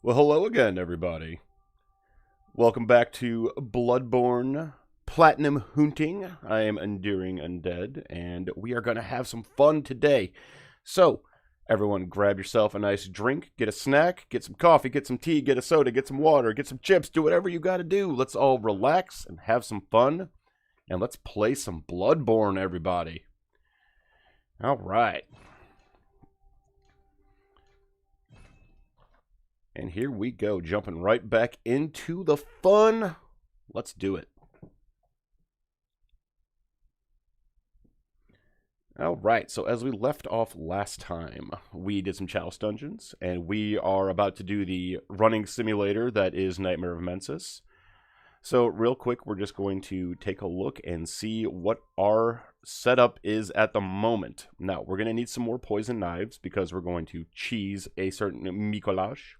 Well, hello again, everybody. Welcome back to Bloodborne Platinum Hoonting. I am Enduring Undead, and we are going to have some fun today. So, everyone grab yourself a nice drink, get a snack, get some coffee, get some tea, get a soda, get some water, get some chips, do whatever you got to do. Let's all relax and have some fun, and let's play some Bloodborne, everybody. All right. And here we go, jumping right back into the fun. Let's do it. Alright, so as we left off last time, we did some Chalice Dungeons, and we are about to do the running simulator that is Nightmare of Mensis. So real quick, we're just going to take a look and see what our setup is at the moment. Now, we're going to need some more poison knives because we're going to cheese a certain Mikolash.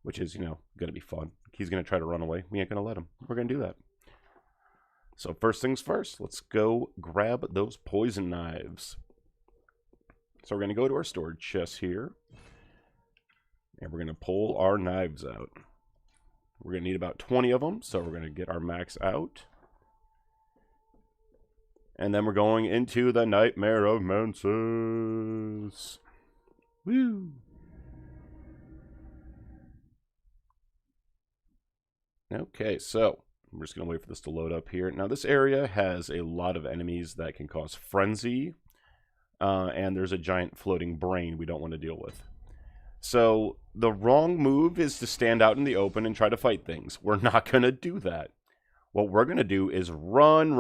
Which is, going to be fun. He's going to try to run away. We ain't going to let him. We're going to do that. So first things first, let's go grab those poison knives. So we're going to go to our storage chest here. And we're going to pull our knives out. We're going to need about 20 of them. So we're going to get our max out. And then we're going into the Nightmare of Mensis. Woo! Okay, so I'm just going to wait for this to load up here. Now, this area has a lot of enemies that can cause frenzy, and there's a giant floating brain we don't want to deal with. So, the wrong move is to stand out in the open and try to fight things. We're not going to do that. What we're going to do is run.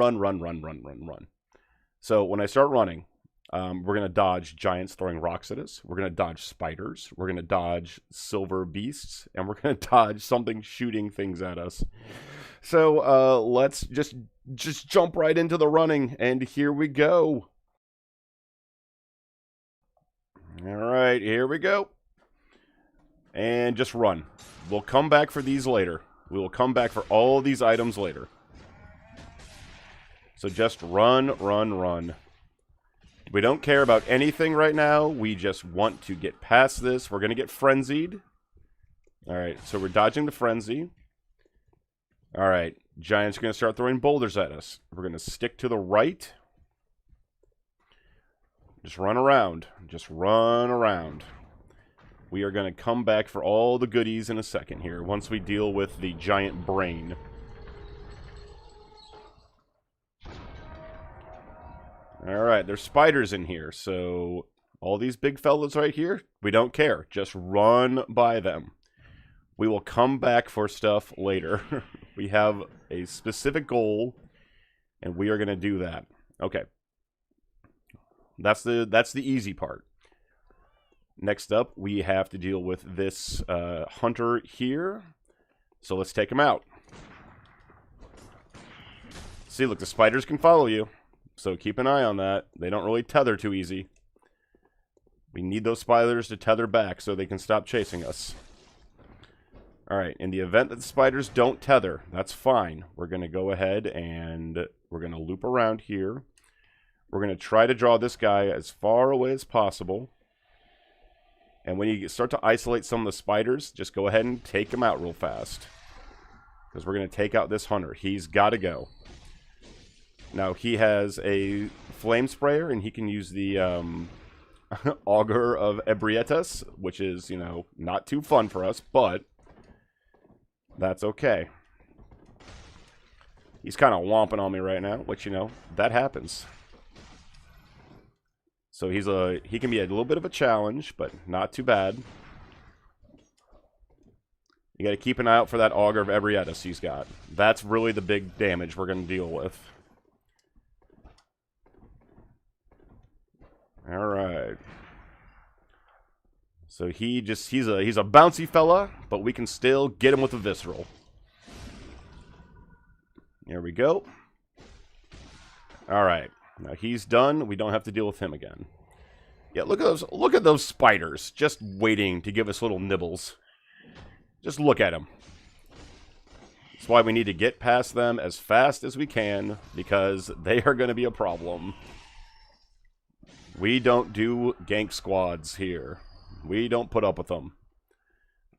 So, when I start running, we're going to dodge giants throwing rocks at us. We're going to dodge spiders. We're going to dodge silver beasts. And we're going to dodge something shooting things at us. So let's just jump right into the running. And here we go. All right, here we go. And just run. We'll come back for these later. We will come back for all these items later. So just run. We don't care about anything right now. We just want to get past this. We're going to get frenzied. Alright, so we're dodging the frenzy. Alright, giants are going to start throwing boulders at us. We're going to stick to the right. Just run around. We are going to come back for all the goodies in a second here, once we deal with the giant brain. Alright, there's spiders in here, so all these big fellas right here, we don't care. Just run by them. We will come back for stuff later. We have a specific goal, and we are going to do that. Okay. That's the easy part. Next up, we have to deal with this hunter here. So let's take him out. See, look, the spiders can follow you. So keep an eye on that. They don't really tether too easy. We need those spiders to tether back so they can stop chasing us. Alright, in the event that the spiders don't tether, that's fine. We're going to go ahead and we're going to loop around here. We're going to try to draw this guy as far away as possible. And when you start to isolate some of the spiders, just go ahead and take him out real fast. Because we're going to take out this hunter. He's got to go. Now, he has a flame sprayer, and he can use the auger of Ebrietas, which is, not too fun for us, but that's okay. He's kind of whomping on me right now, which, that happens. So he can be a little bit of a challenge, but not too bad. You got to keep an eye out for that auger of Ebrietas he's got. That's really the big damage we're going to deal with. Alright. So he's a bouncy fella, but we can still get him with a visceral. There we go. Alright. Now he's done. We don't have to deal with him again. Yeah, look at those spiders just waiting to give us little nibbles. Just look at them. That's why we need to get past them as fast as we can, because they are going to be a problem. We don't do gank squads here. We don't put up with them.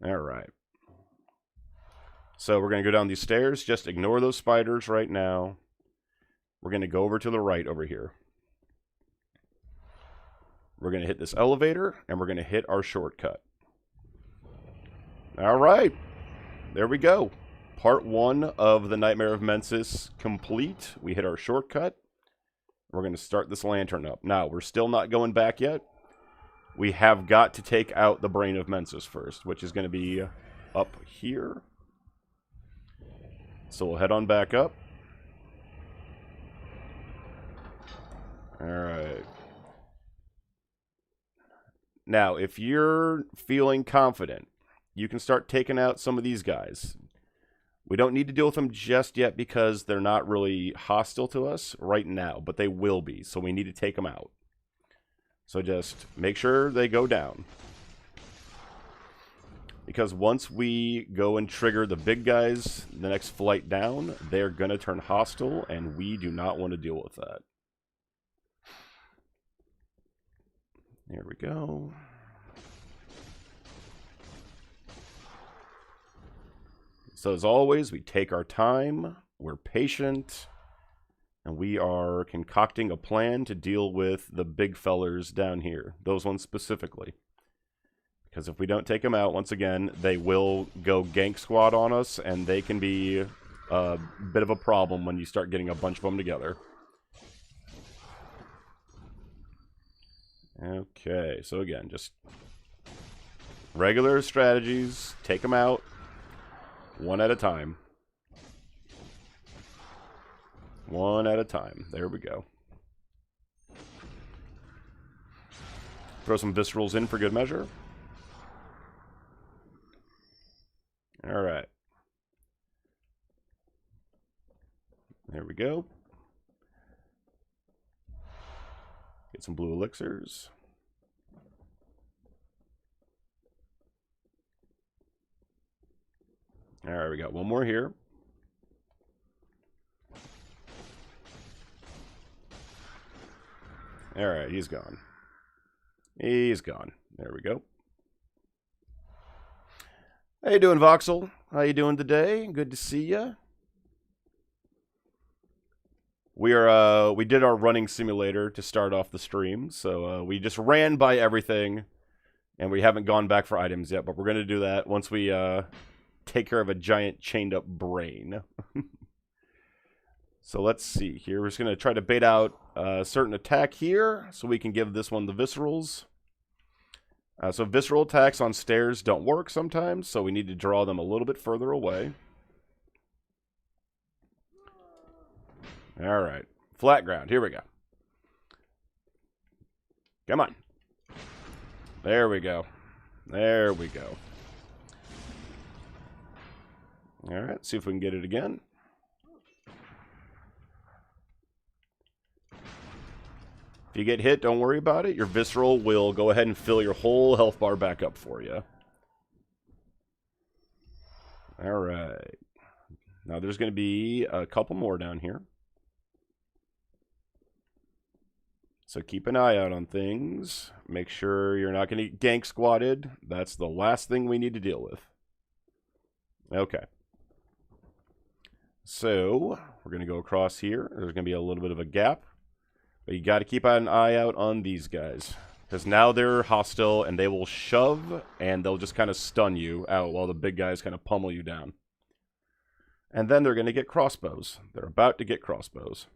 Alright. So we're going to go down these stairs. Just ignore those spiders right now. We're going to go over to the right over here. We're going to hit this elevator, and we're going to hit our shortcut. Alright. There we go. Part 1 of the Nightmare of Mensis complete. We hit our shortcut. We're going to start this lantern up. Now, we're still not going back yet. We have got to take out the Brain of Mensis first, which is going to be up here. So we'll head on back up. Alright. Now, if you're feeling confident, you can start taking out some of these guys. We don't need to deal with them just yet because they're not really hostile to us right now, but they will be, so we need to take them out. So just make sure they go down. Because once we go and trigger the big guys, the next flight down, they're going to turn hostile, and we do not want to deal with that. There we go. So as always, we take our time, we're patient, and we are concocting a plan to deal with the big fellers down here. Those ones specifically. Because if we don't take them out, once again, they will go gank squad on us, and they can be a bit of a problem when you start getting a bunch of them together. Okay, so again, just regular strategies. Take them out one at a time. One at a time. There we go. Throw some viscerals in for good measure. Alright. There we go. Get some blue elixirs. Alright, we got one more here. Alright, he's gone. He's gone. There we go. How you doing, Voxel? How you doing today? Good to see ya. We did our running simulator to start off the stream, so we just ran by everything, and we haven't gone back for items yet, but we're going to do that once we take care of a giant chained up brain. So let's see here. We're just going to try to bait out a certain attack here, so we can give this one the viscerals. So visceral attacks on stairs don't work sometimes, so we need to draw them a little bit further away. Alright. Flat ground. Here we go. Come on. There we go. There we go. Alright, see if we can get it again. If you get hit, don't worry about it. Your visceral will go ahead and fill your whole health bar back up for you. Alright. Now there's going to be a couple more down here. So keep an eye out on things. Make sure you're not going to get gank squatted. That's the last thing we need to deal with. Okay. So, we're going to go across here. There's going to be a little bit of a gap. But you got to keep an eye out on these guys. Because now they're hostile, and they will shove, and they'll just kind of stun you out while the big guys kind of pummel you down. And then they're going to get crossbows. They're about to get crossbows.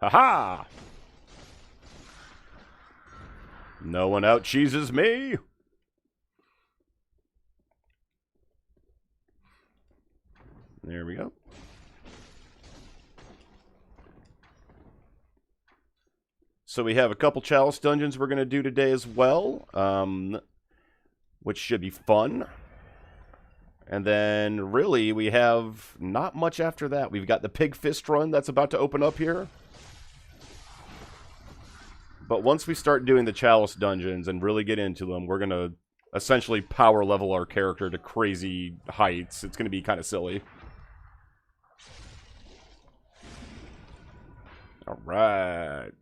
Ha-ha! No one out-cheeses me! There we go. So we have a couple chalice dungeons we're going to do today as well, which should be fun. And then, really, we have not much after that. We've got the Pig Fist run that's about to open up here. But once we start doing the chalice dungeons and really get into them, we're going to essentially power level our character to crazy heights. It's going to be kind of silly. Alright.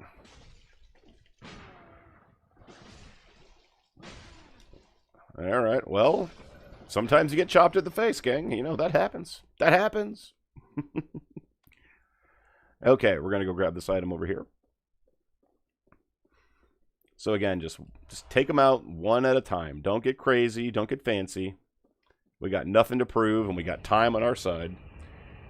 Alright, well, sometimes you get chopped at the face, gang. You know, that happens. That happens. Okay, we're going to go grab this item over here. So again, just take them out one at a time. Don't get crazy. Don't get fancy. We got nothing to prove, and we got time on our side.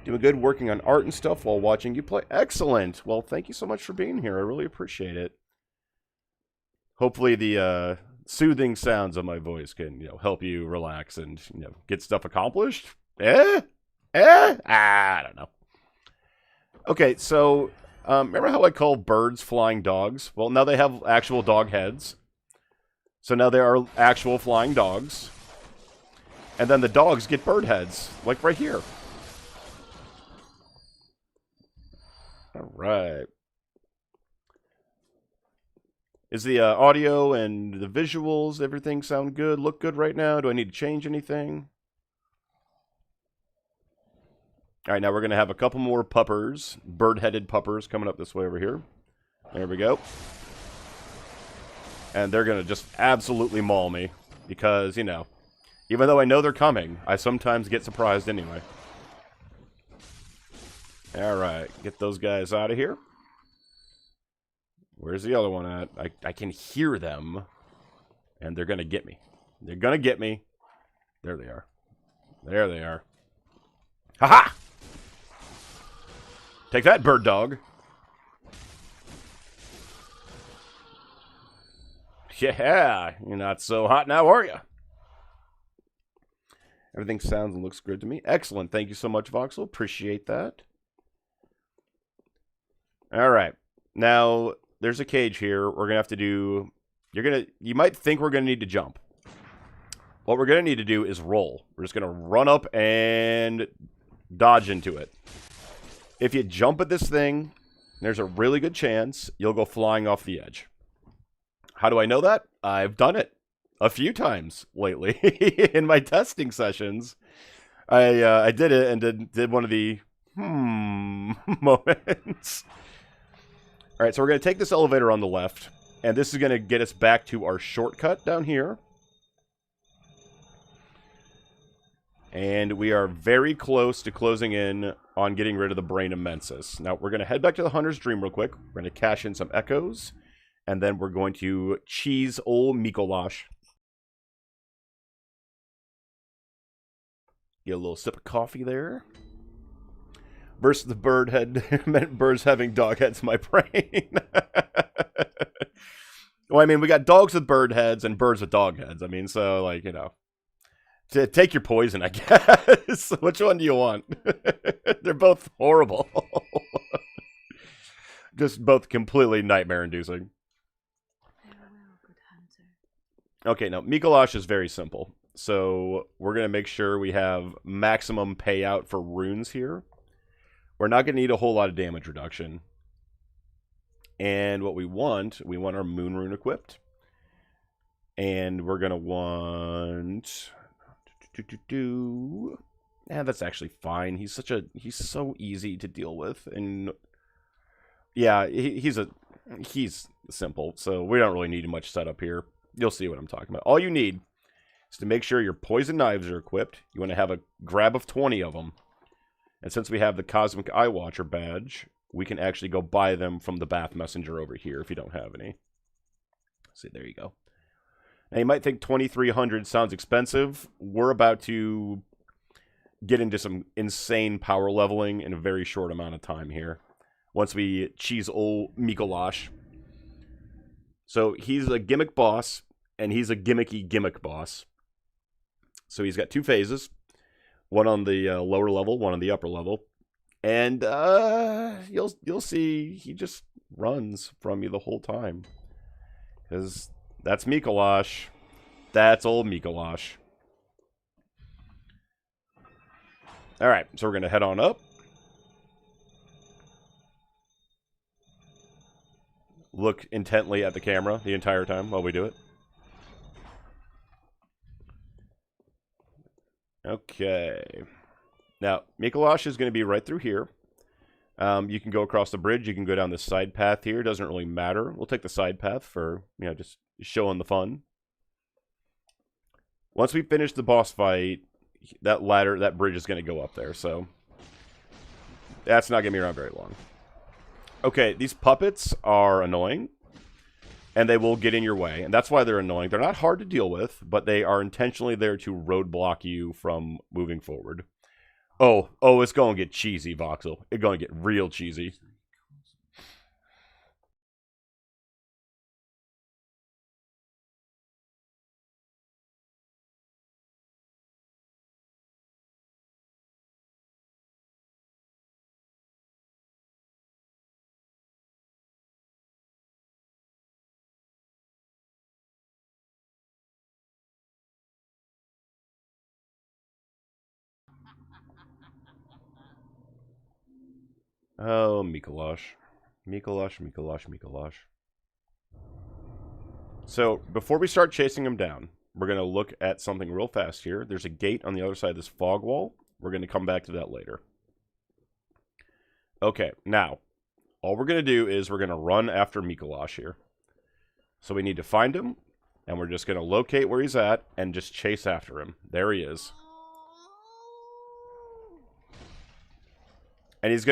Doing good working on art and stuff while watching you play. Excellent. Well, thank you so much for being here. I really appreciate it. Hopefully the soothing sounds of my voice can, help you relax and, get stuff accomplished. I don't know. Okay, so remember how I call birds flying dogs? Well, now they have actual dog heads. So now they are actual flying dogs. And then the dogs get bird heads, like right here. All right. Is the audio and the visuals, everything sound good? Look good right now? Do I need to change anything? All right, now we're going to have a couple more puppers, bird-headed puppers coming up this way over here. There we go. And they're going to just absolutely maul me because, even though I know they're coming, I sometimes get surprised anyway. Alright, get those guys out of here. Where's the other one at? I can hear them. And they're gonna get me. They're gonna get me. There they are. There they are. Ha-ha! Take that, bird dog. Yeah, you're not so hot now, are you? Everything sounds and looks good to me. Excellent. Thank you so much, Voxel. Appreciate that. All right. Now, there's a cage here. We're going to have to do... You might think we're going to need to jump. What we're going to need to do is roll. We're just going to run up and dodge into it. If you jump at this thing, there's a really good chance you'll go flying off the edge. How do I know that? I've done it a few times lately in my testing sessions. I did it and did one of the moments. All right, so we're going to take this elevator on the left, and this is going to get us back to our shortcut down here. And we are very close to closing in on getting rid of the Brain Immensus. Now, we're going to head back to the Hunter's Dream real quick. We're going to cash in some echoes. And then we're going to cheese old Mikolash. Get a little sip of coffee there. Versus the bird head. Meant birds having dog heads in my brain. Well, I mean, we got dogs with bird heads and birds with dog heads. I mean, so, like, take your poison, I guess. Which one do you want? They're both horrible. Just both completely nightmare-inducing. Okay, now, Mikolash is very simple. So, we're going to make sure we have maximum payout for runes here. We're not going to need a whole lot of damage reduction. And what we want our moon rune equipped. And we're going to want... Yeah, that's actually fine. He's so easy to deal with. And, yeah, he's simple. So, we don't really need much setup here. You'll see what I'm talking about. All you need is to make sure your poison knives are equipped. You want to have a grab of 20 of them. And since we have the Cosmic Eye Watcher badge, we can actually go buy them from the Bath Messenger over here if you don't have any. See, there you go. Now, you might think 2,300 sounds expensive. We're about to get into some insane power leveling in a very short amount of time here. Once we cheese old Mikolash. So he's a gimmick boss, and he's a gimmicky gimmick boss. So he's got two phases. One on the lower level, one on the upper level. And you'll see he just runs from you the whole time. Because that's Mikolash. That's old Mikolash. Alright, so we're going to head on up. Look intently at the camera the entire time while we do it. Okay. Now, Mikolash is going to be right through here. You can go across the bridge. You can go down the side path here. Doesn't really matter. We'll take the side path for, just showing the fun. Once we finish the boss fight, that bridge is going to go up there, so that's not going to be around very long. Okay, these puppets are annoying, and they will get in your way, and that's why they're annoying. They're not hard to deal with, but they are intentionally there to roadblock you from moving forward. Oh, it's going to get cheesy, Voxel. It's going to get real cheesy. Oh, Mikolash. Mikolash. So, before we start chasing him down, we're going to look at something real fast here. There's a gate on the other side of this fog wall. We're going to come back to that later. Okay, now, all we're going to do is we're going to run after Mikolash here. So we need to find him, and we're just going to locate where he's at and just chase after him. There he is. And he's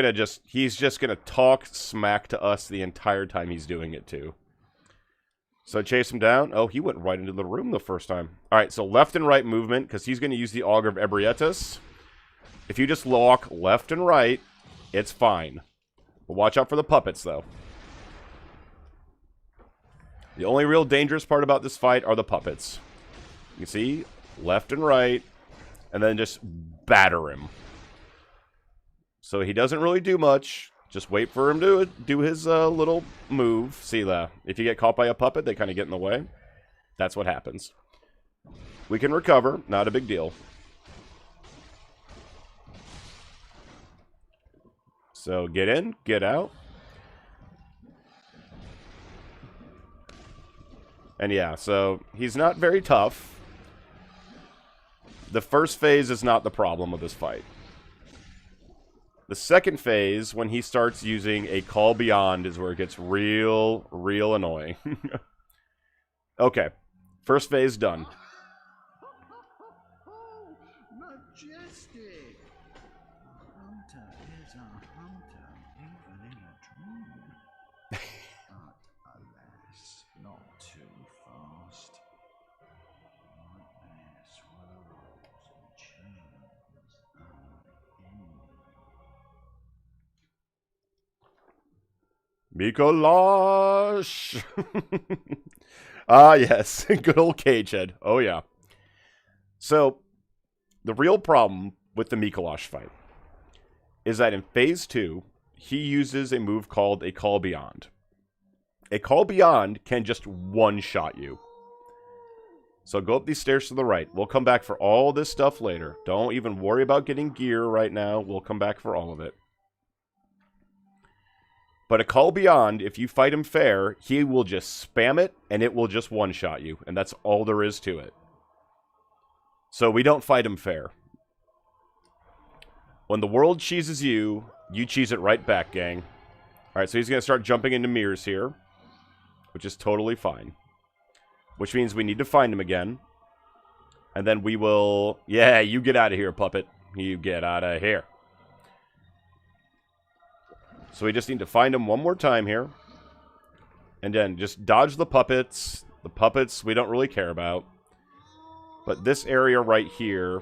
just gonna talk smack to us the entire time he's doing it too. So chase him down. Oh, he went right into the room the first time. Alright, so left and right movement, because he's gonna use the Augur of Ebrietas. If you just walk left and right, it's fine. But watch out for the puppets, though. The only real dangerous part about this fight are the puppets. You see? Left and right, and then just batter him. So he doesn't really do much. Just wait for him to do his little move. See that? If you get caught by a puppet, they kind of get in the way. That's what happens. We can recover. Not a big deal. So get in, get out. And yeah, so he's not very tough. The first phase is not the problem of this fight. The second phase, when he starts using a Call Beyond, is where it gets real annoying. Okay. First phase done. Majestic! A hunter is a hunter, even in a dream. But alas, not too fast. Nightmares, swirls, and chains are ending. Mikolash! Ah, yes. Good old Cagehead. Oh, yeah. So, the real problem with the Mikolash fight is that in Phase 2, he uses a move called a Call Beyond. A Call Beyond can just one-shot you. So go up these stairs to the right. We'll come back for all this stuff later. Don't even worry about getting gear right now. We'll come back for all of it. But a Call Beyond, if you fight him fair, he will just spam it, and it will just one-shot you. And that's all there is to it. So we don't fight him fair. When the world cheeses you, you cheese it right back, gang. Alright, so he's going to start jumping into mirrors here. Which is totally fine. Which means we need to find him again. And then we will... Yeah, you get out of here, puppet. You get out of here. So we just need to find him one more time here. And then just dodge the puppets. The puppets we don't really care about. But this area right here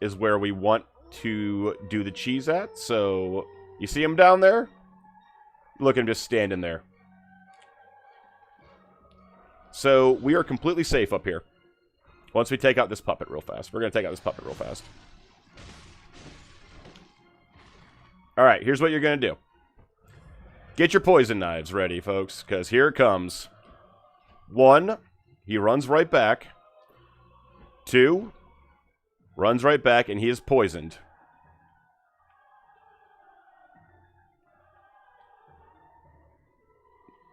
is where we want to do the cheese at. So, you see him down there? Look at him just standing there. So, we are completely safe up here. Once we take out this puppet real fast. We're going to take out this puppet real fast. Alright, here's what you're going to do. Get your poison knives ready, folks, because here it comes. 1, he runs right back. 2, runs right back, and he is poisoned.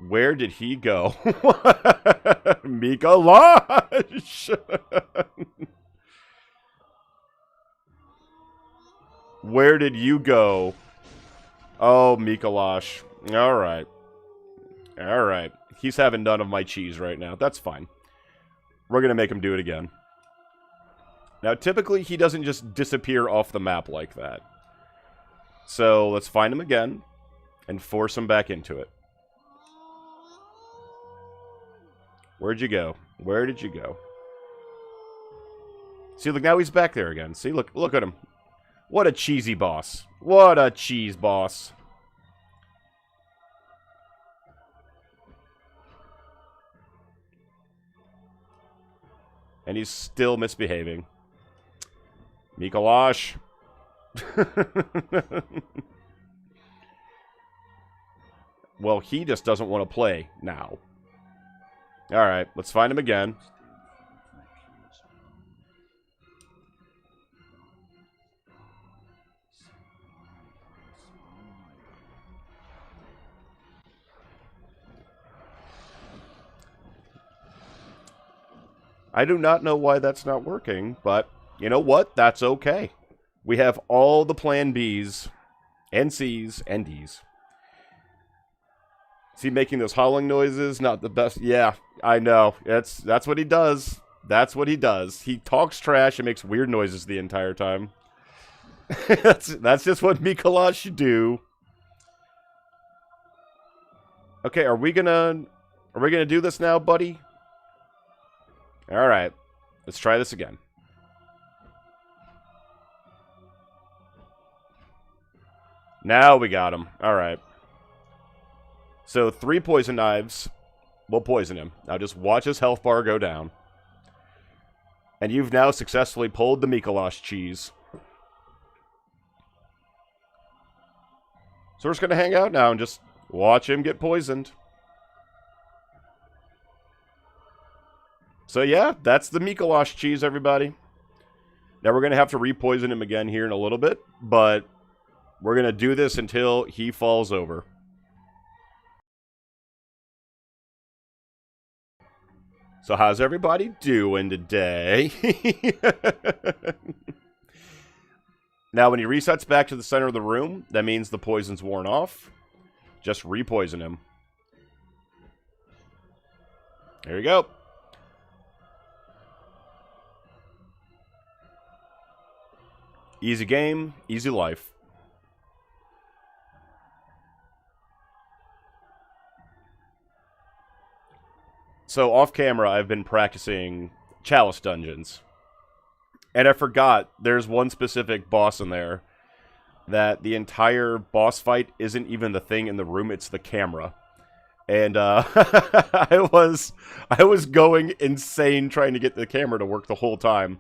Where did he go? Mikolash! Where did you go? Oh, Mikolash. Alright. Alright. He's having none of my cheese right now. That's fine. We're going to make him do it again. Now, typically, he doesn't just disappear off the map like that. So, let's find him again and force him back into it. Where'd you go? Where did you go? See, look, now he's back there again. See, look at him. What a cheesy boss. What a cheese boss. And he's still misbehaving. Mikolash. Well, he just doesn't want to play now. Alright, let's find him again. I do not know why that's not working, but you know what? That's okay. We have all the plan Bs, and Cs, and Ds. Is he making those howling noises? Not the best. Yeah, I know. That's what he does. That's what he does. He talks trash and makes weird noises the entire time. that's just what Mikolash should do. Okay, are we gonna do this now, buddy? Alright. Let's try this again. Now we got him. Alright. So, 3 poison knives will poison him. Now just watch his health bar go down. And you've now successfully pulled the Mikolash cheese. So we're just going to hang out now and just watch him get poisoned. So yeah, that's the Mikolash cheese, everybody. Now we're going to have to re-poison him again here in a little bit, but we're going to do this until he falls over. So how's everybody doing today? Now when he resets back to the center of the room, that means the poison's worn off. Just re-poison him. There you go. Easy game, easy life. So, off camera, I've been practicing Chalice dungeons. And I forgot there's one specific boss in there that the entire boss fight isn't even the thing in the room, it's the camera. And I was going insane trying to get the camera to work the whole time.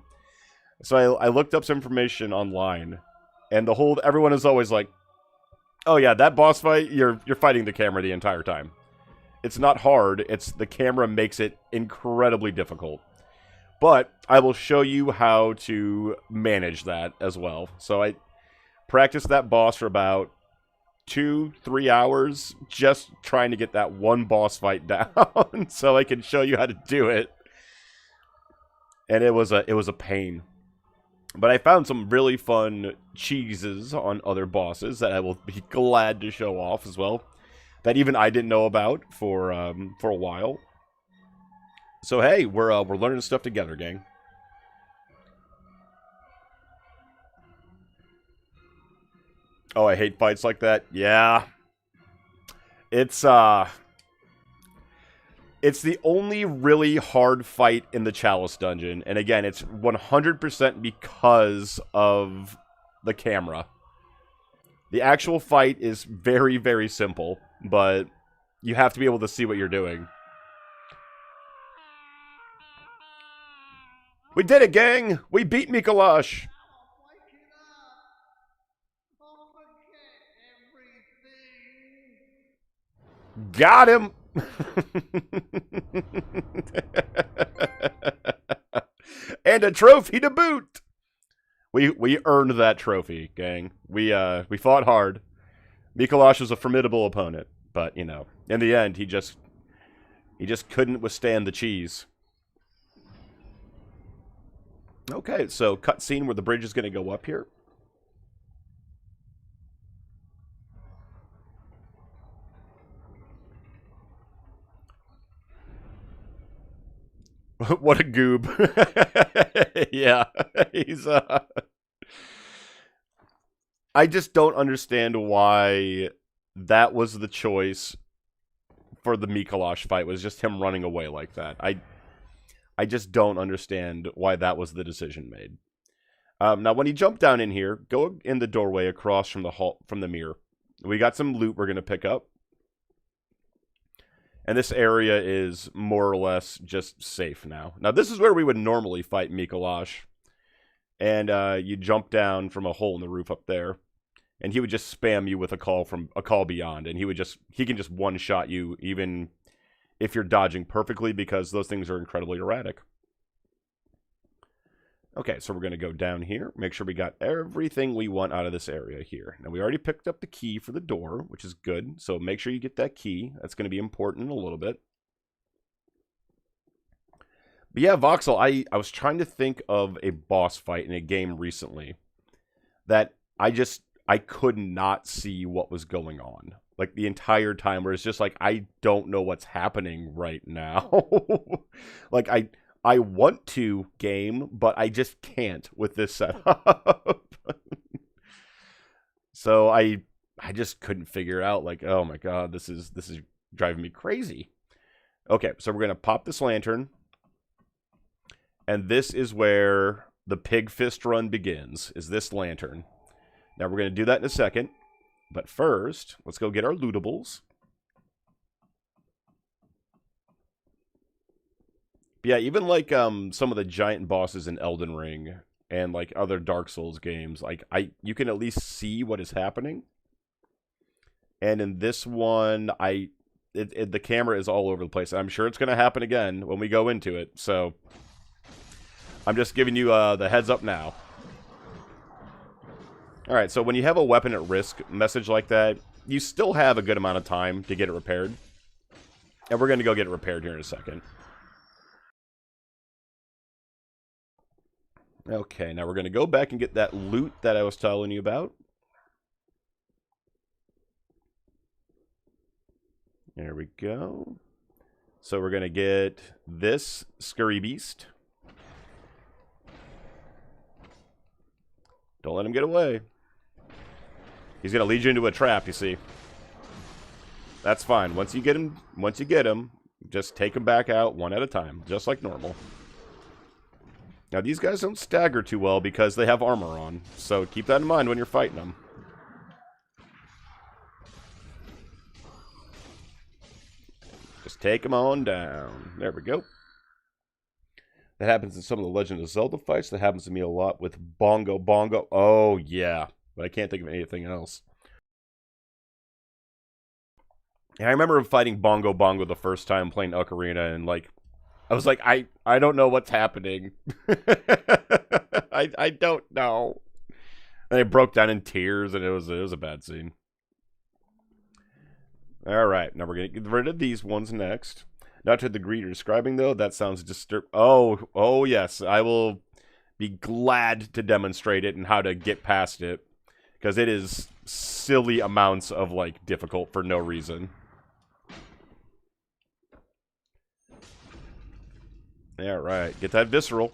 So I looked up some information online, and everyone is always like, "Oh yeah, that boss fight, you're fighting the camera the entire time. It's not hard. It's the camera makes it incredibly difficult." But I will show you how to manage that as well. So I practiced that boss for about 2-3 hours, just trying to get that one boss fight down, so I can show you how to do it. And it was a pain. But I found some really fun cheeses on other bosses that I will be glad to show off as well. That even I didn't know about for a while. So hey, we're learning stuff together, gang. Oh, I hate fights like that. Yeah. It's the only really hard fight in the Chalice dungeon. And again, it's 100% because of the camera. The actual fight is very, very simple, but you have to be able to see what you're doing. We did it, gang! We beat Mikolash! Got him! And a trophy to boot! We earned that trophy, gang. We fought hard. Mikolash was a formidable opponent, but you know, in the end, he just couldn't withstand the cheese. Okay, so cutscene where the bridge is going to go up here. What a goob. Yeah. He's, I just don't understand why that was the choice for the Mikolash fight, was just him running away like that. I just don't understand why that was the decision made. Now, when you jump down in here, go in the doorway across from the mirror. We got some loot we're going to pick up. And this area is more or less just safe now. Now, this is where we would normally fight Mikolash. And you jump down from a hole in the roof up there. And he would just spam you with a call beyond. And he can just one-shot you even if you're dodging perfectly, because those things are incredibly erratic. Okay, so we're going to go down here, make sure we got everything we want out of this area here. Now, we already picked up the key for the door, which is good, so make sure you get that key. That's going to be important in a little bit. But yeah, Voxel, I was trying to think of a boss fight in a game recently that I could not see what was going on. Like, the entire time, where it's just like, I don't know what's happening right now. Like, I want to game, but I just can't with this setup. So I just couldn't figure it out. Like, oh my god, this is driving me crazy. Okay, so we're gonna pop this lantern, and this is where the pig fist run begins. Is this lantern? Now we're gonna do that in a second, but first, let's go get our lootables. Yeah, even like some of the giant bosses in Elden Ring and like other Dark Souls games, like you can at least see what is happening. And in this one, the camera is all over the place. I'm sure it's going to happen again when we go into it. So I'm just giving you the heads up now. All right, so when you have a weapon at risk message like that, you still have a good amount of time to get it repaired. And we're going to go get it repaired here in a second. Okay, now we're going to go back and get that loot that I was telling you about. There we go. So we're going to get this scurry beast. Don't let him get away. He's going to lead you into a trap, you see. That's fine. Once you get him, just take him back out one at a time, just like normal. Now, these guys don't stagger too well because they have armor on, so keep that in mind when you're fighting them. Just take them on down. There we go. That happens in some of the Legend of Zelda fights. That happens to me a lot with Bongo Bongo. Oh, yeah. But I can't think of anything else. And I remember fighting Bongo Bongo the first time playing Ocarina, and like, I was like, I don't know what's happening. I don't know. And I broke down in tears, and it was a bad scene. All right, now we're gonna get rid of these ones next. Not to the degree you're describing, though. That sounds disturbing. Oh yes, I will be glad to demonstrate it and how to get past it, because it is silly amounts of like difficult for no reason. All right, get that visceral.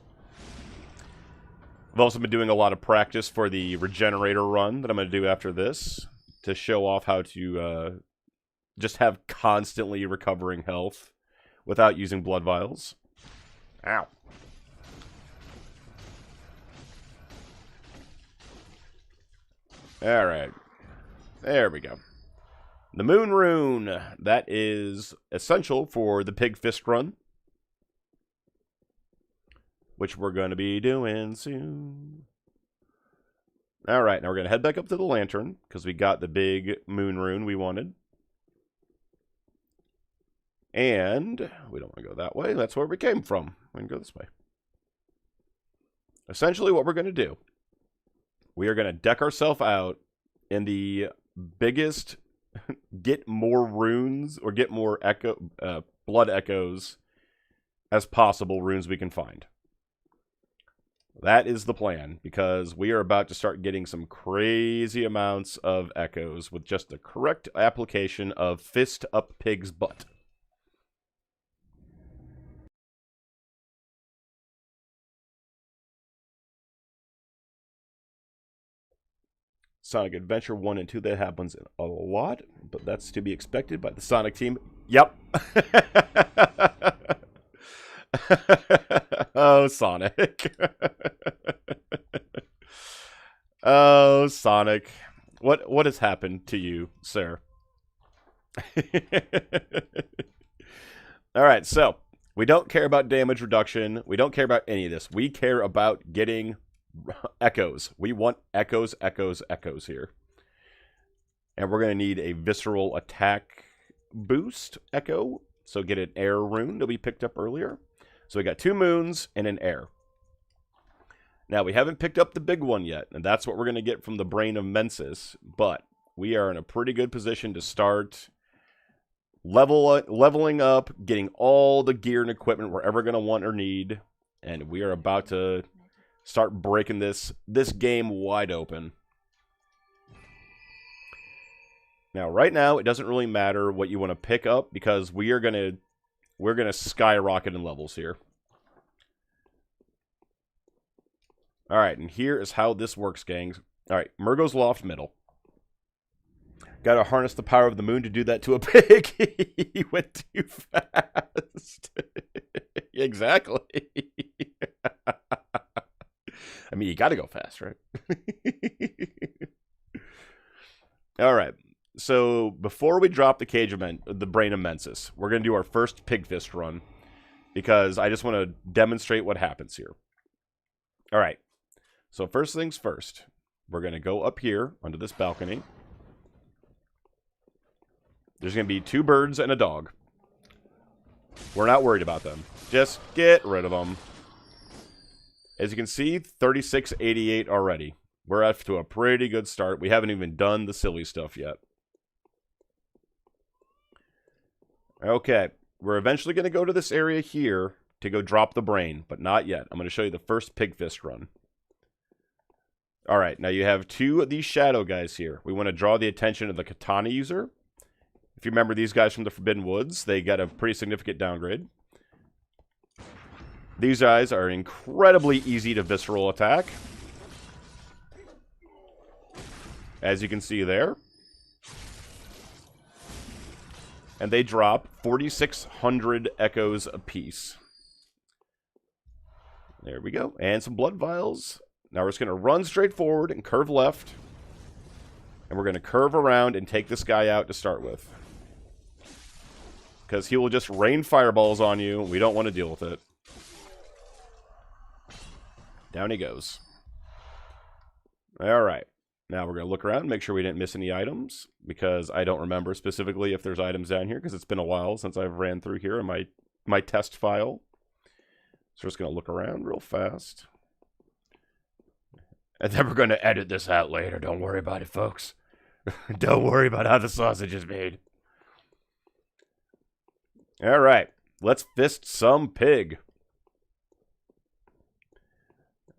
I've also been doing a lot of practice for the regenerator run that I'm going to do after this to show off how to just have constantly recovering health without using blood vials. Ow. All right. There we go. The Moon Rune. That is essential for the Pig Fist run, which we're going to be doing soon. All right, now we're going to head back up to the lantern, because we got the big moon rune we wanted. And we don't want to go that way. That's where we came from. We can go this way. Essentially, what we're going to do, we are going to deck ourselves out in the biggest get more runes, or get more blood echoes as possible runes we can find. That is the plan, because we are about to start getting some crazy amounts of echoes with just the correct application of Fist Up Pig's Butt. Sonic Adventure 1 and 2. That happens a lot, but that's to be expected by the Sonic team. Yep. Oh, Sonic. Oh, Sonic. What has happened to you, sir? Alright, so we don't care about damage reduction. We don't care about any of this. We care about getting echoes. We want echoes, echoes, echoes here. And we're going to need a visceral attack boost echo. So get an air rune that we picked up earlier. So we got 2 moons and an air. Now, we haven't picked up the big one yet, and that's what we're going to get from the Brain of Mensis. But we are in a pretty good position to start leveling up, getting all the gear and equipment we're ever going to want or need. And we are about to start breaking this game wide open. Now, right now, it doesn't really matter what you want to pick up because we're gonna skyrocket in levels here. All right, and here is how this works, gangs. All right, Murgo's Loft middle. Got to harness the power of the moon to do that to a pig. He went too fast. Exactly. I mean, you got to go fast, right? All right. So before we drop the the Brain of Mensis, we're going to do our first pig fist run because I just want to demonstrate what happens here. All right. So first things first, we're going to go up here onto this balcony. There's going to be 2 birds and a dog. We're not worried about them. Just get rid of them. As you can see, 3688 already. We're off to a pretty good start. We haven't even done the silly stuff yet. Okay, we're eventually going to go to this area here to go drop the brain, but not yet. I'm going to show you the first pig fist run. Alright, now you have 2 of these shadow guys here. We want to draw the attention of the katana user. If you remember these guys from the Forbidden Woods, they got a pretty significant downgrade. These guys are incredibly easy to visceral attack. As you can see there. And they drop 4,600 echoes apiece. There we go. And some blood vials. Now we're just going to run straight forward and curve left. And we're going to curve around and take this guy out to start with. Because he will just rain fireballs on you. We don't want to deal with it. Down he goes. Alright. Now we're going to look around and make sure we didn't miss any items. Because I don't remember specifically if there's items down here. Because it's been a while since I've ran through here in my test file. So we're just going to look around real fast. And then we're going to edit this out later. Don't worry about it, folks. Don't worry about how the sausage is made. Alright. Let's fist some pig.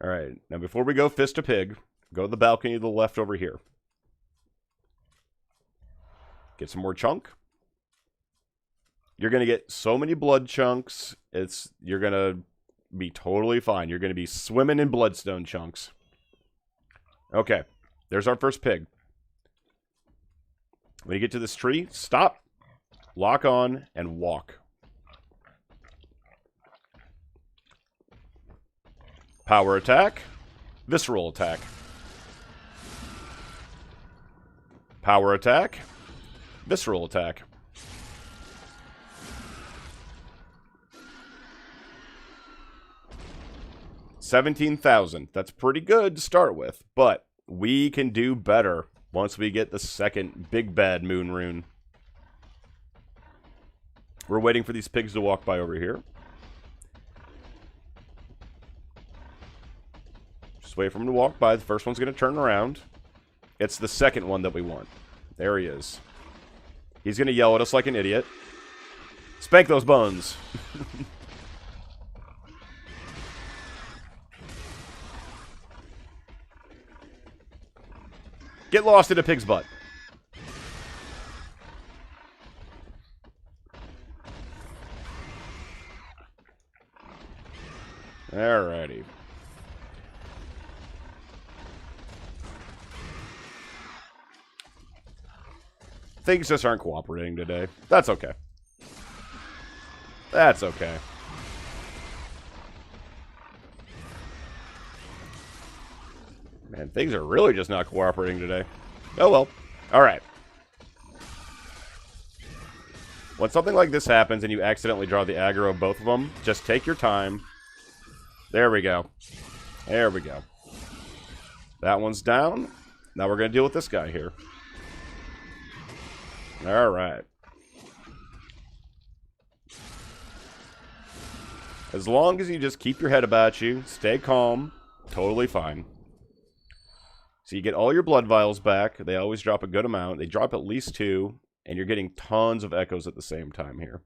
Alright. Now before we go fist a pig, go to the balcony to the left over here. Get some more chunk. You're going to get so many blood chunks. You're going to be totally fine. You're going to be swimming in bloodstone chunks. Okay, there's our first pig. When you get to this tree, stop, lock on, and walk. Power attack, visceral attack. Power attack, visceral attack. $17,000. That's pretty good to start with, but we can do better once we get the second big bad moon rune. We're waiting for these pigs to walk by over here. Just wait for them to walk by. The first one's going to turn around. It's the second one that we want. There he is. He's going to yell at us like an idiot. Spank those buns. Get lost in a pig's butt. Alrighty. Things just aren't cooperating today. That's okay. That's okay. Man, things are really just not cooperating today. Oh well. Alright. When something like this happens and you accidentally draw the aggro of both of them, just take your time. There we go. There we go. That one's down. Now we're going to deal with this guy here. Alright. As long as you just keep your head about you, stay calm, totally fine. So you get all your blood vials back. They always drop a good amount. They drop at least 2, and you're getting tons of echoes at the same time here.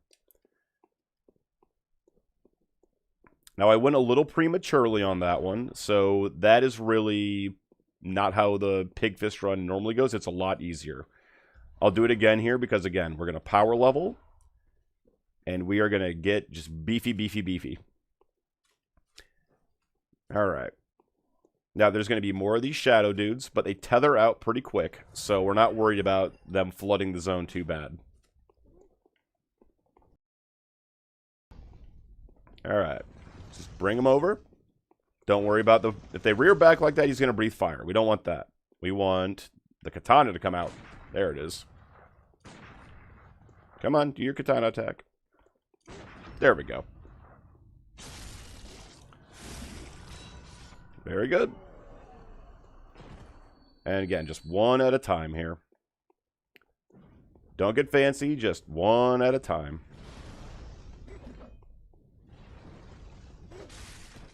Now, I went a little prematurely on that one, so that is really not how the pig fist run normally goes. It's a lot easier. I'll do it again here because, again, we're going to power level, and we are going to get just beefy, beefy, beefy. All right. Now, there's going to be more of these shadow dudes, but they tether out pretty quick, so we're not worried about them flooding the zone too bad. All right. Just bring them over. Don't worry about the... If they rear back like that, he's going to breathe fire. We don't want that. We want the katana to come out. There it is. Come on, do your katana attack. There we go. Very good. And again, just one at a time here. Don't get fancy, just one at a time.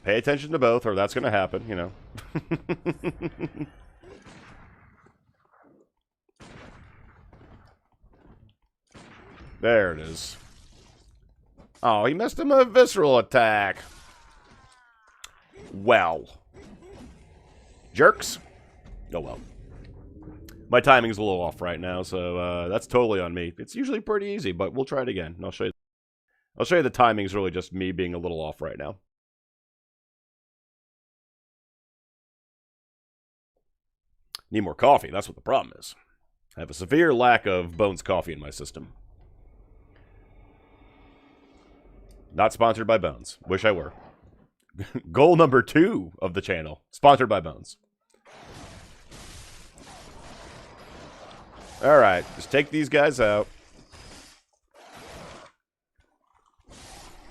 Pay attention to both, or that's going to happen, you know. There it is. Oh, he missed him a visceral attack. Well. Jerks. Oh, well. My timing's a little off right now, so that's totally on me. It's usually pretty easy, but we'll try it again. And I'll show you the timing's really just me being a little off right now. Need more coffee, that's what the problem is. I have a severe lack of Bones coffee in my system. Not sponsored by Bones. Wish I were. Goal number 2 of the channel. Sponsored by Bones. Alright, just take these guys out.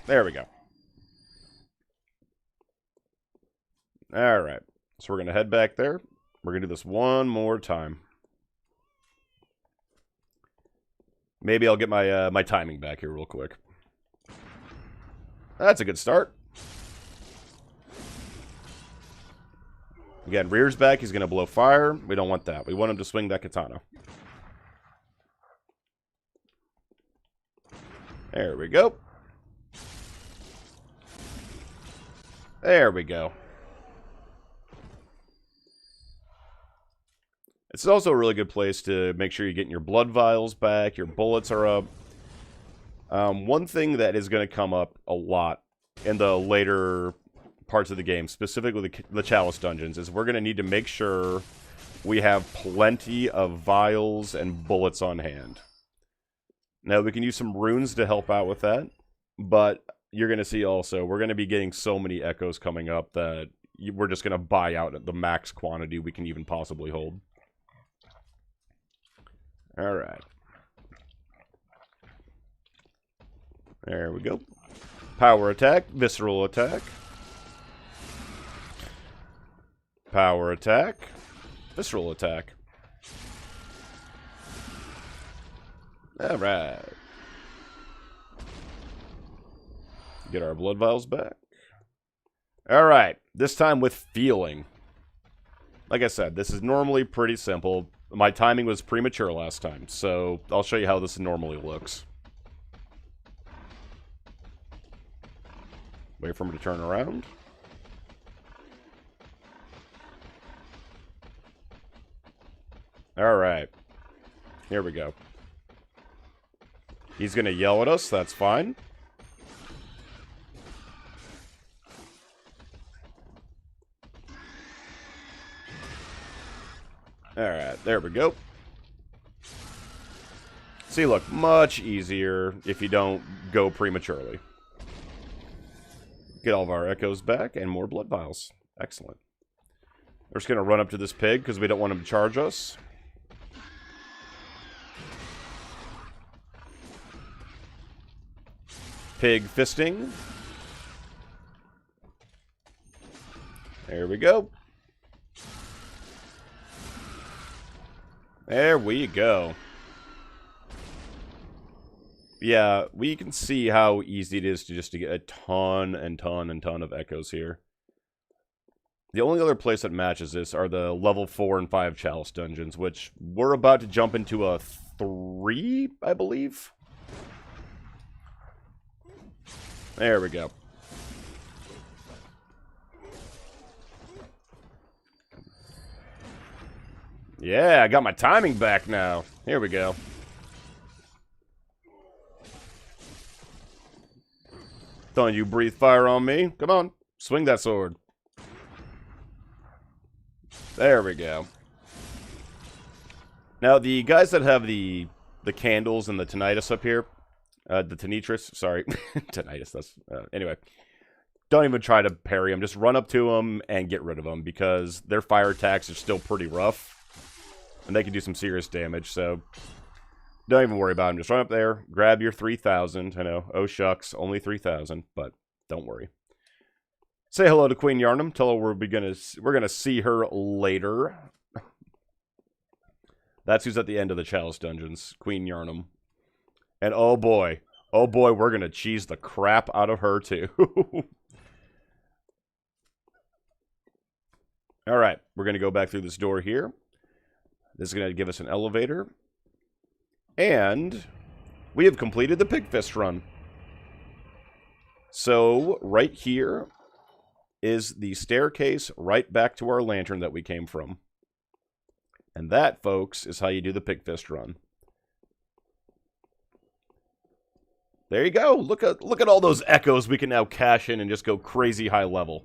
There we go. Alright, so we're going to head back there. We're going to do this one more time. Maybe I'll get my my timing back here real quick. That's a good start. Again, rears back. He's going to blow fire. We don't want that. We want him to swing that katana. There we go. There we go. It's also a really good place to make sure you're getting your blood vials back, your bullets are up. One thing that is going to come up a lot in the later parts of the game, specifically the Chalice dungeons, is we're going to need to make sure we have plenty of vials and bullets on hand. Now, we can use some runes to help out with that, but you're going to see also, we're going to be getting so many echoes coming up that we're just going to buy out at the max quantity we can even possibly hold. Alright. There we go. Power attack, visceral attack. Power attack, visceral attack. Alright. Get our blood vials back. Alright, this time with feeling. Like I said, this is normally pretty simple. My timing was premature last time, so I'll show you how this normally looks. Wait for him to turn around. Alright. Here we go. He's gonna yell at us, that's fine. Alright, there we go. See, look, much easier if you don't go prematurely. Get all of our echoes back and more blood vials. Excellent. We're just going to run up to this pig because we don't want him to charge us. Pig fisting. There we go. There we go. Yeah, we can see how easy it is to get a ton and ton and ton of echoes here. The only other place that matches this are the level 4 and 5 chalice dungeons, which we're about to jump into a 3, I believe. There we go. Yeah, I got my timing back now. Here we go. Don't you breathe fire on me. Come on, swing that sword. There we go. Now, the guys that have the candles and the tinnitus up here, the tinnitus, sorry, tinnitus, that's, anyway. Don't even try to parry them. Just run up to them and get rid of them because their fire attacks are still pretty rough. And they can do some serious damage, so don't even worry about them. Just run up there, grab your 3,000. I know, oh shucks, only 3,000, but don't worry. Say hello to Queen Yarnum. Tell her we're gonna see her later. That's who's at the end of the Chalice Dungeons, Queen Yarnum. And oh boy, we're gonna cheese the crap out of her too. Alright, we're gonna go back through this door here. This is gonna give us an elevator. And we have completed the Pig Fist run. So, right here is the staircase right back to our lantern that we came from. And that, folks, is how you do the Pig Fist run. There you go. Look at all those echoes we can now cash in and just go crazy high level.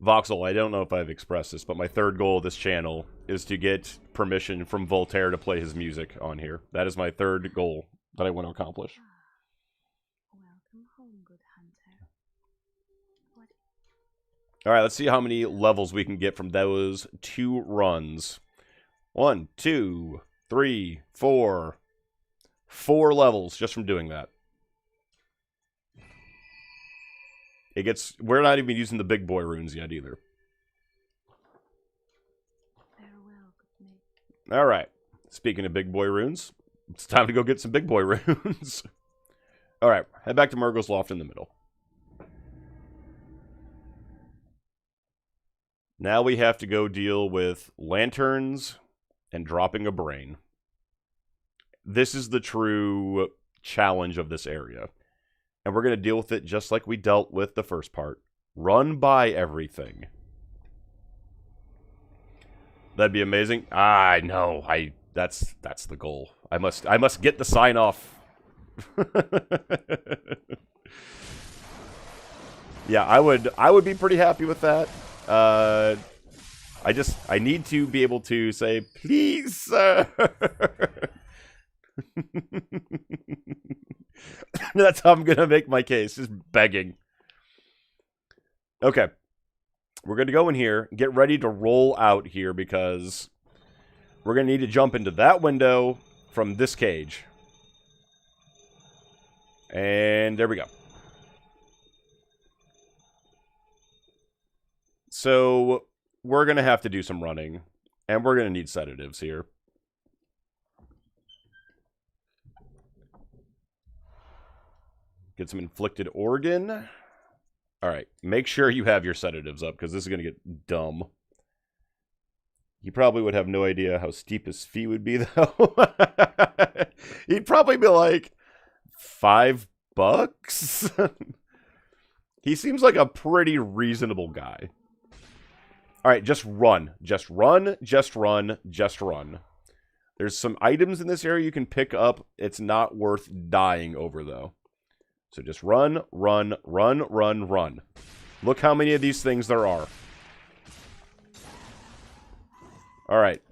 Voxel, I don't know if I've expressed this, but my third goal of this channel is to get permission from Voltaire to play his music on here. That is my third goal that I want to accomplish. Welcome home, good hunter. Alright, let's see how many levels we can get from those 2 runs. 1, 2, 3, 4. 4 levels just from doing that. We're not even using the big boy runes yet either. Farewell, good mate. Alright, speaking of big boy runes, it's time to go get some big boy runes. Alright, head back to Murgo's Loft in the middle. Now we have to go deal with lanterns and dropping a brain. This is the true challenge of this area. And we're going to deal with it just like we dealt with the first part. Run by everything. That'd be amazing. I know. That's the goal. I must get the sign off. Yeah, I would be pretty happy with that. I need to be able to say, please, sir. That's how I'm gonna make my case, just begging. Okay. We're gonna go in here, get ready to roll out here because we're gonna need to jump into that window from this cage. And there we go. So, we're gonna have to do some running, and we're gonna need sedatives here. Get some inflicted organ. Alright, make sure you have your sedatives up, because this is going to get dumb. He probably would have no idea how steep his fee would be, though. He'd probably be like, $5? He seems like a pretty reasonable guy. Alright, just run. Just run, just run, just run. There's some items in this area you can pick up. It's not worth dying over, though. So just run, run, run, run, run. Look how many of these things there are. Alright.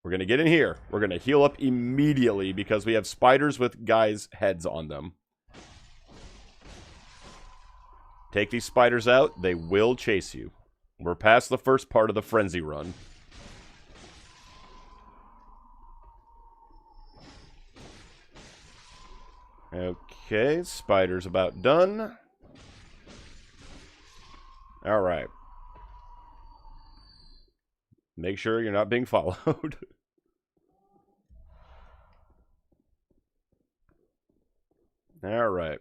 We're going to get in here. We're going to heal up immediately because we have spiders with guys' heads on them. Take these spiders out. They will chase you. We're past the first part of the frenzy run. Okay, spider's about done. Alright. Make sure you're not being followed. Alright.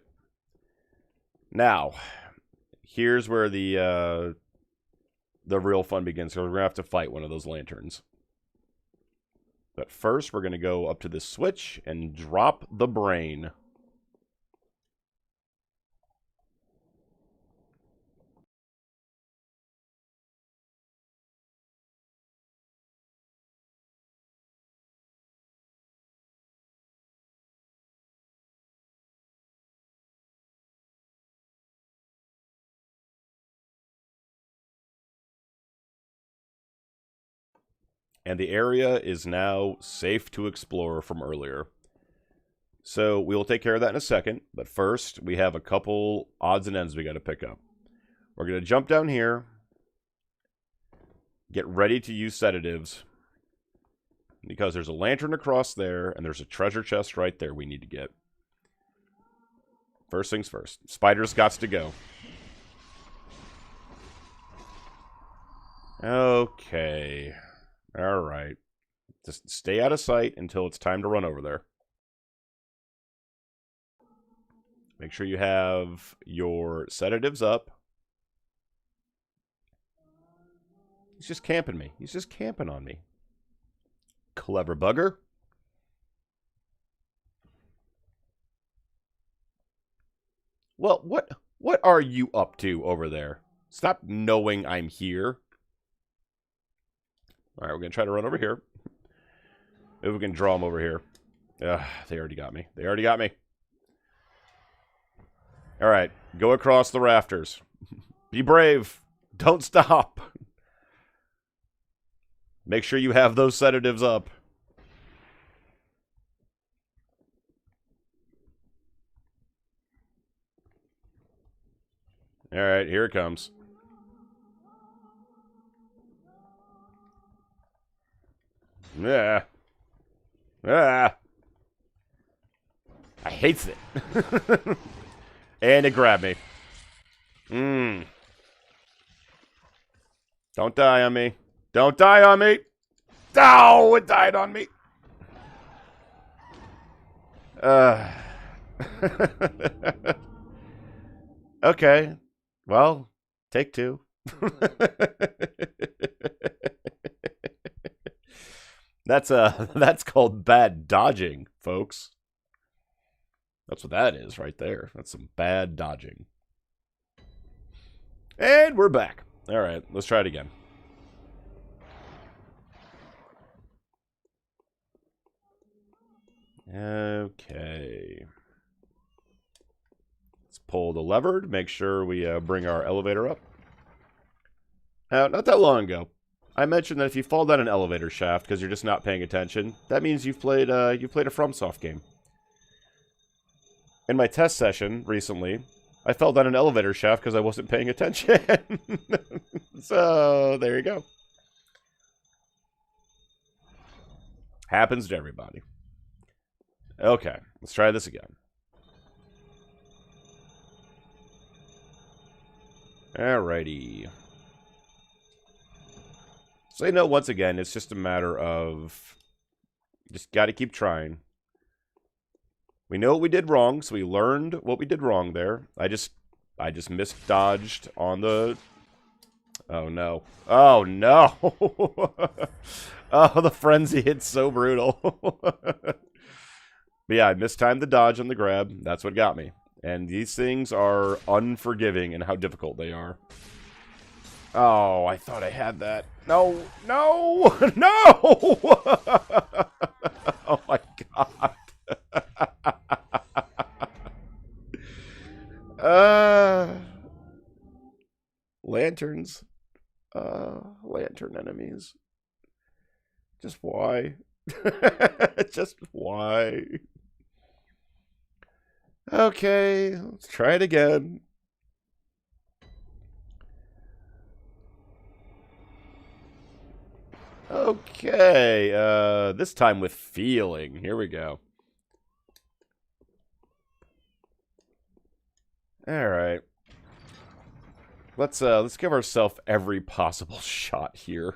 Now, here's where the real fun begins. So we're going to have to fight one of those lanterns. But first, we're going to go up to this switch and drop the brain. And the area is now safe to explore from earlier. So we will take care of that in a second. But first, we have a couple odds and ends we got to pick up. We're going to jump down here. Get ready to use sedatives. Because there's a lantern across there, and there's a treasure chest right there we need to get. First things first. Spiders gots to go. Okay. Alright. Just stay out of sight until it's time to run over there. Make sure you have your sedatives up. He's just camping me. He's just camping on me. Clever bugger. Well, what are you up to over there? Stop knowing I'm here. Alright, we're going to try to run over here. Maybe we can draw them over here. They already got me. They already got me. Alright, go across the rafters. Be brave. Don't stop. Make sure you have those sedatives up. Alright, here it comes. Yeah. Ah. I hates it. And it grabbed me. Don't die on me. Don't die on me. Oh, it died on me. Okay. Well, take two. That's called bad dodging, folks. That's what that is right there. That's some bad dodging. And we're back. All right, let's try it again. Okay. Let's pull the lever to make sure we bring our elevator up. Now, not that long ago, I mentioned that if you fall down an elevator shaft because you're just not paying attention, that means you've played a FromSoft game. In my test session recently, I fell down an elevator shaft because I wasn't paying attention. So, there you go. Happens to everybody. Okay, let's try this again. Alrighty. So, you know, once again, it's just a matter of just got to keep trying. We know what we did wrong, so we learned what we did wrong there. I just misdodged on the... Oh, no. Oh, no! Oh, the frenzy hit so brutal. But yeah, I mistimed the dodge on the grab. That's what got me. And these things are unforgiving in how difficult they are. Oh, I thought I had that. No! No! No! Oh, my God. Lanterns. Lantern enemies. Just why? Just why? Okay, let's try it again. Okay, this time with feeling. Here we go. All right. Let's give ourselves every possible shot here.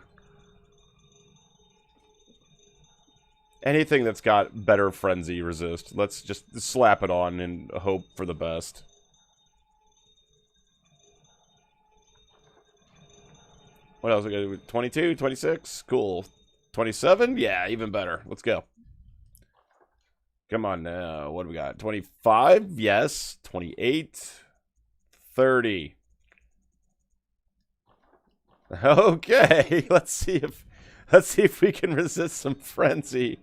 Anything that's got better frenzy resist, let's just slap it on and hope for the best. What else we got to do? 22, 26? Cool. 27? Yeah, even better. Let's go. Come on now. What do we got? 25? Yes. 28. 30. Okay. Let's see if we can resist some frenzy.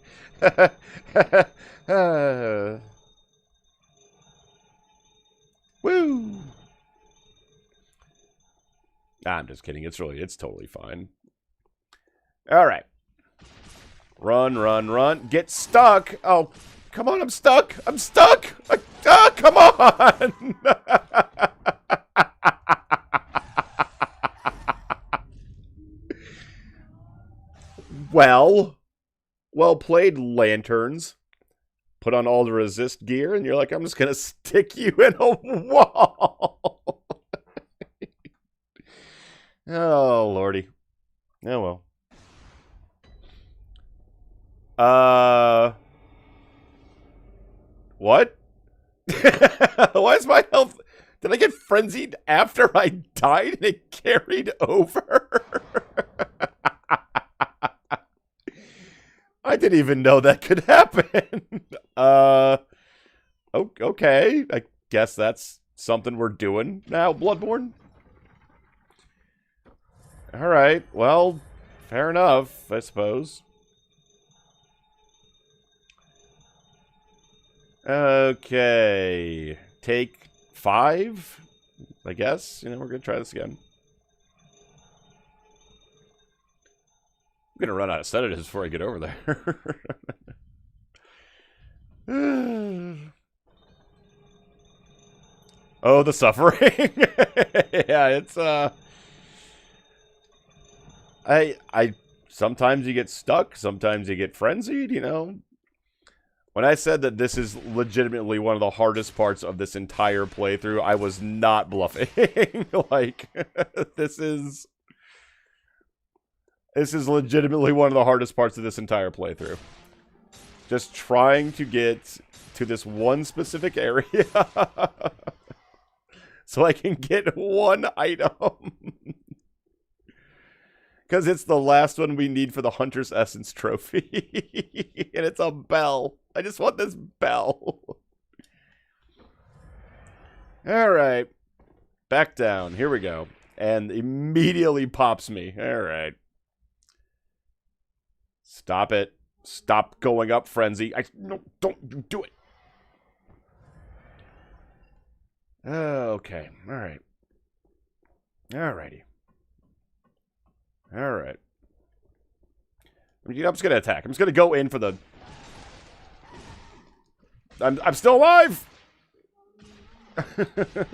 Woo! I'm just kidding. It's totally fine. All right. Run, run, run. Get stuck. Oh, come on. I'm stuck. I'm stuck. Come on. Well played, lanterns. Put on all the resist gear, and you're like, I'm just going to stick you in a wall. Oh, lordy. Oh, well. What? Why is my health... Did I get frenzied after I died and it carried over? I didn't even know that could happen. Okay. I guess that's something we're doing now, Bloodborne. Alright, well, fair enough, I suppose. Okay. Take 5, I guess. We're gonna try this again. I'm gonna run out of sedatives before I get over there. Oh, the suffering. Yeah, it's, I sometimes you get stuck, sometimes you get frenzied, When I said that this is legitimately one of the hardest parts of this entire playthrough, I was not bluffing. Like, this is legitimately one of the hardest parts of this entire playthrough. Just trying to get to this one specific area so I can get one item. Because it's the last one we need for the Hunter's Essence trophy. And it's a bell. I just want this bell. Alright. Back down. Here we go. And immediately pops me. Alright. Stop it. Stop going up, Frenzy. No, don't do it. Okay. Alright. Alrighty. Alright. I'm just gonna attack. I'm just gonna go in for the... I'm still alive!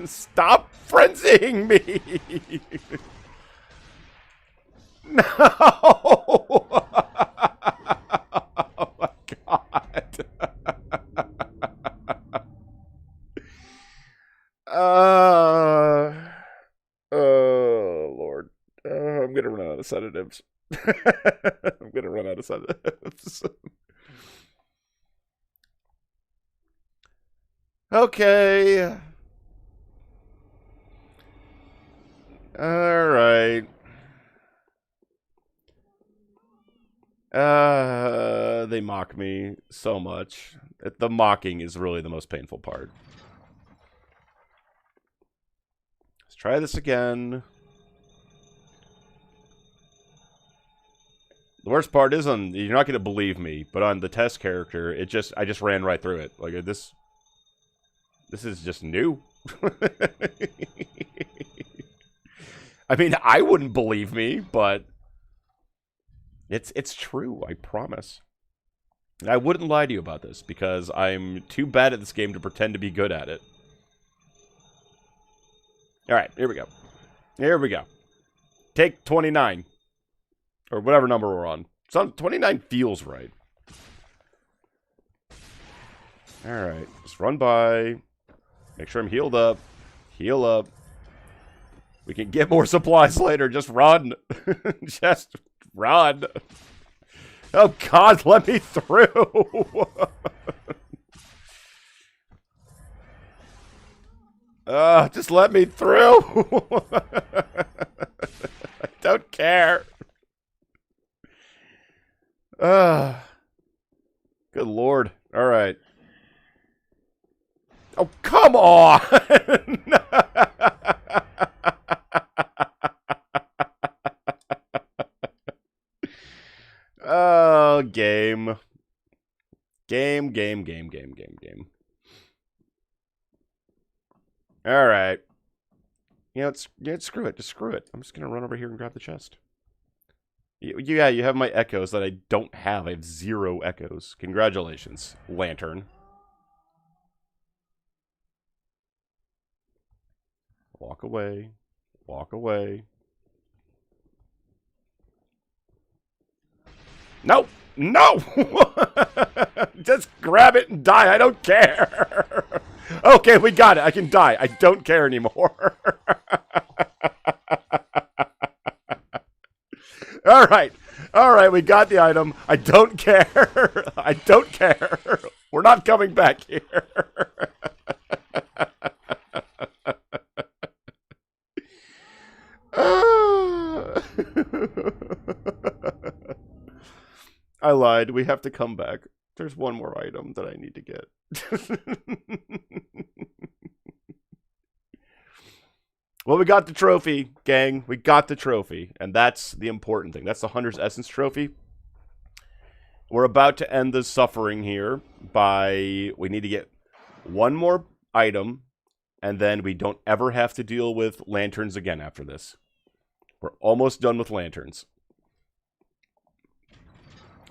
Stop frenzying me! No! Oh my god. Oh, Lord. I'm gonna run out of sedatives. I'm gonna run out of sedatives. Okay. Alright. They mock me so much. The mocking is really the most painful part. Let's try this again. The worst part is you're not gonna believe me, but on the test character, I just ran right through it. Like this is just new. I mean, I wouldn't believe me, but It's true, I promise. And I wouldn't lie to you about this, because I'm too bad at this game to pretend to be good at it. Alright, here we go. Here we go. Take 29. Or whatever number we're on. 29 feels right. Alright, just run by. Make sure I'm healed up. Heal up. We can get more supplies later. Just run. Just run. Oh God, let me through. Just let me through. I don't care. Good Lord. All right. Oh, come on. Oh, game. Game. Alright. You know, screw it. Just screw it. I'm just gonna run over here and grab the chest. Yeah, you have my echoes that I don't have. I have 0 echoes. Congratulations, Lantern. Walk away. Walk away. No! No! Just grab it and die. I don't care. Okay, we got it. I can die. I don't care anymore. All right. All right, we got the item. I don't care. I don't care. We're not coming back here. I lied. We have to come back. There's one more item that I need to get. Well, we got the trophy, gang. We got the trophy. And that's the important thing. That's the Hunter's Essence trophy. We're about to end the suffering here by... We need to get one more item. And then we don't ever have to deal with lanterns again after this. We're almost done with lanterns.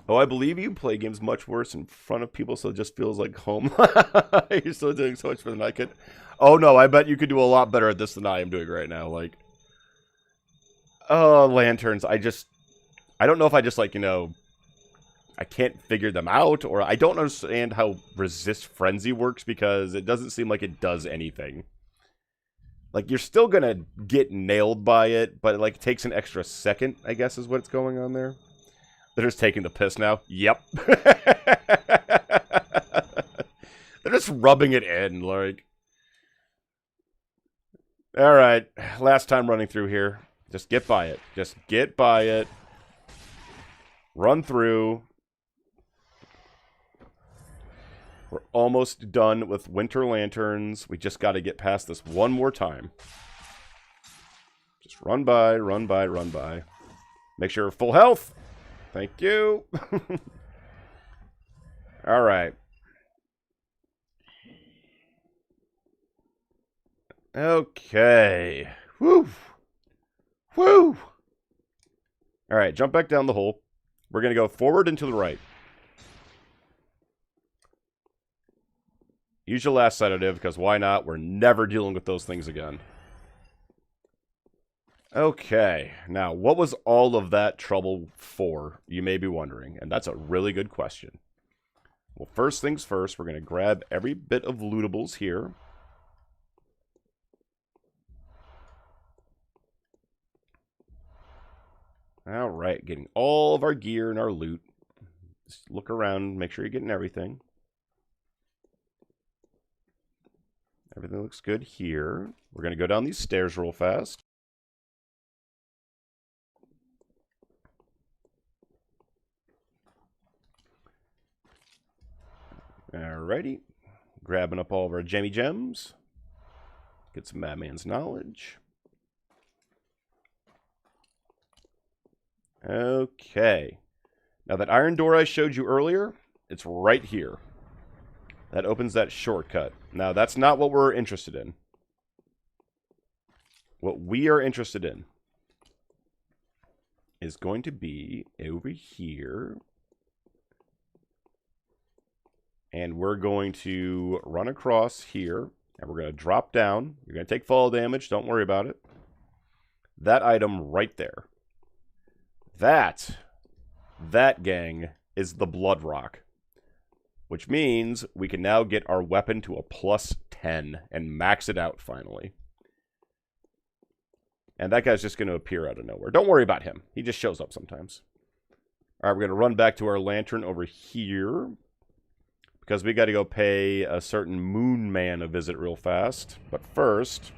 Oh, I believe you play games much worse in front of people, so it just feels like home. You're still doing so much better than I could. Oh, no, I bet you could do a lot better at this than I am doing right now. Like, oh, lanterns. I don't know if I just, like, you know, I can't figure them out, or I don't understand how resist frenzy works, because it doesn't seem like it does anything. Like, you're still gonna get nailed by it, but it, like, takes an extra second, I guess, is what's going on there. They're just taking the piss now. Yep. They're just rubbing it in, like. Alright, last time running through here. Just get by it. Just get by it. Run through. We're almost done with Winter Lanterns. We just got to get past this one more time. Just run by, run by, run by. Make sure you're full health. Thank you. All right. Okay. Woo. Woo. All right, jump back down the hole. We're going to go forward and to the right. Use your last sedative, because why not? We're never dealing with those things again. Okay, now, what was all of that trouble for, you may be wondering, and that's a really good question. Well, first things first, we're going to grab every bit of lootables here. Alright, getting all of our gear and our loot. Just look around, make sure you're getting everything. Everything looks good here. We're going to go down these stairs real fast. Alrighty. Grabbing up all of our gemmy gems. Get some Madman's Knowledge. Okay. Now that iron door I showed you earlier, it's right here. That opens that shortcut. Now that's not what we're interested in. What we are interested in is going to be over here. And we're going to run across here. And we're going to drop down. You're going to take fall damage. Don't worry about it. That item right there. That, gang, is the Blood Rock. Which means we can now get our weapon to a +10 and max it out finally. And that guy's just going to appear out of nowhere. Don't worry about him. He just shows up sometimes. All right, we're going to run back to our lantern over here. Because we got to go pay a certain moon man a visit real fast. But first,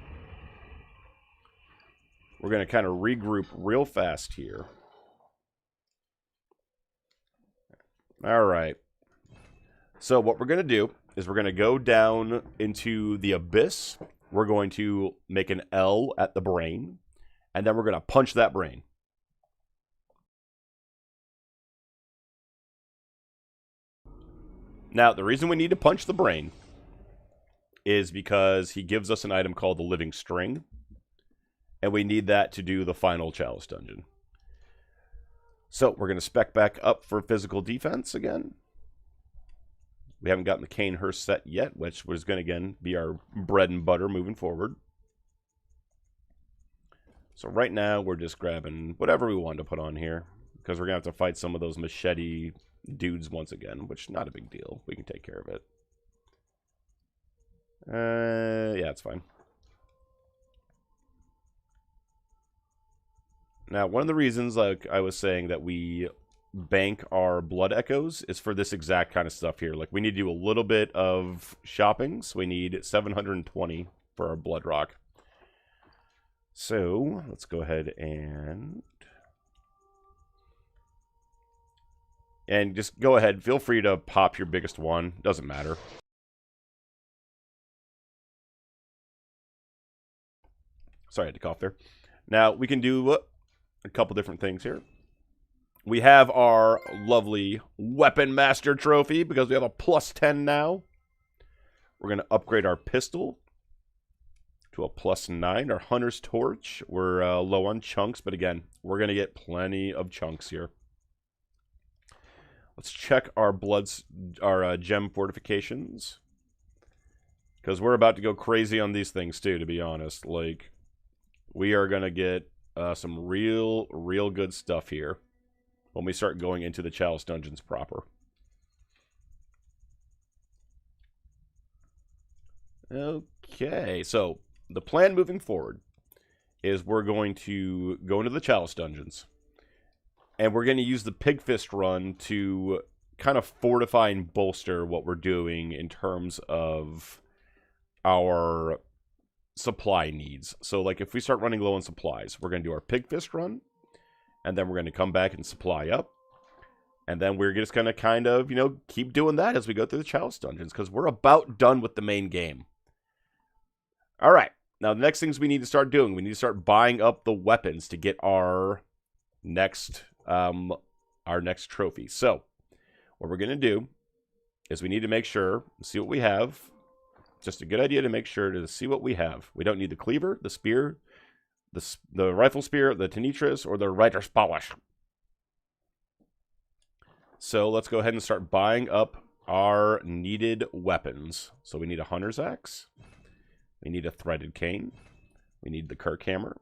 we're going to kind of regroup real fast here. All right. So what we're going to do is we're going to go down into the abyss. We're going to make an L at the brain. And then we're going to punch that brain. Now, the reason we need to punch the brain is because he gives us an item called the Living String. And we need that to do the final Chalice dungeon. So, we're going to spec back up for physical defense again. We haven't gotten the Cane Hearse set yet, which was going to, again, be our bread and butter moving forward. So right now, we're just grabbing whatever we want to put on here. Because we're going to have to fight some of those machete dudes once again, which not a big deal. We can take care of it. Yeah, it's fine. Now, one of the reasons, like I was saying, that we bank our blood echoes is for this exact kind of stuff here. Like, we need to do a little bit of shopping, so we need 720 for our blood rock. So, let's go ahead and just go ahead. Feel free to pop your biggest one. Doesn't matter. Sorry, I had to cough there. Now, we can do a couple different things here. We have our lovely Weapon Master trophy because we have a +10 now. We're going to upgrade our pistol to a +9. Our Hunter's Torch, we're low on chunks, but again, we're going to get plenty of chunks here. Let's check our gem fortifications. Because we're about to go crazy on these things too, to be honest. Like, we are going to get some real good stuff here when we start going into the Chalice dungeons proper. Okay, so the plan moving forward is we're going to go into the Chalice dungeons. And we're going to use the Pig Fist run to kind of fortify and bolster what we're doing in terms of our supply needs. So, like, if we start running low on supplies, we're going to do our Pig Fist run. And then we're going to come back and supply up. And then we're just going to kind of, you know, keep doing that as we go through the Chalice dungeons. Because we're about done with the main game. All right. Now, the next things we need to start doing, we need to start buying up the weapons to get our next trophy. So, what we're going to do is we need to make sure, see what we have. Just a good idea to make sure to see what we have. We don't need the cleaver, the spear, the rifle spear, the tenitris, or the Rider's Polish. So, let's go ahead and start buying up our needed weapons. So, we need a Hunter's Axe. We need a Threaded Cane. We need the Kirk Hammer.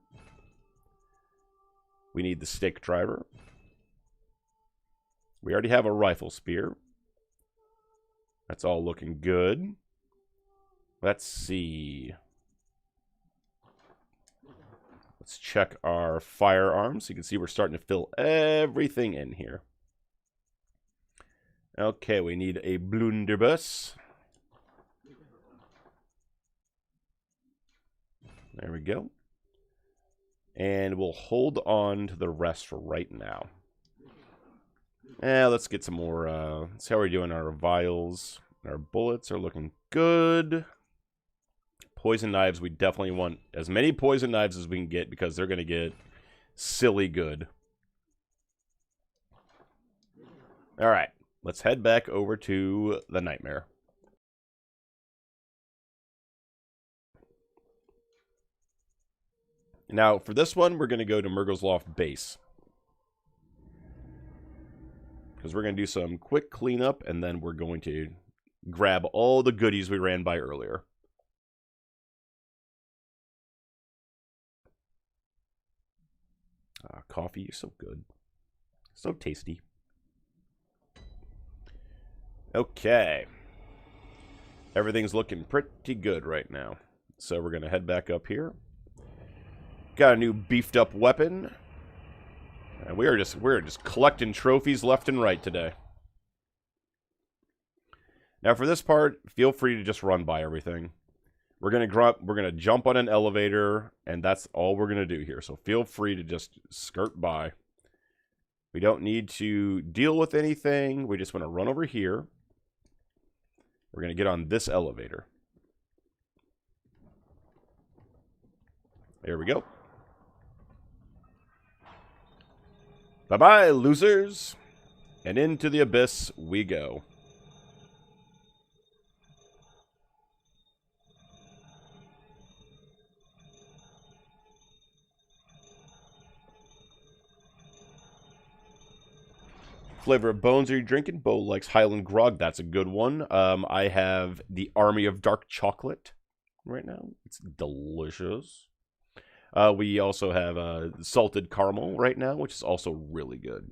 We need the Stake Driver. We already have a Rifle Spear. That's all looking good. Let's see. Let's check our firearms. You can see we're starting to fill everything in here. Okay, we need a blunderbuss. There we go. And we'll hold on to the rest for right now. Let's get some more, let's see how we're doing our vials. Our bullets are looking good. Poison knives, we definitely want as many poison knives as we can get because they're going to get silly good. Alright, let's head back over to the Nightmare. Now, for this one, we're going to go to Murgo's Loft base. because we're going to do some quick cleanup, and then we're going to grab all the goodies we ran by earlier. Coffee is so good. So tasty. Okay. Everything's looking pretty good right now. So we're going to head back up here. Got a new beefed up weapon. And we're just collecting trophies left and right today. Now for this part, feel free to just run by everything. We're gonna jump on an elevator, and that's all we're gonna do here. So feel free to just skirt by. We don't need to deal with anything. We just want to run over here. We're gonna get on this elevator. There we go. Bye-bye, losers. And into the abyss we go. Flavor of bones are you drinking? Bo likes Highland Grog. That's a good one. I have the Army of Dark Chocolate right now. It's delicious. We also have salted caramel right now, which is also really good.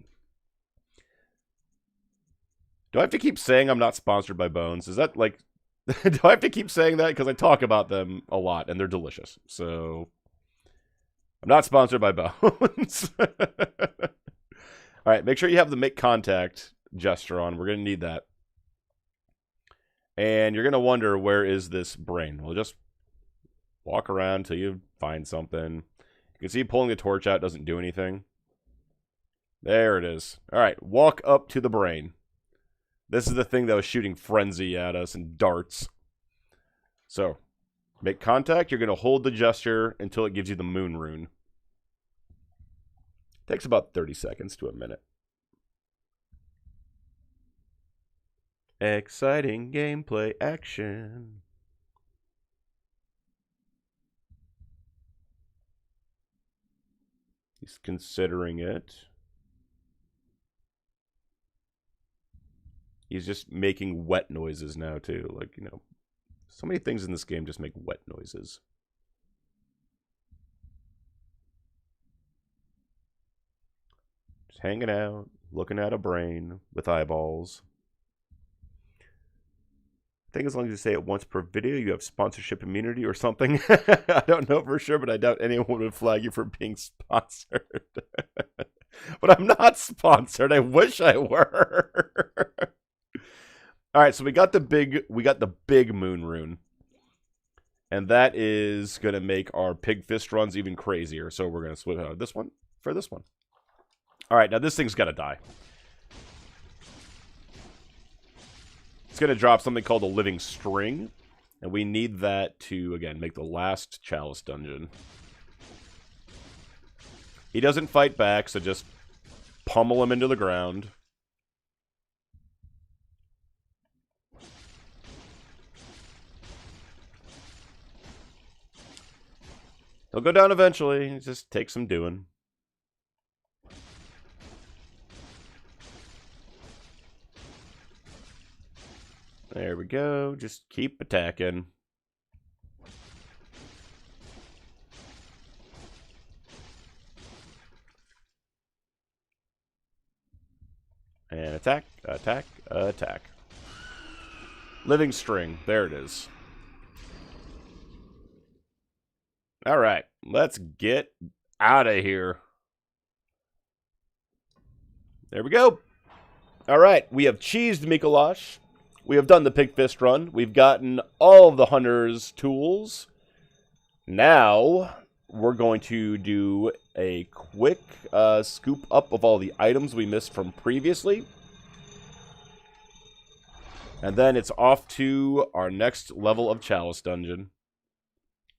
Do I have to keep saying I'm not sponsored by Bones? Is that like... do I have to keep saying that? Because I talk about them a lot, and they're delicious. So... I'm not sponsored by Bones. Alright, make sure you have the make contact gesture on. We're going to need that. And you're going to wonder, where is this brain? Well, just walk around till you find something. You can see pulling the torch out doesn't do anything. There it is. Alright, walk up to the brain. This is the thing that was shooting frenzy at us and darts. So, make contact. You're going to hold the gesture until it gives you the moon rune. Takes about 30 seconds to a minute. Exciting gameplay action. He's considering it. He's just making wet noises now, too. Like, you know, so many things in this game just make wet noises. Just hanging out, looking at a brain with eyeballs. I think as long as you say it once per video, you have sponsorship immunity or something. I don't know for sure, but I doubt anyone would flag you for being sponsored. But I'm not sponsored. I wish I were. All right, so we got the big moon rune. And that is going to make our pig fist runs even crazier. So we're going to switch out of this one for this one. All right, now this thing's got to die. It's going to drop something called a living string. And we need that to, again, make the last chalice dungeon. He doesn't fight back, so just pummel him into the ground. He'll go down eventually. It just takes some doing. There we go. Just keep attacking. And attack, attack, attack. Living string. There it is. Alright, let's get out of here. There we go. Alright, we have cheesed Mikolash. We have done the pig fist run. We've gotten all of the hunter's tools. Now, we're going to do a quick scoop up of all the items we missed from previously. And then it's off to our next level of Chalice Dungeon.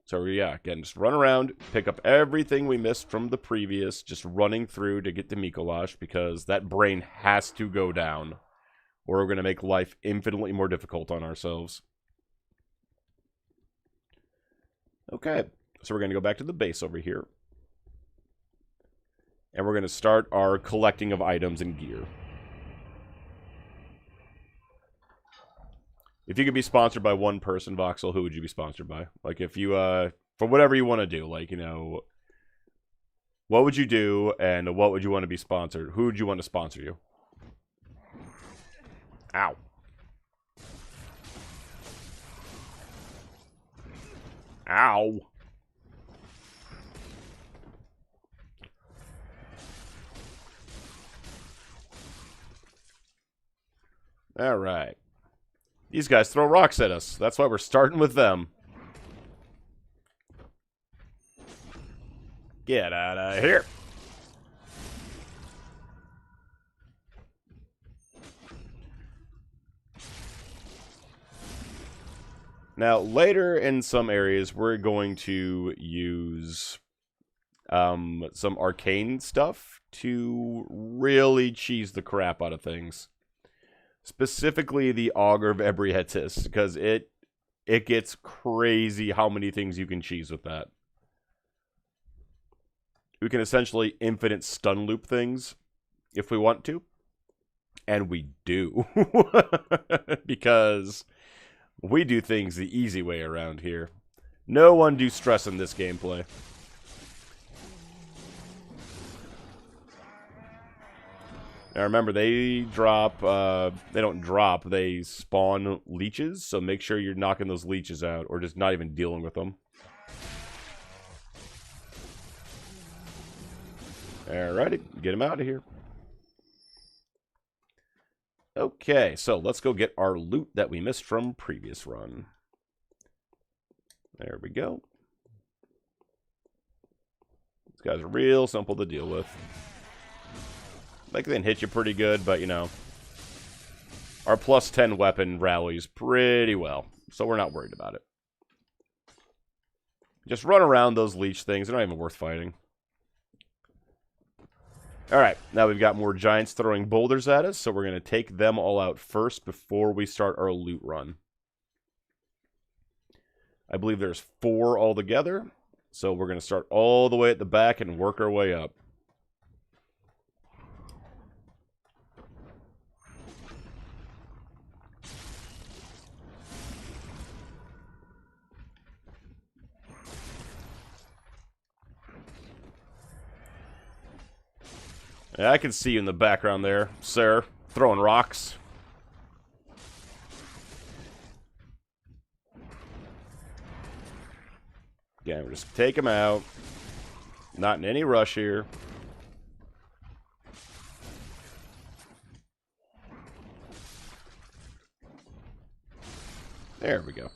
So yeah, again, just run around, pick up everything we missed from the previous, just running through to get to Mikolash, because that brain has to go down, or we're going to make life infinitely more difficult on ourselves. Okay, so we're going to go back to the base over here. And we're going to start our collecting of items and gear. If you could be sponsored by one person, Voxel, who would you be sponsored by? Like, if you, for whatever you want to do, like, you know, what would you do, and what would you want to be sponsored? Who would you want to sponsor you? Ow. Ow. Alright. These guys throw rocks at us. That's why we're starting with them. Get out of here. Now, later in some areas, we're going to use some arcane stuff to really cheese the crap out of things. Specifically the Augur of Ebrietis, because it gets crazy how many things you can cheese with that. We can essentially infinite stun loop things if we want to. And we do. Because we do things the easy way around here. No undue stress in this gameplay. Now remember, they drop, they don't drop, they spawn leeches, so make sure you're knocking those leeches out, or just not even dealing with them. Alrighty, get him out of here. Okay, so let's go get our loot that we missed from previous run. There we go. These guys are real simple to deal with. Like, they can hit you pretty good, but, you know, our plus 10 weapon rallies pretty well, so we're not worried about it. Just run around those leech things. They're not even worth fighting. Alright, now we've got more giants throwing boulders at us, so we're going to take them all out first before we start our loot run. I believe there's 4 altogether, so we're going to start all the way at the back and work our way up. Yeah, I can see you in the background there, sir, throwing rocks. Again, we'll just take him out. Not in any rush here. There we go.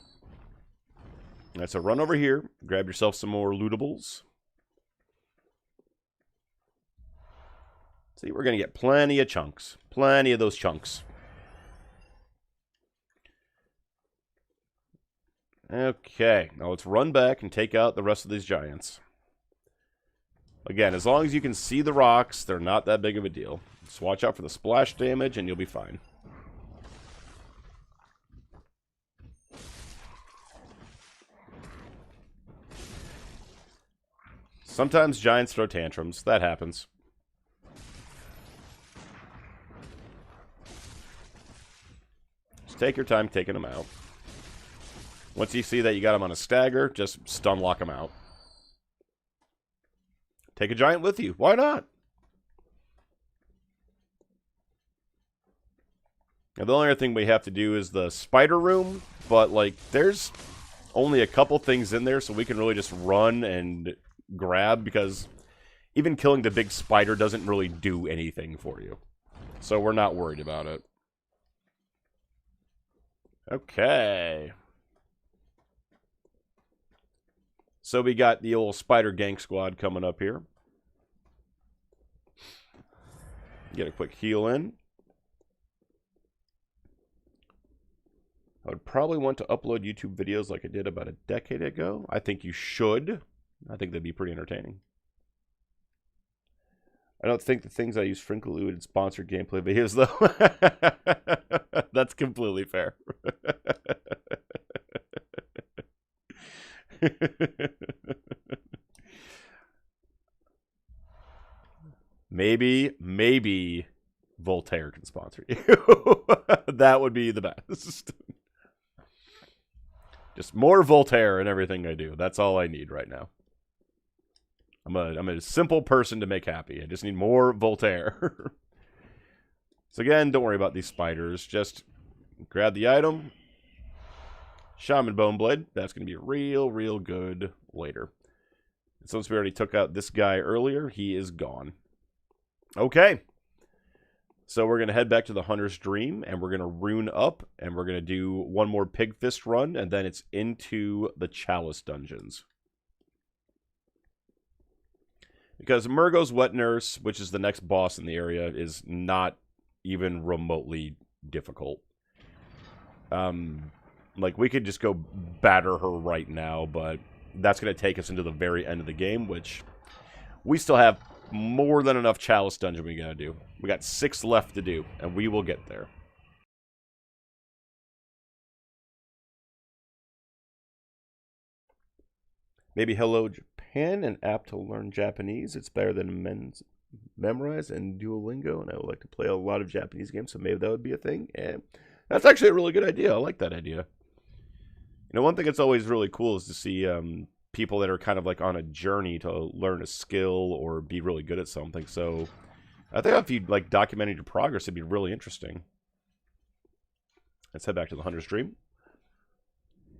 Alright, so run over here. Grab yourself some more lootables. See, we're going to get plenty of chunks. Plenty of those chunks. Okay, now let's run back and take out the rest of these giants. Again, as long as you can see the rocks, they're not that big of a deal. Just watch out for the splash damage and you'll be fine. Sometimes giants throw tantrums. That happens. Just take your time taking them out. Once you see that you got them on a stagger, just stun lock them out. Take a giant with you. Why not? Now, the only other thing we have to do is the spider room, but, like, there's only a couple things in there, so we can really just run and grab, because even killing the big spider doesn't really do anything for you. So we're not worried about it. Okay. So we got the old spider gank squad coming up here. Get a quick heal in. I would probably want to upload YouTube videos like I did about a decade ago. I think you should. I think that'd be pretty entertaining. I don't think the things I use frequently would sponsor gameplay videos, though. That's completely fair. Maybe Voltaire can sponsor you. That would be the best. Just more Voltaire in everything I do. That's all I need right now. I'm a simple person to make happy. I just need more Voltaire. So again, don't worry about these spiders. Just grab the item. Shaman Bone Blade. That's going to be real good later. Since we already took out this guy earlier, he is gone. Okay. So we're going to head back to the Hunter's Dream, and we're going to rune up, and we're going to do one more Pig Fist run, and then it's into the Chalice Dungeons. Because Murgo's Wet Nurse, which is the next boss in the area, is not even remotely difficult. Like, we could just go batter her right now, but that's going to take us into the very end of the game, which we still have more than enough Chalice Dungeon we gotta do. We got 6 left to do, and we will get there. Maybe Hello Japan, an app to learn Japanese. It's better than memorize and Duolingo, and I would like to play a lot of Japanese games, so maybe that would be a thing. And that's actually a really good idea. I like that idea. You know, one thing that's always really cool is to see people that are kind of like on a journey to learn a skill or be really good at something. So I think if you like documented your progress, it'd be really interesting. Let's head back to the Hunter's Dream.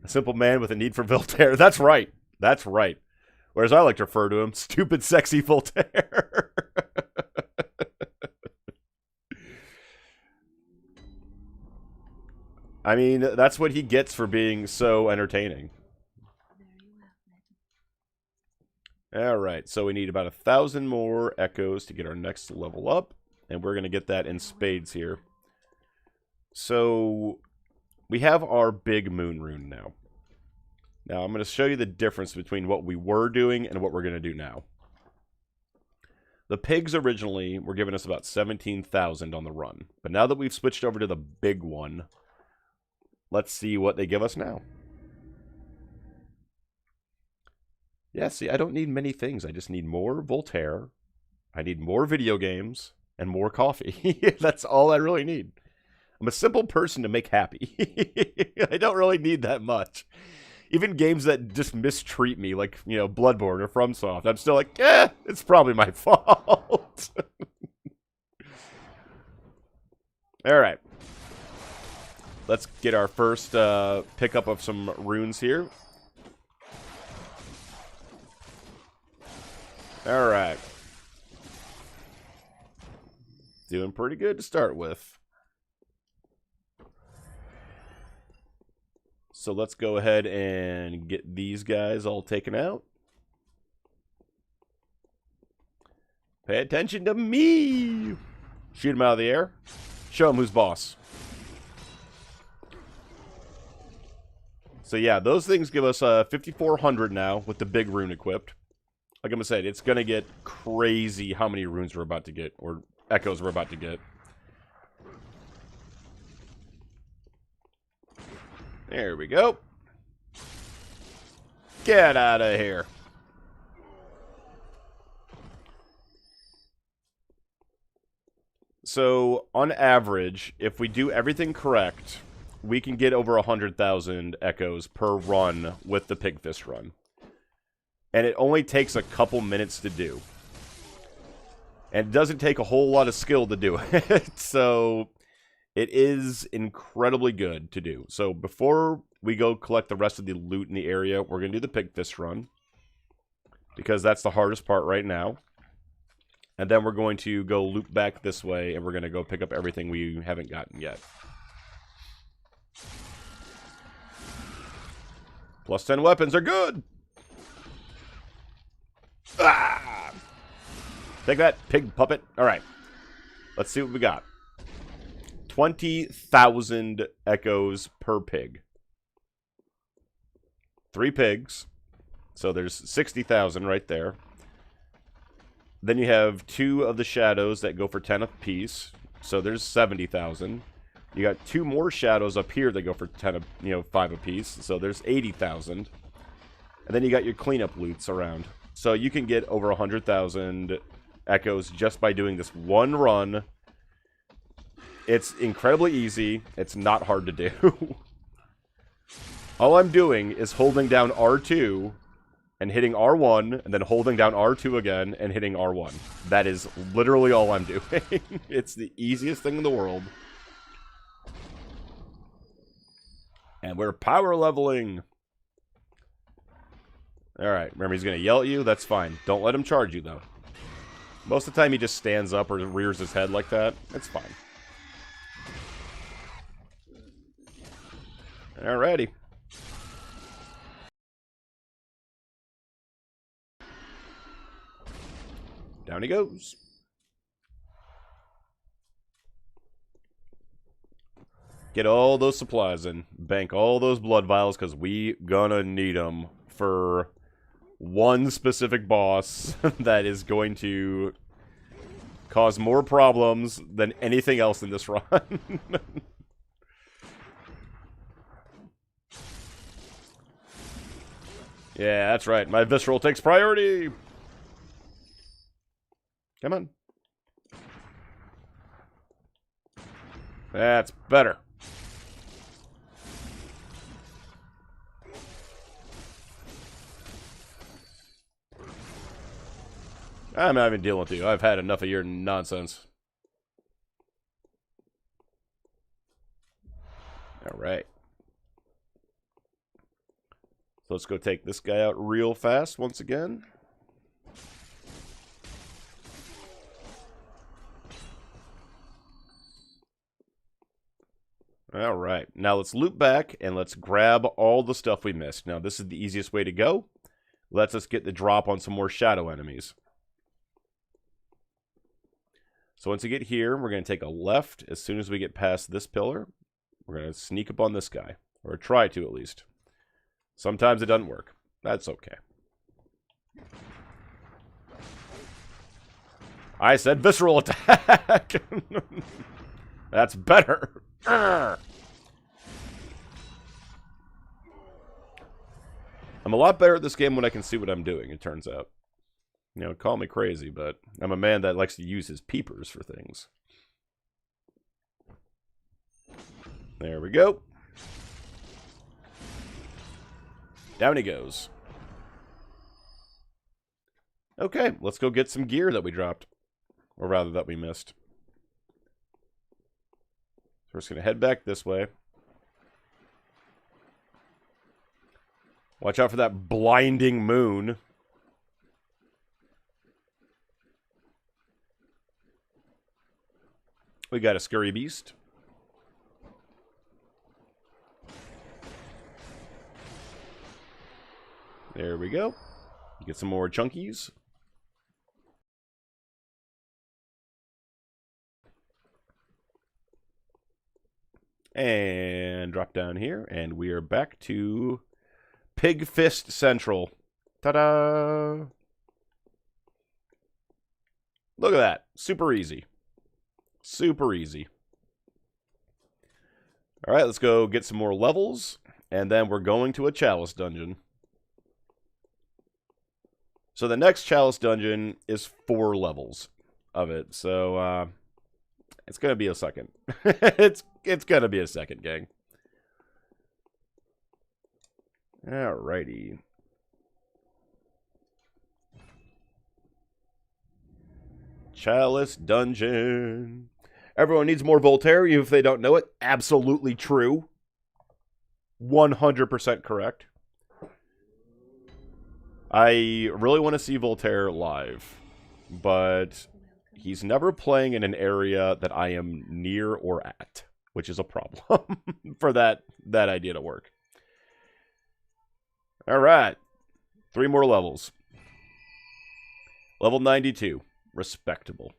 A simple man with a need for Voltaire. That's right. That's right. Or as I like to refer to him, stupid, sexy Voltaire. I mean, that's what he gets for being so entertaining. Alright, so we need about 1,000 more echoes to get our next level up. And we're going to get that in spades here. So, we have our big moon rune now. Now, I'm going to show you the difference between what we were doing and what we're going to do now. The pigs originally were giving us about 17,000 on the run. But now that we've switched over to the big one, let's see what they give us now. Yeah, see, I don't need many things. I just need more Voltaire. I need more video games and more coffee. That's all I really need. I'm a simple person to make happy. I don't really need that much. Even games that just mistreat me, like, you know, Bloodborne or FromSoft, I'm still like, it's probably my fault. Alright. Let's get our first pickup of some runes here. Alright. Doing pretty good to start with. So let's go ahead and get these guys all taken out. Pay attention to me! Shoot him out of the air. Show him who's boss. So yeah, those things give us 5,400 now with the big rune equipped. Like I'm saying, it's going to get crazy how many runes we're about to get, or echoes we're about to get. There we go. Get out of here. So, on average, if we do everything correct, we can get over 100,000 echoes per run with the Pig Fist run. And it only takes a couple minutes to do. And it doesn't take a whole lot of skill to do it. So, it is incredibly good to do. So, before we go collect the rest of the loot in the area, we're going to do the Pig Fist run. Because that's the hardest part right now. And then we're going to go loop back this way, and we're going to go pick up everything we haven't gotten yet. Plus 10 weapons are good! Ah! Take that, pig puppet. Alright. Let's see what we got. 20,000 echoes per pig. 3 pigs. So there's 60,000 right there. Then you have 2 of the shadows that go for 10 apiece. So there's 70,000. You got 2 more shadows up here that go for 10, 5 apiece. So there's 80,000. And then you got your cleanup loots around. So you can get over 100,000 echoes just by doing this one run. It's incredibly easy. It's not hard to do. All I'm doing is holding down R2 and hitting R1, and then holding down R2 again and hitting R1. That is literally all I'm doing. It's the easiest thing in the world. And we're power leveling. Alright, remember he's going to yell at you? That's fine. Don't let him charge you, though. Most of the time he just stands up or rears his head like that. It's fine. Alrighty. Down he goes. Get all those supplies in. Bank all those blood vials, because we gonna need them for one specific boss that is going to cause more problems than anything else in this run. Yeah, that's right. My visceral takes priority. Come on. That's better. I'm not even dealing with you. I've had enough of your nonsense. Alright. So let's go take this guy out real fast once again. Alright. Now let's loop back and let's grab all the stuff we missed. Now this is the easiest way to go. Lets us get the drop on some more shadow enemies. So once we get here, we're going to take a left. As soon as we get past this pillar, we're going to sneak up on this guy. Or try to, at least. Sometimes it doesn't work. That's okay. I said visceral attack! That's better! I'm a lot better at this game when I can see what I'm doing, it turns out. You know, call me crazy, but I'm a man that likes to use his peepers for things. There we go. Down he goes. Okay, let's go get some gear that we dropped. Or rather, that we missed. So we're just going to head back this way. Watch out for that blinding moon. We got a scurry beast. There we go. Get some more chunkies. And drop down here. And we are back to Pig Fist Central. Ta-da! Look at that. Super easy. Super easy. Alright, let's go get some more levels. And then we're going to a Chalice dungeon. So the next Chalice dungeon is 4 levels of it. So, it's going to be a second. it's going to be a second, gang. Alrighty. Chalice dungeon. Everyone needs more Voltaire, even if they don't know it. Absolutely true. 100% correct. I really want to see Voltaire live, but he's never playing in an area that I am near or at, which is a problem for that idea to work. All right, 3 more levels. Level 92, respectable.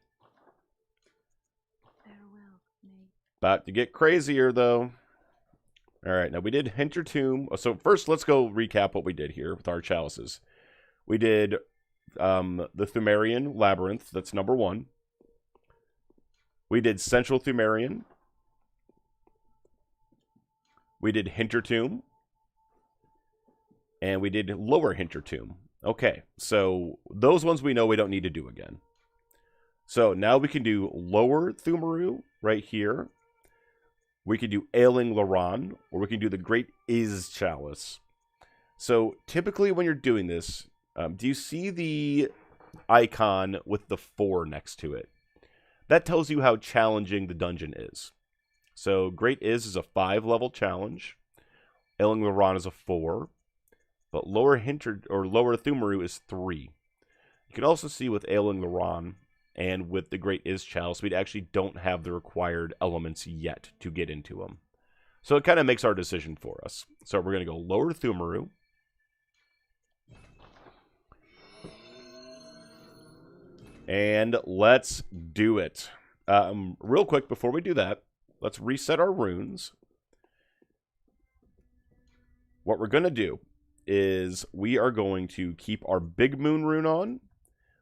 Farewell, mate. About to get crazier, though. All right, now we did Hintertomb. So first, let's go recap what we did here with our chalices. We did the Thumerian Labyrinth. That's number 1. We did Central Thumerian. We did Hintertomb. And we did Lower Hintertomb. Okay, so those ones we know we don't need to do again. So now we can do Lower Thumeru right here. we could do Ailing Laran, or we can do the Great Is Chalice. So typically when you're doing this, do you see the icon with the 4 next to it? That tells you how challenging the dungeon is. So Great is a 5-level challenge. Ailing Laran is a 4. But Lower Thumaru is 3. You can also see with Ailing Laran and with the Great Is Chalice, we actually don't have the required elements yet to get into them. So it kind of makes our decision for us. So we're going to go Lower Thumaru. And let's do it. Real quick, before we do that, let's reset our runes. What we're going to do is we are going to keep our Big Moon rune on.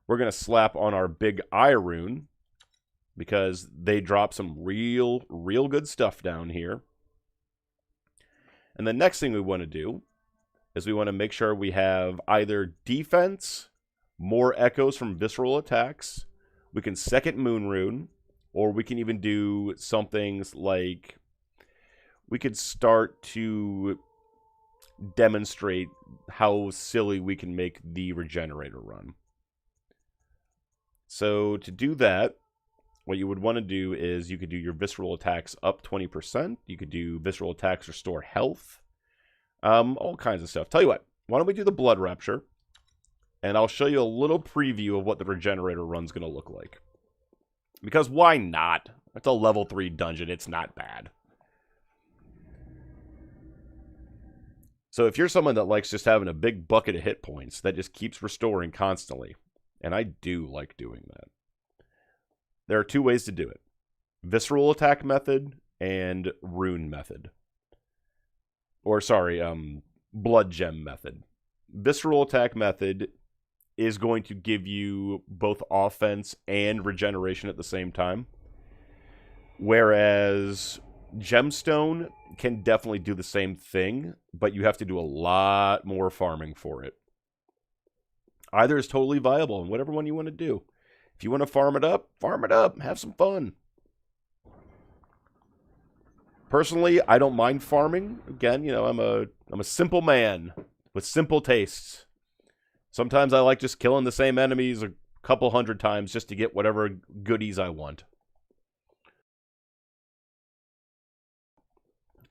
We're going to slap on our Big Eye rune because they drop some real good stuff down here. And the next thing we want to do is we want to make sure we have either defense, more echoes from visceral attacks, we can second Moon rune, or we can even do some things like we could start to demonstrate how silly we can make the regenerator run. So to do that, what you would want to do is you could do your visceral attacks up 20%. You could do visceral attacks restore health. All kinds of stuff. Tell you what, why don't we do the Blood Rapture? And I'll show you a little preview of what the regenerator run's going to look like. Because why not? It's a level 3 dungeon. It's not bad. So if you're someone that likes just having a big bucket of hit points that just keeps restoring constantly, and I do like doing that, there are 2 ways to do it. Visceral attack method and rune method. Or sorry, blood gem method. Visceral attack method is going to give you both offense and regeneration at the same time. Whereas gemstone can definitely do the same thing, but you have to do a lot more farming for it. Either is totally viable, and whatever one you want to do. If you want to farm it up, have some fun. Personally, I don't mind farming. Again, you know, I'm a simple man with simple tastes. Sometimes I like just killing the same enemies a couple hundred times just to get whatever goodies I want.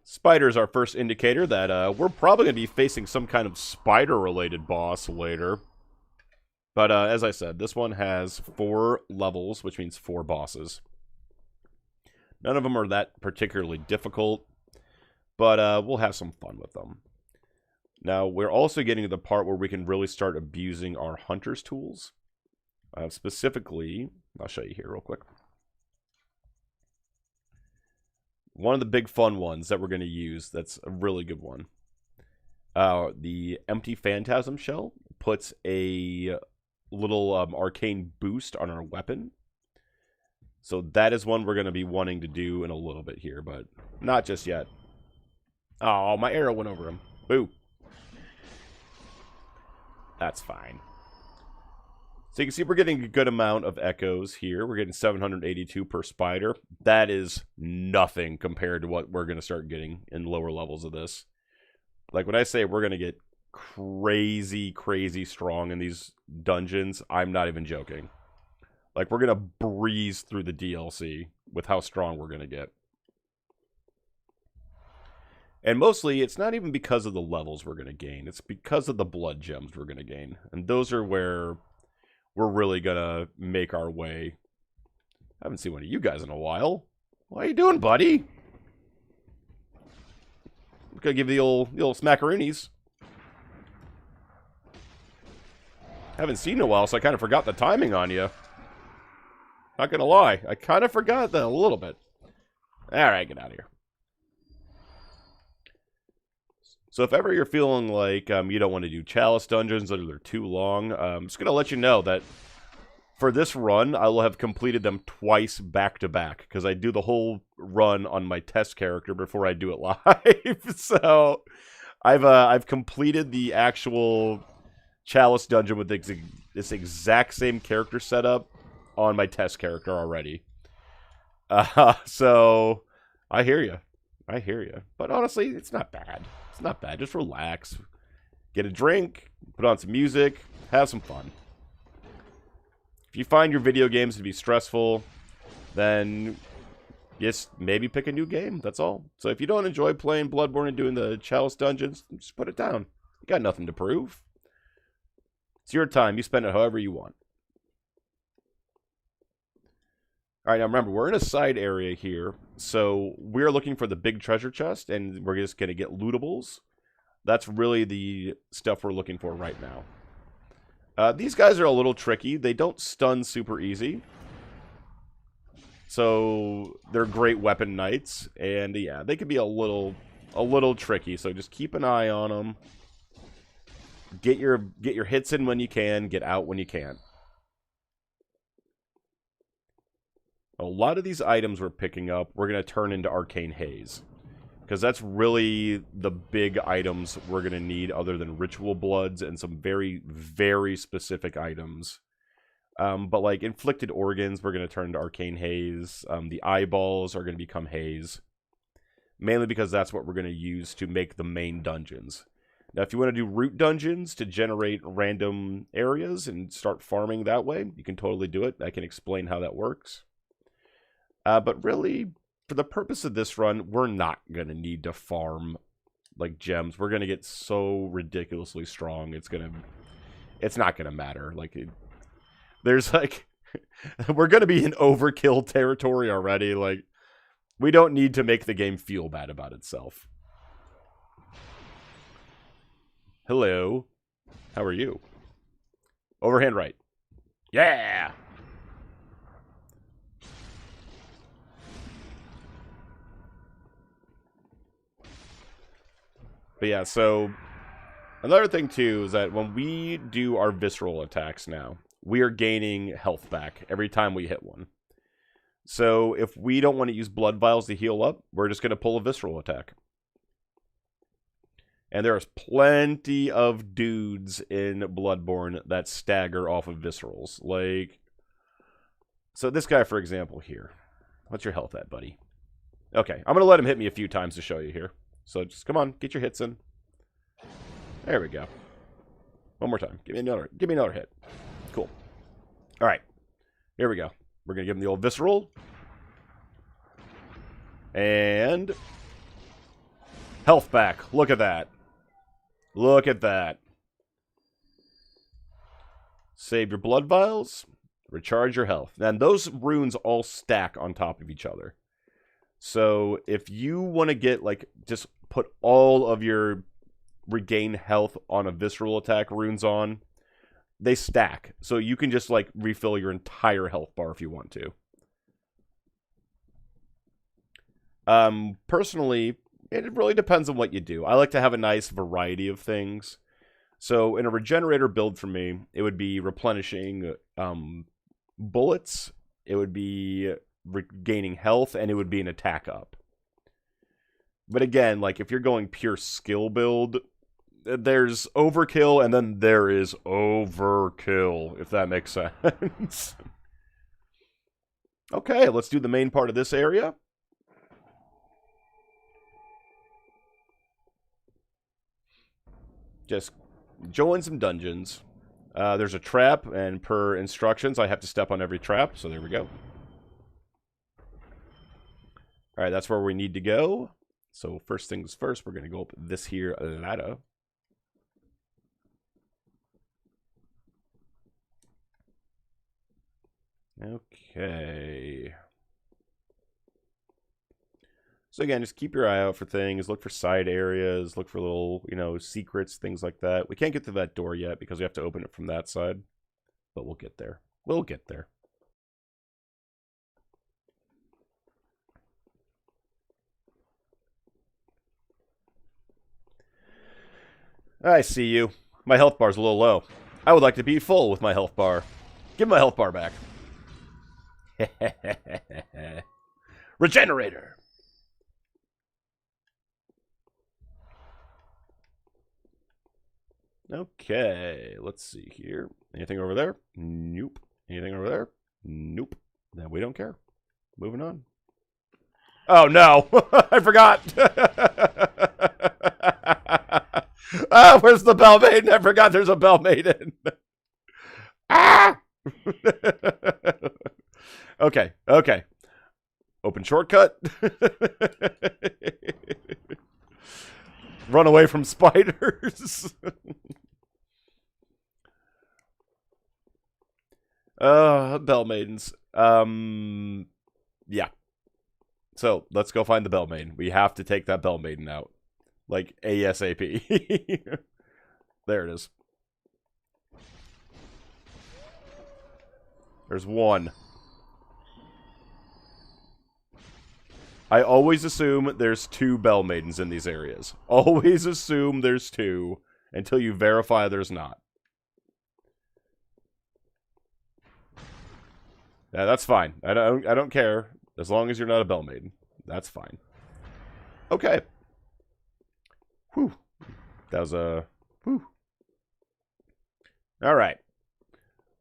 Spider's our first indicator that we're probably going to be facing some kind of spider-related boss later. But as I said, this one has 4 levels, which means 4 bosses. None of them are that particularly difficult, but we'll have some fun with them. Now, we're also getting to the part where we can really start abusing our hunter's tools. Specifically, I'll show you here real quick. One of the big fun ones that we're going to use, that's a really good one. The Empty Phantasm Shell puts a little arcane boost on our weapon. So that is one we're going to be wanting to do in a little bit here, but not just yet. Oh, my arrow went over him. Boo. That's fine. So you can see we're getting a good amount of echoes here. We're getting 782 per spider. That is nothing compared to what we're going to start getting in lower levels of this. Like when I say we're going to get crazy, crazy strong in these dungeons, I'm not even joking. Like we're going to breeze through the DLC with how strong we're going to get. And mostly, it's not even because of the levels we're going to gain. It's because of the blood gems we're going to gain. And those are where we're really going to make our way. I haven't seen one of you guys in a while. What are you doing, buddy? I'm going to give you the old smackaroonies. Haven't seen in a while, so I kind of forgot the timing on you. Not going to lie. I kind of forgot that a little bit. Alright, get out of here. So if ever you're feeling like you don't want to do chalice dungeons or they're too long, I'm just going to let you know that for this run, I will have completed them twice back-to-back, because I do the whole run on my test character before I do it live. So I've completed the actual chalice dungeon with this exact same character setup on my test character already. So I hear you. I hear you. But honestly, it's not bad. It's not bad. Just relax. Get a drink, put on some music, have some fun. If you find your video games to be stressful, then just maybe pick a new game. That's all. So if you don't enjoy playing Bloodborne and doing the Chalice dungeons, just put it down. You got nothing to prove. It's your time. You spend it however you want. All right, now remember, we're in a side area here. So we're looking for the big treasure chest, and we're just going to get lootables. That's really the stuff we're looking for right now. These guys are a little tricky. They don't stun super easy. So they're great weapon knights. And yeah, they can be a little tricky. So just keep an eye on them. Get your hits in when you can. Get out when you can. A lot of these items we're picking up, we're going to turn into Arcane Haze. Because that's really the big items we're going to need other than Ritual Bloods and some very, very specific items. But like Inflicted Organs, we're going to turn into Arcane Haze. The Eyeballs are going to become Haze. Mainly because that's what we're going to use to make the main dungeons. Now, if you want to do root dungeons to generate random areas and start farming that way, you can totally do it. I can explain how that works. But really, for the purpose of this run, we're not going to need to farm, like, gems. We're going to get so ridiculously strong, it's not going to matter. Like, there's, like, we're going to be in overkill territory already. Like, we don't need to make the game feel bad about itself. Hello. How are you? Overhand right. Yeah! But yeah, so another thing too is that when we do our visceral attacks now, we are gaining health back every time we hit one. So if we don't want to use blood vials to heal up, we're just going to pull a visceral attack. And there's plenty of dudes in Bloodborne that stagger off of viscerals. Like, so this guy, for example, here. What's your health at, buddy? Okay, I'm going to let him hit me a few times to show you here. So just come on, get your hits in. There we go. One more time. Give me another hit. Cool. All right. Here we go. We're going to give him the old visceral. And health back. Look at that. Look at that. Save your blood vials. Recharge your health. And those runes all stack on top of each other. So if you want to get, like, just put all of your regain health on a visceral attack runes on, they stack. So you can just, like, refill your entire health bar if you want to. Personally, it really depends on what you do. I like to have a nice variety of things. So in a regenerator build for me, it would be replenishing bullets. It would be regaining health, and it would be an attack up. But again, like, if you're going pure skill build, there's overkill, and then there is overkill, if that makes sense. Okay, let's do the main part of this area. Just join some dungeons. There's a trap, and per instructions, I have to step on every trap, so there we go. Alright, that's where we need to go. So first things first, we're going to go up this here ladder. Okay. So again, just keep your eye out for things. Look for side areas. Look for little, secrets, things like that. We can't get to that door yet because we have to open it from that side. But we'll get there. We'll get there. I see you. My health bar's a little low. I would like to be full with my health bar. Give my health bar back. Regenerator. Okay, let's see here. Anything over there? Nope. Anything over there? Nope. Then we don't care. Moving on. Oh, no. I forgot. Ah, where's the Bell Maiden? I forgot there's a Bell Maiden. Ah! Okay, okay. Open shortcut. Run away from spiders. Bell Maidens. Yeah. So, let's go find the Bell Maiden. We have to take that Bell Maiden out. Like, ASAP. There it is. There's one. I always assume there's 2 Bell Maidens in these areas. Always assume there's 2 until you verify there's not. Yeah, that's fine. I don't care. As long as you're not a Bell Maiden. That's fine. Okay. Whew. That was a... Whew. Alright.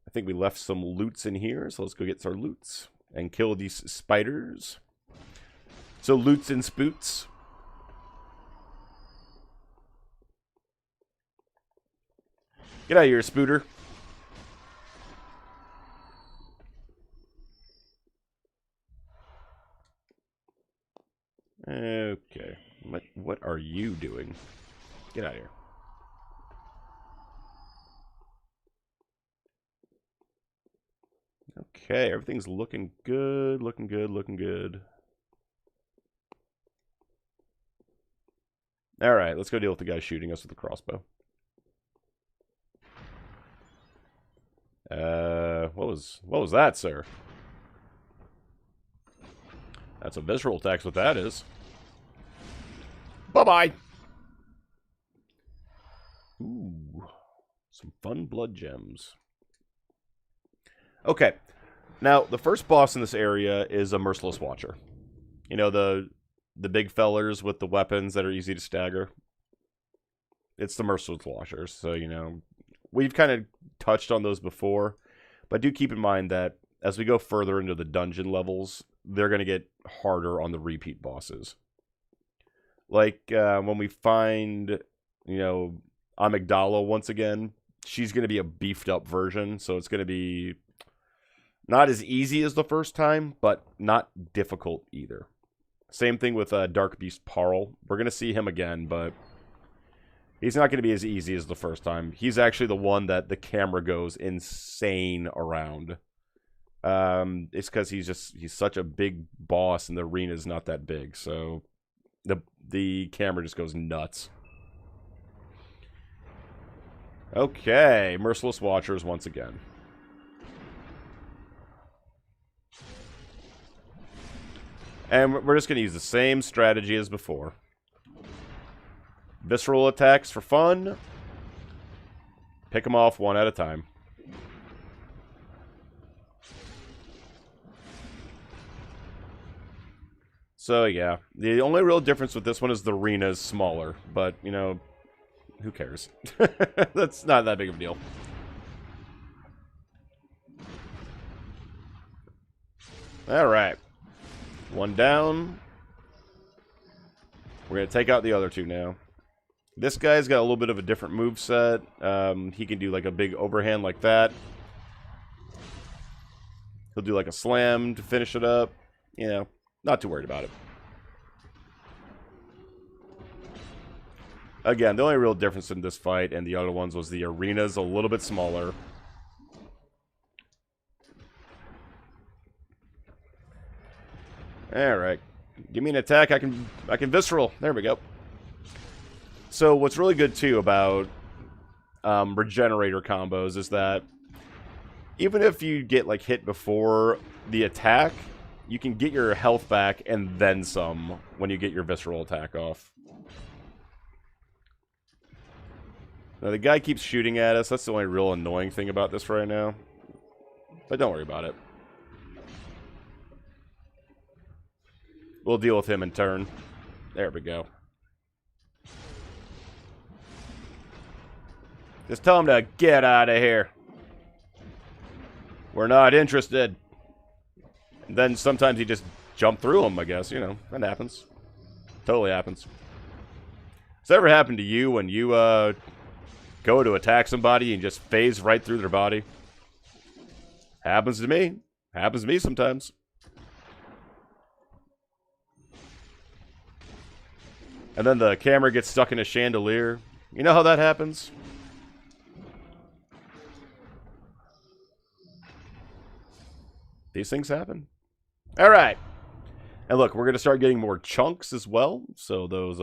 I think we left some loots in here, so let's go get our loots. And kill these spiders. So, loots and spoots. Get out of here, spooter. Okay. What are you doing? Get out of here. Okay, everything's looking good, looking good, looking good. Alright, let's go deal with the guy shooting us with the crossbow. What was that, sir? That's a visceral attack's what that is. Bye-bye! Ooh, some fun blood gems. Okay, now, the first boss in this area is a Merciless Watcher. You know, the big fellers with the weapons that are easy to stagger. It's the Merciless Watchers, so, you know, we've kind of touched on those before, but do keep in mind that as we go further into the dungeon levels, they're going to get harder on the repeat bosses. Like, when we find, you know, Amygdala once again, she's going to be a beefed up version, so it's going to be not as easy as the first time, but not difficult either. Same thing with Dark Beast Parl. We're going to see him again, but he's not going to be as easy as the first time. He's actually the one that the camera goes insane around. It's because he's such a big boss and the arena's not that big, so the camera just goes nuts. Okay, Merciless Watchers once again. And we're just going to use the same strategy as before. Visceral attacks for fun. Pick them off one at a time. So, yeah. The only real difference with this one is the arena is smaller. But, you know, who cares? That's not that big of a deal. Alright. One down. We're going to take out the other 2 now. This guy's got a little bit of a different moveset. He can do like a big overhand like that. He'll do like a slam to finish it up. You know, not too worried about it. Again, the only real difference in this fight and the other ones was the arena's a little bit smaller. Alright. Give me an attack, I can visceral. There we go. So what's really good too about regenerator combos is that even if you get like hit before the attack, you can get your health back and then some when you get your visceral attack off. Now the guy keeps shooting at us. That's the only real annoying thing about this right now. But don't worry about it. We'll deal with him in turn. There we go. Just tell him to get out of here. We're not interested. And then sometimes he just jump through them, I guess. You know, that happens. Totally happens. Has that ever happened to you when you go to attack somebody and just phase right through their body? Happens to me. Happens to me sometimes. And then the camera gets stuck in a chandelier. You know how that happens? These things happen. All right. And look, we're going to start getting more chunks as well. So those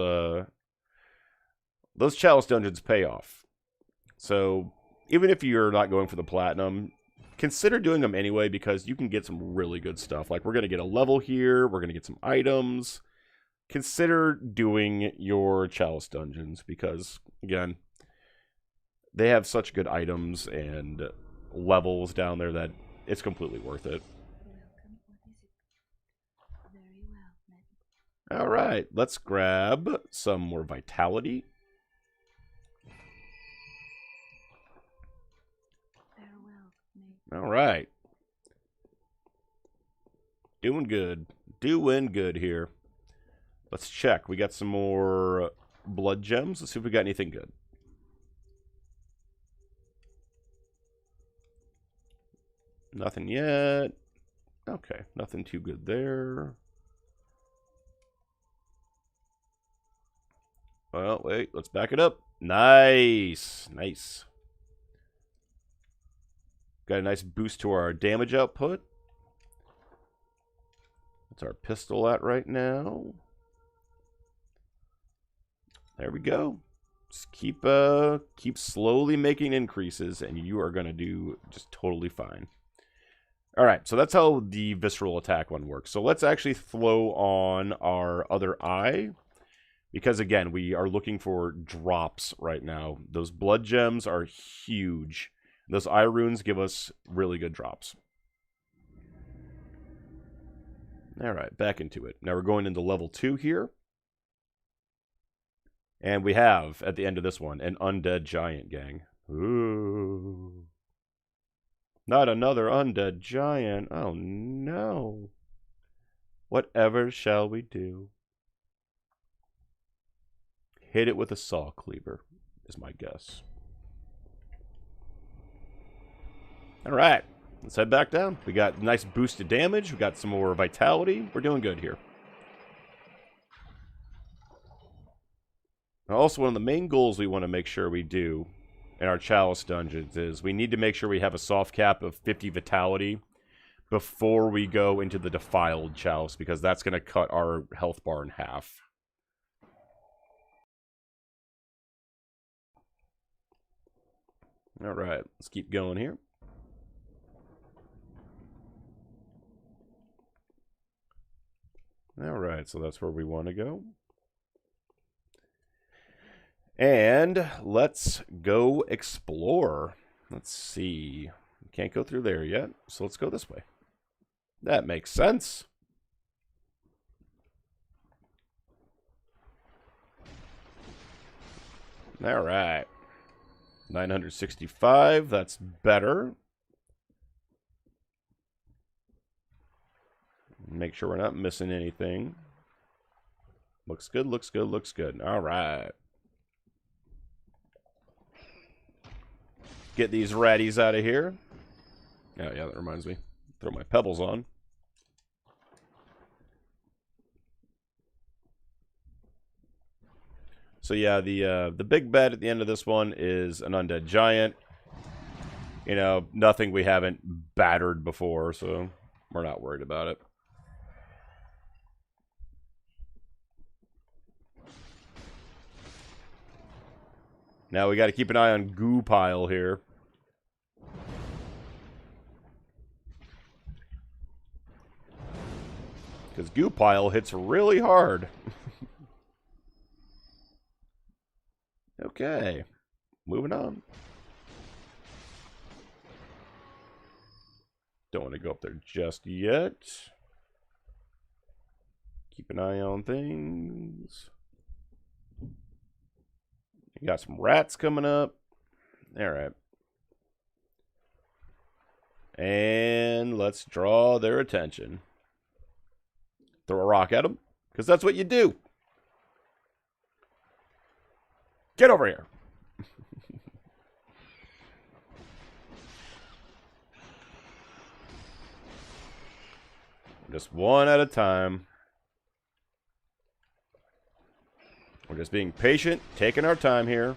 chalice dungeons pay off. So even if you're not going for the platinum, consider doing them anyway because you can get some really good stuff. Like we're going to get a level here. We're going to get some items. Consider doing your chalice dungeons because, again, they have such good items and levels down there that it's completely worth it. All right, let's grab some more vitality. All right. Doing good. Doing good here. Let's check. We got some more blood gems. Let's see if we got anything good. Nothing yet. Okay, nothing too good there. Well, wait, let's back it up. Nice. Nice. Got a nice boost to our damage output. What's our pistol at right now? There we go. Just keep slowly making increases, and you are going to do just totally fine. All right, so that's how the visceral attack one works. So let's actually throw on our other eye, because again, we are looking for drops right now. Those blood gems are huge. Those eye runes give us really good drops. All right, back into it. Now we're going into level 2 here. And we have, at the end of this one, an undead giant gang. Ooh. Not another undead giant. Oh, no. Whatever shall we do? Hit it with a saw cleaver, is my guess. All right. Let's head back down. We got nice boosted damage. We got some more vitality. We're doing good here. Also, one of the main goals we want to make sure we do in our chalice dungeons is we need to make sure we have a soft cap of 50 vitality before we go into the defiled chalice, because that's going to cut our health bar in half. All right, let's keep going here. All right, so that's where we want to go. And let's go explore. Let's see. Can't go through there yet, so let's go this way. That makes sense. All right. 965, that's better. Make sure we're not missing anything. Looks good, looks good, looks good. All right. Get these ratties out of here. Oh, yeah, that reminds me. Throw my pebbles on. So yeah, the big bad at the end of this one is an undead giant. You know, nothing we haven't battered before, so we're not worried about it. Now we got to keep an eye on Goo Pile here. Because Goo Pile hits really hard. Okay. Moving on. Don't want to go up there just yet. Keep an eye on things. You got some rats coming up. All right. And let's draw their attention. Throw a rock at him, because that's what you do. Get over here. Just one at a time. We're just being patient, taking our time here.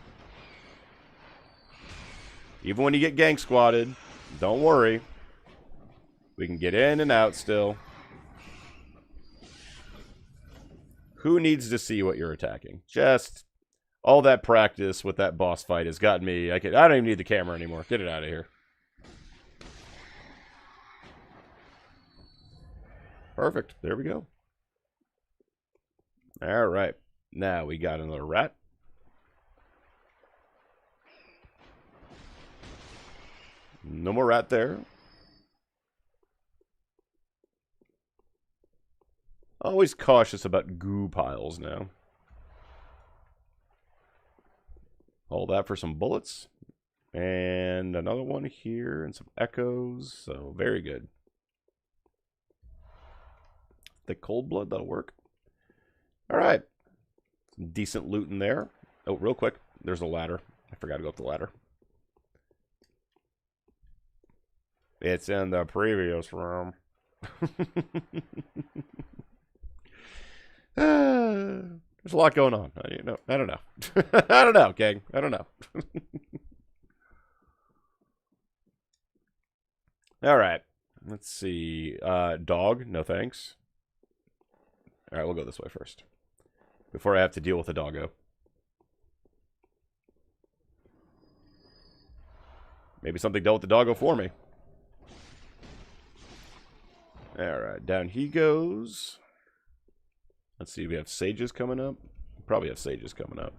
Even when you get gank squatted, don't worry. We can get in and out still. Who needs to see what you're attacking? Just all that practice with that boss fight has gotten me. I don't even need the camera anymore. Get it out of here. Perfect. There we go. All right. Now we got another rat. No more rat there. Always cautious about goo piles now. All that for some bullets. And another one here and some echoes. So very good. The cold blood, that'll work. All right. Some decent loot in there. Oh, real quick. There's a ladder. I forgot to go up the ladder. It's in the previous room. There's a lot going on. I don't know. I don't know, gang. I don't know. All right. Let's see. Dog. No thanks. All right, we'll go this way first. Before I have to deal with a doggo. Maybe something dealt with the doggo for me. Alright, down he goes. Let's see, we have sages coming up. Probably have sages coming up.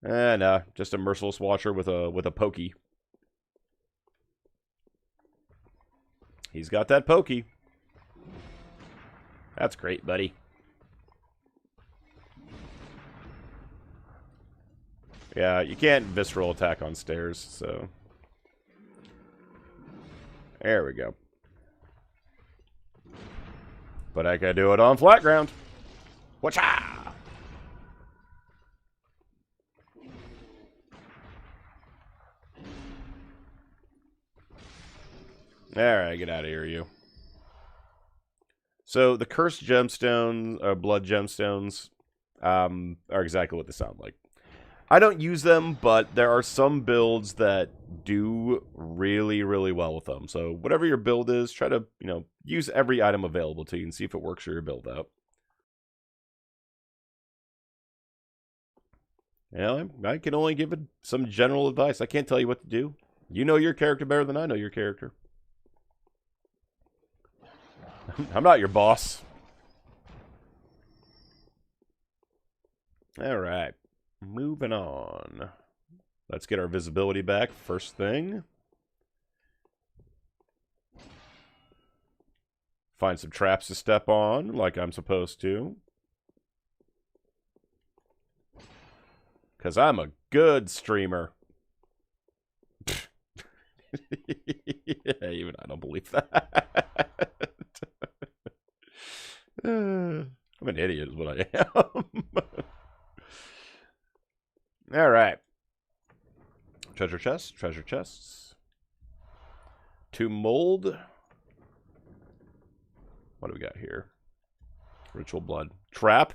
No, just a merciless watcher with a pokey. He's got that pokey. That's great, buddy. Yeah, you can't visceral attack on stairs, so... There we go. But I can do it on flat ground. Whatcha! Alright, get out of here, you. So, the cursed gemstones, blood gemstones, are exactly what they sound like. I don't use them, but there are some builds that do really, really well with them. So whatever your build is, try to, use every item available to you and see if it works for your build out. I can only give it some general advice. I can't tell you what to do. You know your character better than I know your character. I'm not your boss. All right. Moving on. Let's get our visibility back first thing. Find some traps to step on like I'm supposed to. Because I'm a good streamer. Yeah, even I don't believe that. I'm an idiot is what I am. All right. Treasure chests, treasure chests. To mold. What do we got here? Ritual blood. Trap.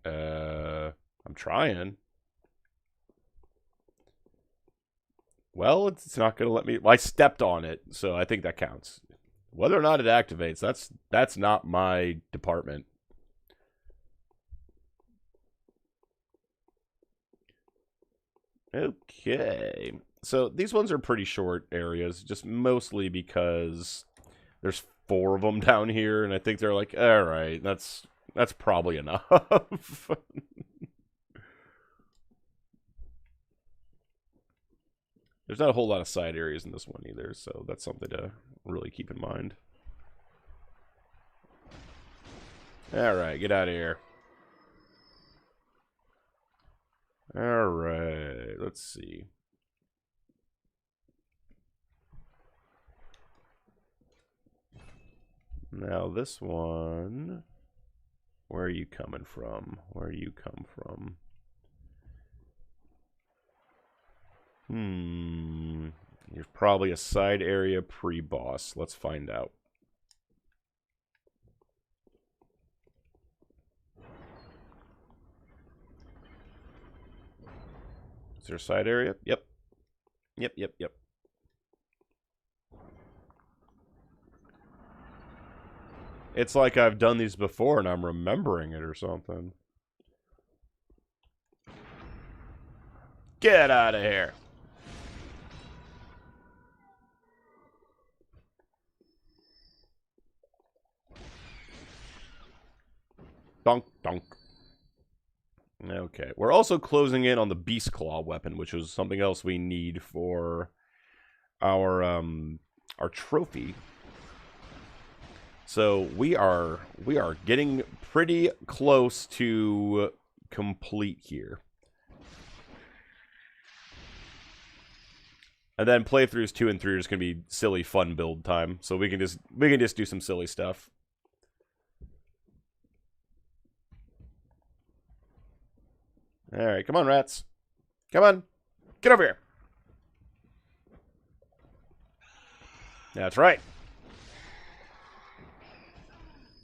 I'm trying. Well, it's not going to let me... Well, I stepped on it, so I think that counts. Whether or not it activates, that's not my department. Okay. So these ones are pretty short areas, just mostly because there's 4 of them down here, and I think they're like, all right, that's probably enough. There's not a whole lot of side areas in this one either, so that's something to really keep in mind. Alright, get out of here. Alright, let's see. Now this one... Where are you coming from? Where do you come from? You're probably a side area pre-boss. Let's find out. Is there a side area? Yep. Yep. It's like I've done these before and I'm remembering it or something. Get out of here. Donk, donk. Okay. We're also closing in on the Beast Claw weapon, which is something else we need for our trophy. So we are getting pretty close to complete here. And then playthroughs 2 and 3 are just gonna be silly fun build time. So we can just do some silly stuff. Alright, come on, rats. Come on. Get over here. That's right.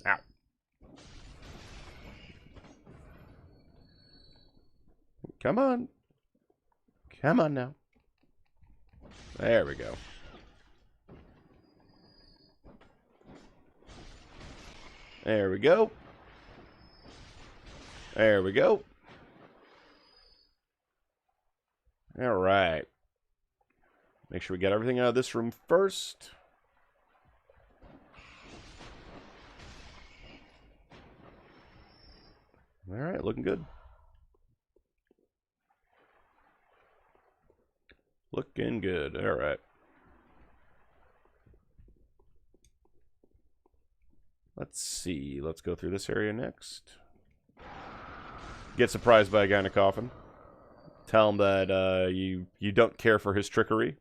Ow. Come on. Come on now. There we go. There we go. There we go. All right. Make sure we get everything out of this room first. All right, looking good. Looking good. All right. Let's see. Let's go through this area next. Get surprised by a guy in a coffin. Tell him that you don't care for his trickery.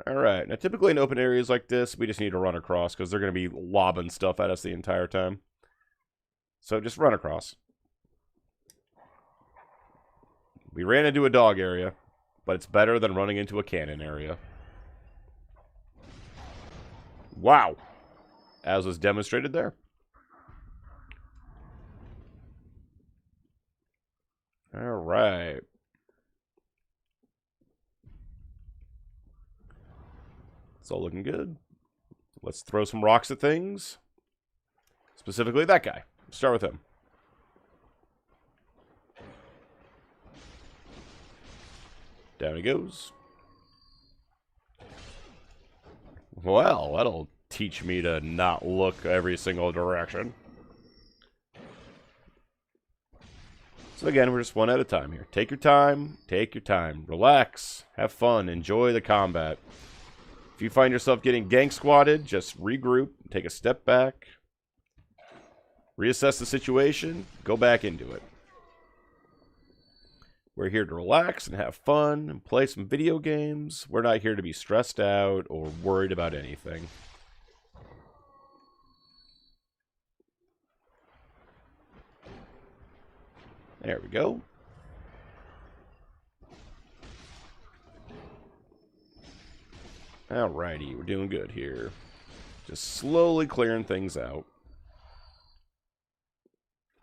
Alright, now typically in open areas like this, we just need to run across, because they're going to be lobbing stuff at us the entire time. So just run across. We ran into a dog area, but it's better than running into a cannon area. Wow! As was demonstrated there. Alright. It's all looking good. Let's throw some rocks at things. Specifically that guy. Start with him. Down he goes. Well, that'll teach me to not look every single direction. So again, we're just one at a time here. Take your time. Take your time. Relax. Have fun. Enjoy the combat. If you find yourself getting gank squatted, just regroup. Take a step back. Reassess the situation. Go back into it. We're here to relax and have fun and play some video games. We're not here to be stressed out or worried about anything. There we go. Alrighty, we're doing good here. Just slowly clearing things out.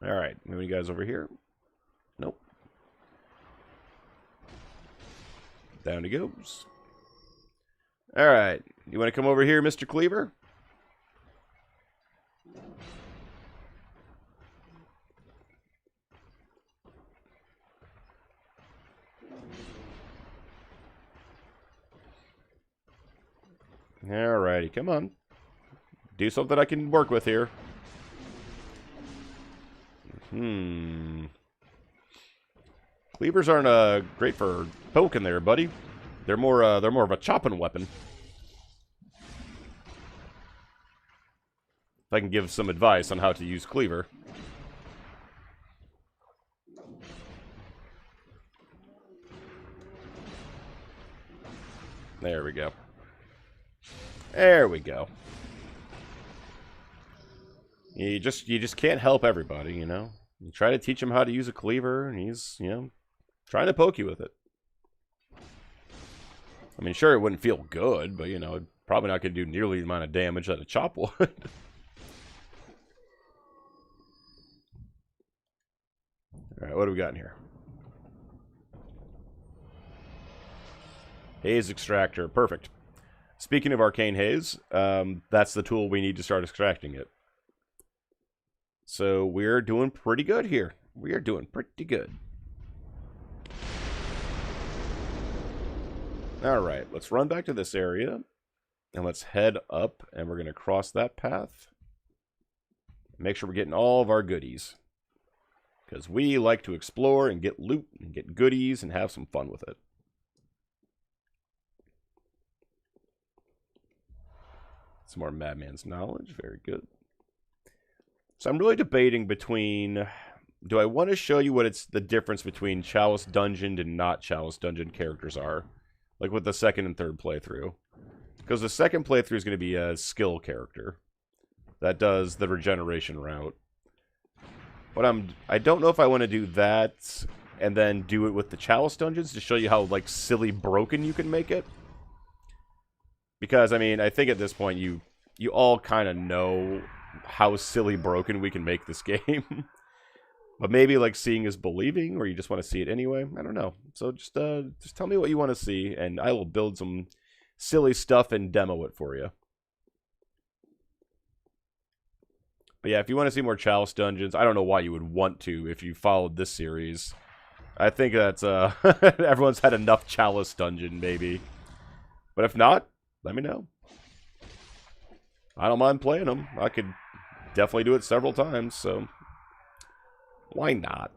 Alright, any guys over here? Nope. Down he goes. Alright, you want to come over here, Mr. Cleaver? Alrighty, come on. Do something I can work with here. Cleavers aren't great for poking there, buddy. They're more of a chopping weapon. If I can give some advice on how to use cleaver. There we go. There we go. You just can't help everybody, you know? You try to teach him how to use a cleaver, and he's, you know, trying to poke you with it. I mean, sure, it wouldn't feel good, but, you know, probably not going to do nearly the amount of damage that a chop would. Alright, what do we got in here? Haze extractor. Perfect. Speaking of arcane haze, that's the tool we need to start extracting it. So we're doing pretty good here. We are doing pretty good. Alright, let's run back to this area. And let's head up, and we're going to cross that path. Make sure we're getting all of our goodies. Because we like to explore and get loot and get goodies and have some fun with it. Some more Madman's Knowledge. Very good. So I'm really debating between... Do I want to show you what it's the difference between Chalice Dungeon and not Chalice Dungeon characters are? Like with the second and third playthrough. Because the second playthrough is going to be a skill character. That does the regeneration route. But I don't know if I want to do that and then do it with the Chalice Dungeons to show you how, like, silly broken you can make it. Because, I mean, I think at this point you all kind of know how silly broken we can make this game. But maybe, like, seeing is believing, or you just want to see it anyway. I don't know. So just tell me what you want to see, and I will build some silly stuff and demo it for you. But yeah, if you want to see more Chalice Dungeons, I don't know why you would want to if you followed this series. I think that's, everyone's had enough Chalice Dungeon, maybe. But if not, let me know. I don't mind playing them. I could definitely do it several times, so why not?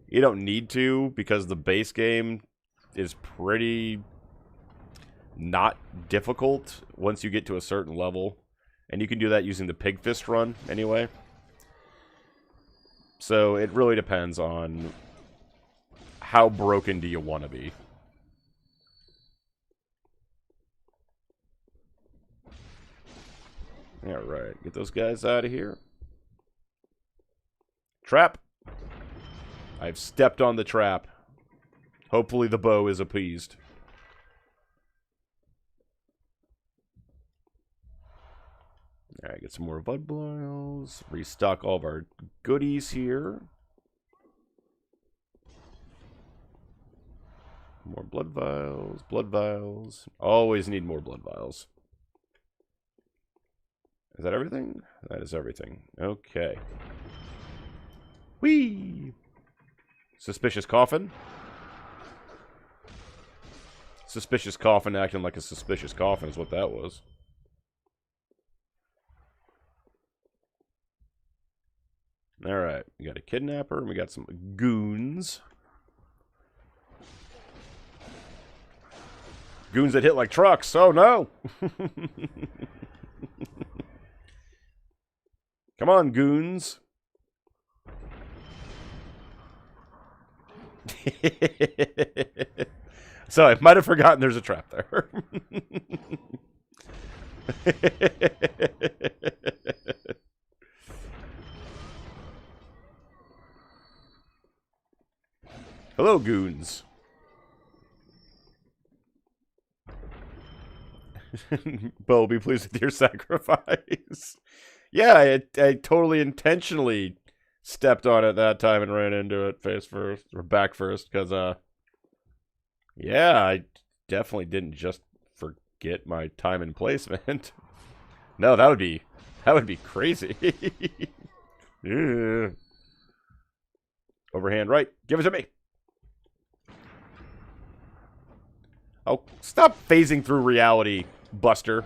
You don't need to, because the base game is pretty not difficult once you get to a certain level. And you can do that using the Pig Fist run, anyway. So it really depends on how broken do you want to be. Alright, get those guys out of here. Trap! I've stepped on the trap. Hopefully the bow is appeased. Alright, get some more blood boils. Restock all of our goodies here. More blood vials. Blood vials. Always need more blood vials. Is that everything? That is everything. Okay. Whee! Suspicious coffin. Suspicious coffin acting like a suspicious coffin is what that was. Alright, we got a kidnapper, and we got some goons. Goons that hit like trucks, oh no! Come on, goons. So, I might have forgotten there's a trap there. Hello, goons. Bo, be pleased with your sacrifice. Yeah, I totally intentionally stepped on it that time and ran into it face first, or back first, because, yeah, I definitely didn't just forget my time and placement. No, that would be crazy. Yeah. Overhand right. Give it to me. Oh, stop phasing through reality, Buster.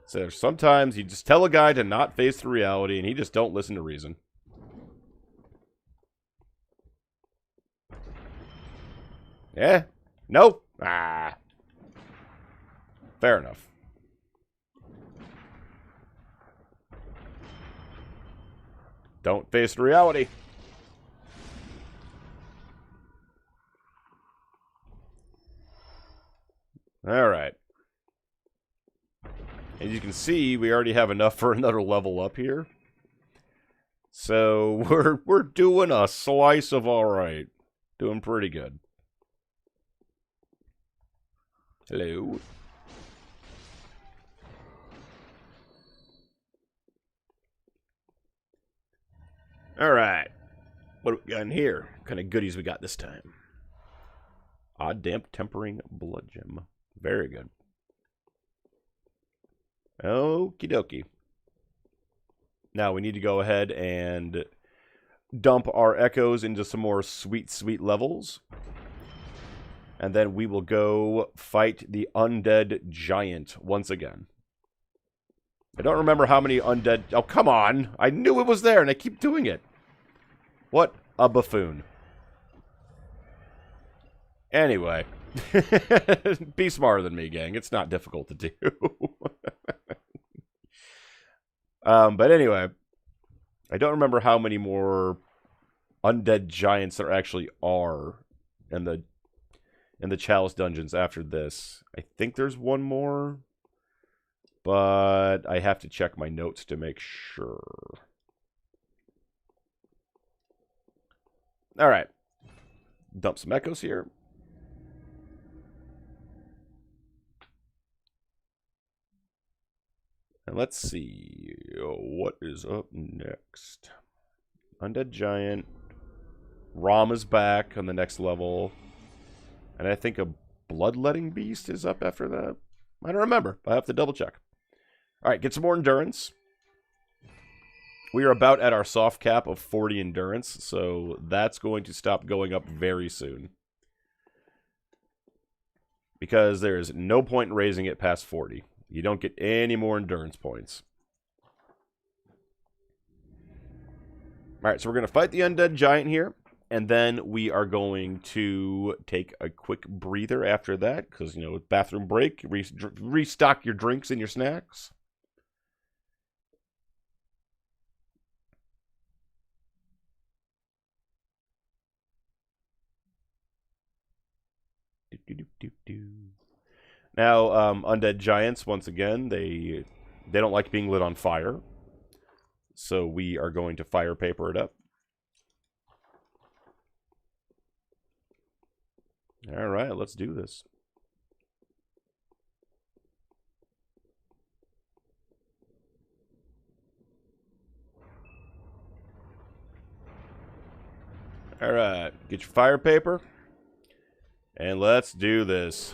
So sometimes you just tell a guy to not phase through reality, and he just don't listen to reason. Yeah? No? Ah. Fair enough. Don't face reality. Alright. As you can see, we already have enough for another level up here. So, we're doing a slice of alright. Doing pretty good. Hello. Alright. What do we got in here? What kind of goodies we got this time? Odd damp tempering blood gem. Very good. Okie dokie. Now we need to go ahead and dump our echoes into some more sweet, sweet levels. And then we will go fight the undead giant once again. I don't remember how many undead... Oh, come on! I knew it was there, and I keep doing it. What a buffoon. Anyway. Be smarter than me, gang. It's not difficult to do. But anyway. I don't remember how many more undead giants there actually are in the Chalice dungeons after this. I think there's one more. But I have to check my notes to make sure. Alright. Dump some echoes here. And let's see. What is up next? Undead Giant. Rom is back on the next level. And I think a Bloodletting Beast is up after that. I don't remember. I have to double check. Alright, get some more endurance. We are about at our soft cap of 40 endurance, so that's going to stop going up very soon. Because there is no point in raising it past 40. You don't get any more endurance points. Alright, so we're going to fight the undead giant here. And then we are going to take a quick breather after that. Because, you know, bathroom break. Restock your drinks and your snacks. Now, undead giants, once again, they don't like being lit on fire. So we are going to fire paper it up. Alright, let's do this. Alright, get your fire paper. And let's do this.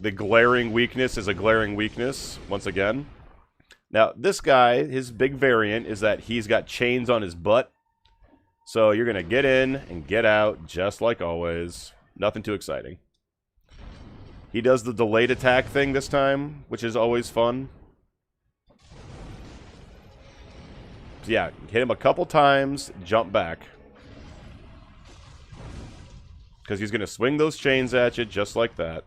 The glaring weakness is a glaring weakness, once again. Now, this guy, his big variant is that he's got chains on his butt. So you're going to get in and get out, just like always. Nothing too exciting. He does the delayed attack thing this time, which is always fun. So yeah, hit him a couple times, jump back. Because he's going to swing those chains at you just like that.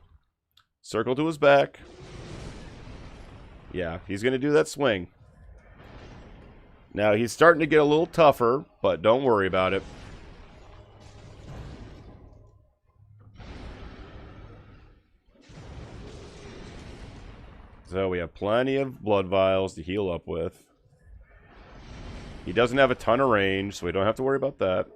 Circle to his back. Yeah, he's going to do that swing. Now, he's starting to get a little tougher, but don't worry about it. So we have plenty of blood vials to heal up with. He doesn't have a ton of range, so we don't have to worry about that.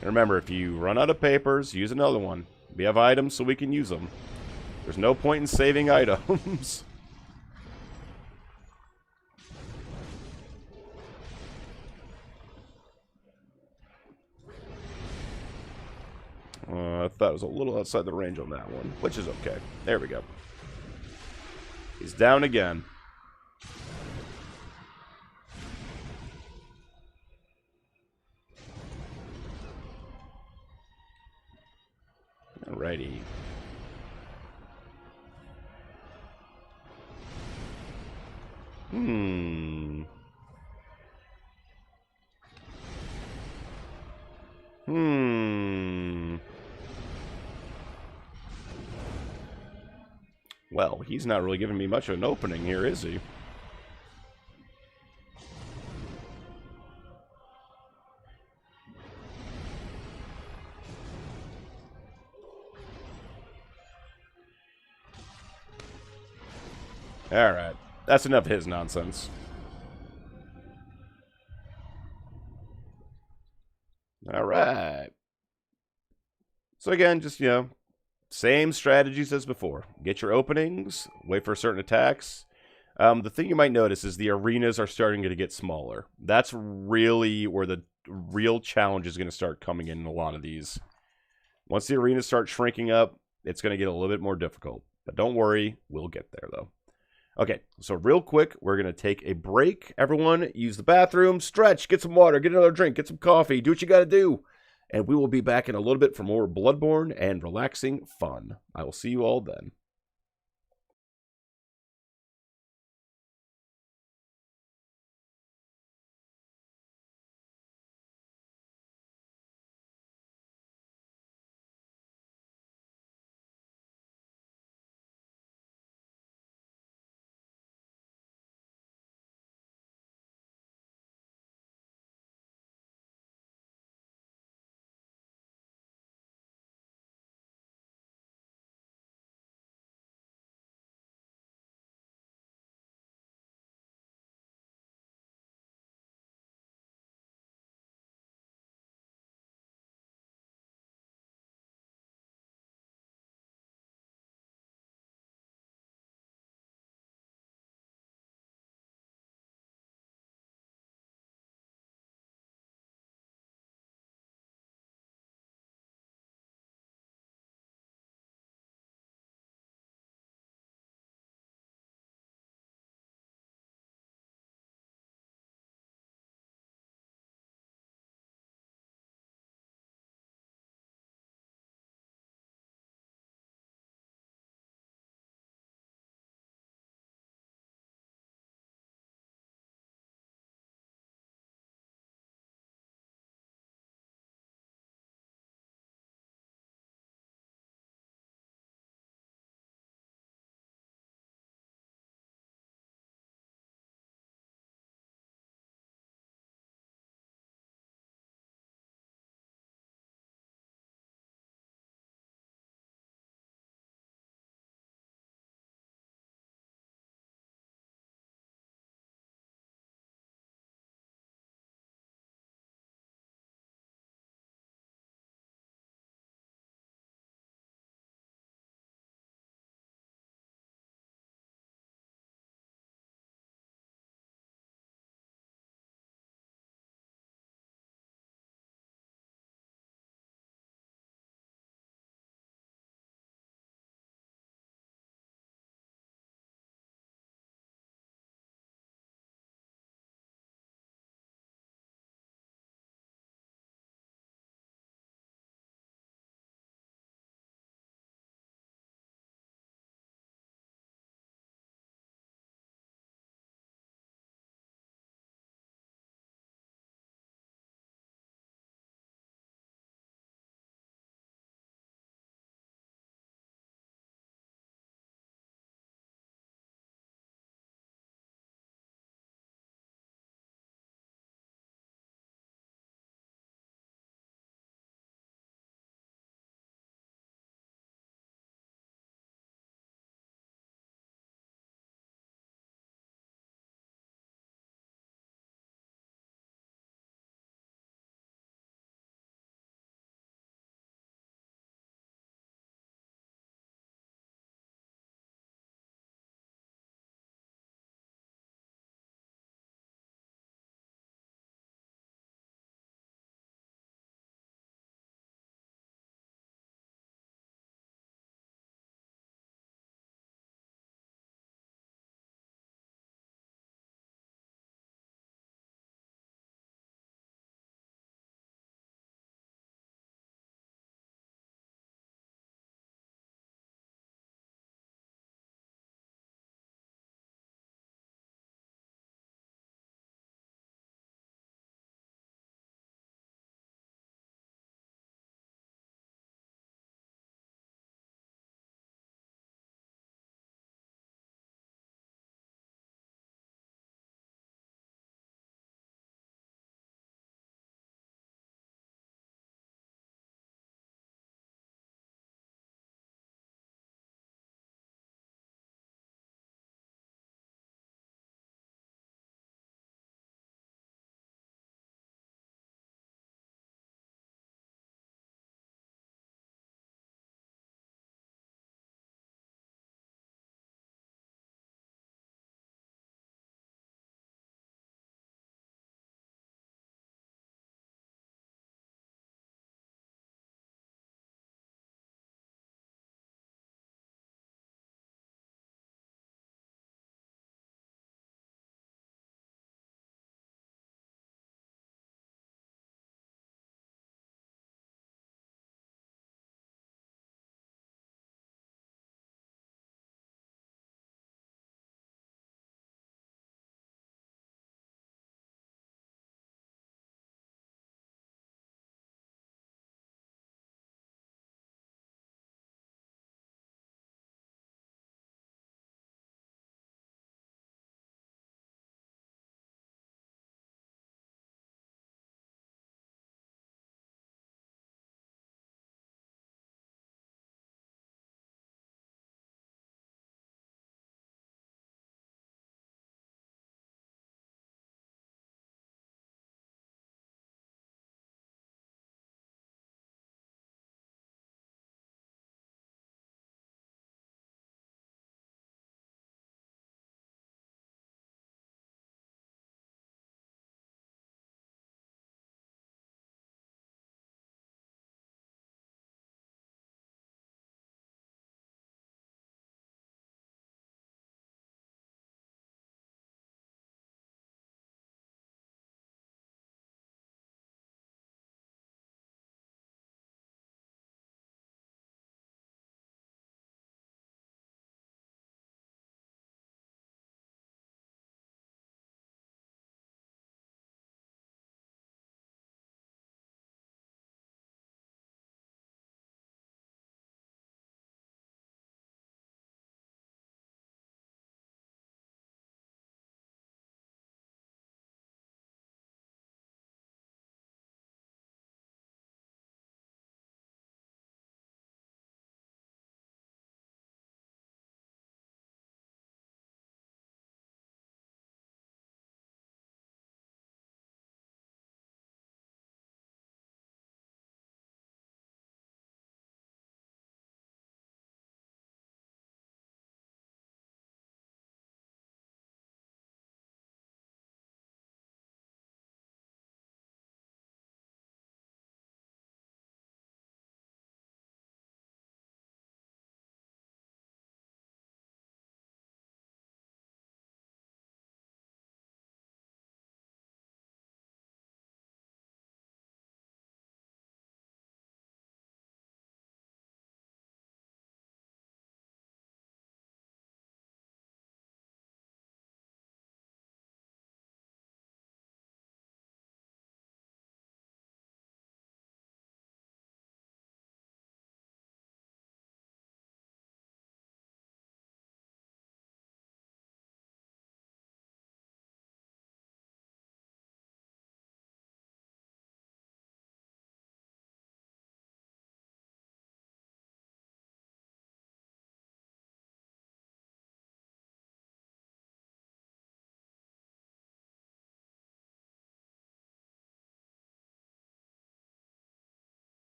And remember, if you run out of papers, use another one. We have items, so we can use them. There's no point in saving items. I thought it was a little outside the range on that one, which is okay. There we go. He's down again. Alrighty. Well, he's not really giving me much of an opening here, is he? Alright. That's enough of his nonsense. Alright. So again, just, same strategies as before. Get your openings, wait for certain attacks. The thing you might notice is the arenas are starting to get smaller. That's really where the real challenge is going to start coming in a lot of these. Once the arenas start shrinking up, it's going to get a little bit more difficult. But don't worry, we'll get there, though. Okay, so real quick, we're going to take a break. Everyone, use the bathroom, stretch, get some water, get another drink, get some coffee, do what you got to do. And we will be back in a little bit for more Bloodborne and relaxing fun. I will see you all then.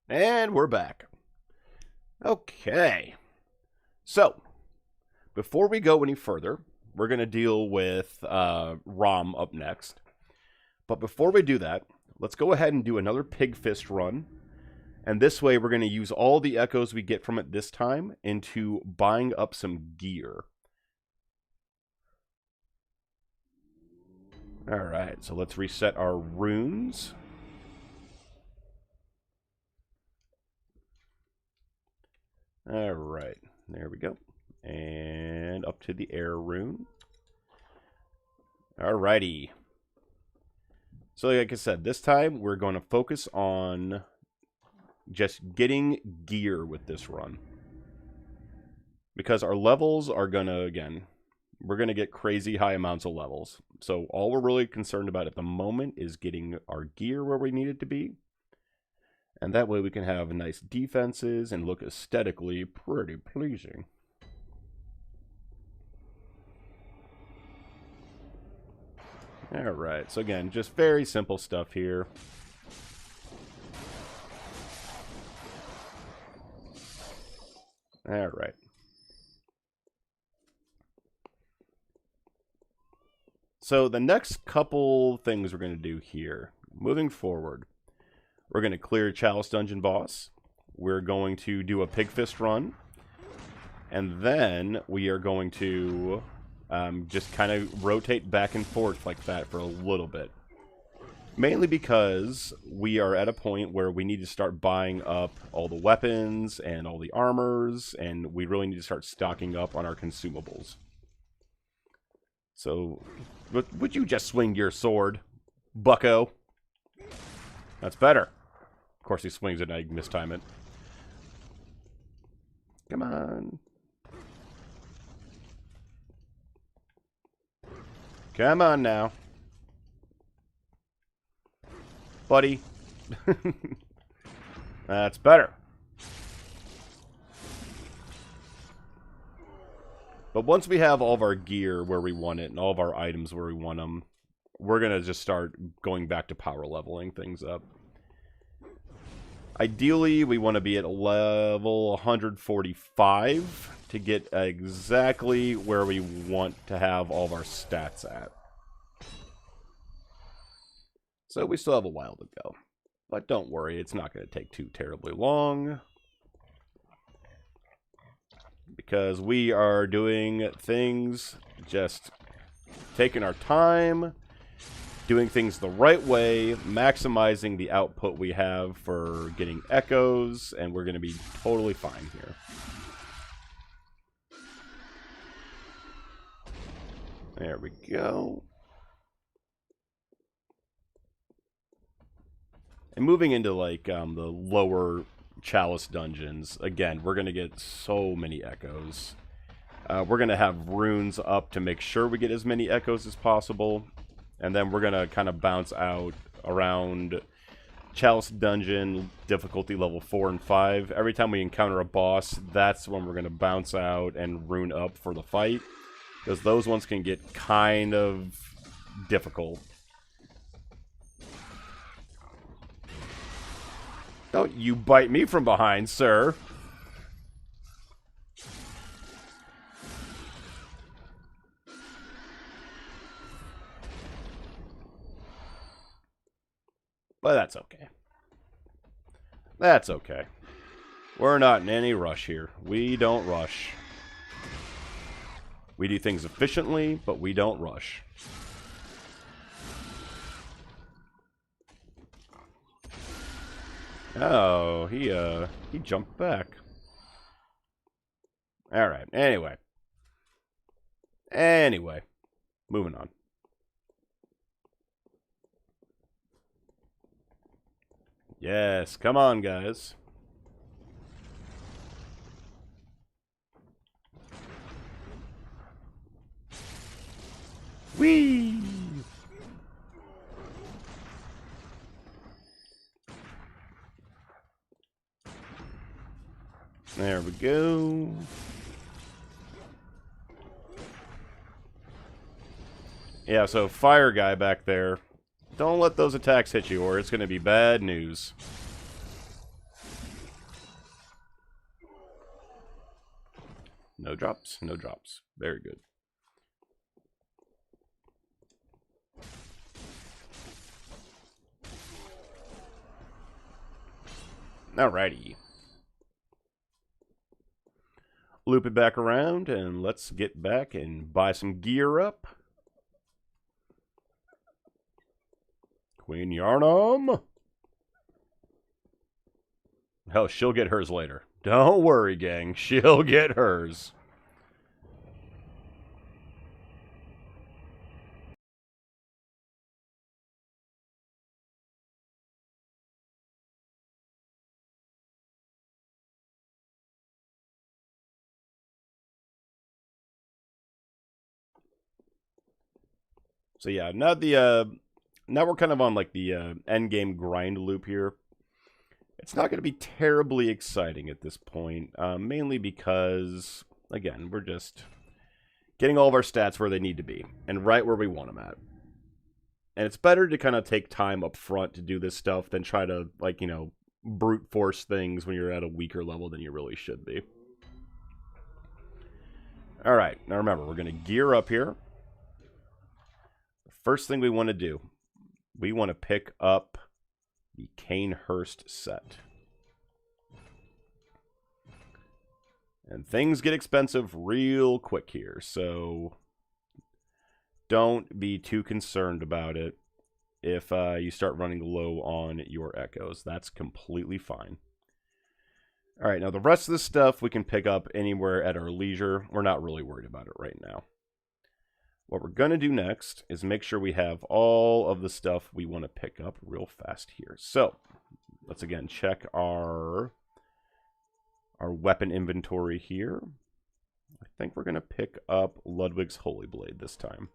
And we're back. Okay. So, before we go any further, we're going to deal with Rom up next. But before we do that, let's go ahead and do another pig fist run. And this way, we're going to use all the echoes we get from it this time into buying up some gear. Alright, so let's reset our runes. Alright, there we go. And up to the air rune. Alrighty. So like I said, this time we're going to focus on just getting gear with this run. Because our levels are going to, again, we're going to get crazy high amounts of levels. So all we're really concerned about at the moment is getting our gear where we need it to be. And that way we can have nice defenses and look aesthetically pretty pleasing. Alright, so again, just very simple stuff here. Alright. So the next couple things we're going to do here, moving forward, we're going to clear Chalice Dungeon Boss. We're going to do a Pig Fist run. And then we are going to just kind of rotate back and forth like that for a little bit. Mainly because we are at a point where we need to start buying up all the weapons and all the armors. And we really need to start stocking up on our consumables. So, would you just swing your sword, bucko? That's better. Of course he swings it and I mistime it. Come on. Come on now. Buddy. That's better. But once we have all of our gear where we want it and all of our items where we want them, we're going to just start going back to power leveling things up. Ideally, we want to be at level 145 to get exactly where we want to have all of our stats at. So we still have a while to go. But don't worry, it's not going to take too terribly long. Because we are doing things, just taking our time, doing things the right way, maximizing the output we have for getting echoes, and we're going to be totally fine here. There we go. And moving into like the lower Chalice dungeons, again, we're going to get so many echoes. We're going to have runes up to make sure we get as many echoes as possible. And then we're going to kind of bounce out around Chalice dungeon difficulty level 4 and 5. Every time we encounter a boss, that's when we're going to bounce out and rune up for the fight. Because those ones can get kind of difficult. Don't you bite me from behind, sir. But that's okay. That's okay. We're not in any rush here. We don't rush. We do things efficiently, but we don't rush. Oh, he jumped back. Alright, anyway. Moving on. Yes, come on, guys. Whee! There we go. Yeah, so fire guy back there. Don't let those attacks hit you or it's going to be bad news. No drops, no drops. Very good. Alrighty. Loop it back around, and let's get back and buy some gear up. Queen Yarnum. Hell, she'll get hers later. Don't worry, gang. She'll get hers. So yeah, now we're kind of on like the end game grind loop here. It's not going to be terribly exciting at this point, mainly because, again, we're just getting all of our stats where they need to be, and right where we want them at. And it's better to kind of take time up front to do this stuff than try to, like, you know, brute force things when you're at a weaker level than you really should be. Alright, now remember, we're going to gear up here. The first thing we want to do, we want to pick up the Canehurst set. And things get expensive real quick here, so don't be too concerned about it if you start running low on your echoes. That's completely fine. Alright, now the rest of the stuff we can pick up anywhere at our leisure. We're not really worried about it right now. What we're going to do next is make sure we have all of the stuff we want to pick up real fast here. So, let's again check our weapon inventory here. I think we're going to pick up Ludwig's Holy Blade this time.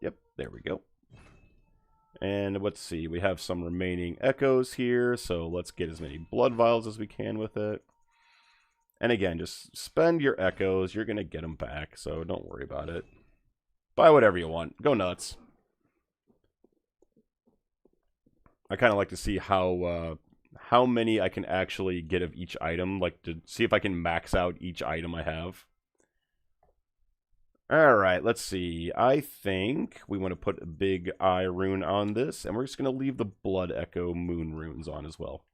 Yep, there we go. And let's see, we have some remaining echoes here, so let's get as many blood vials as we can with it. And again, just spend your echoes. You're going to get them back, so don't worry about it. Buy whatever you want. Go nuts. I kind of like to see how many I can actually get of each item. Like to see if I can max out each item I have. Alright, let's see. I think we want to put a big eye rune on this, and we're just going to leave the Blood Echo moon runes on as well.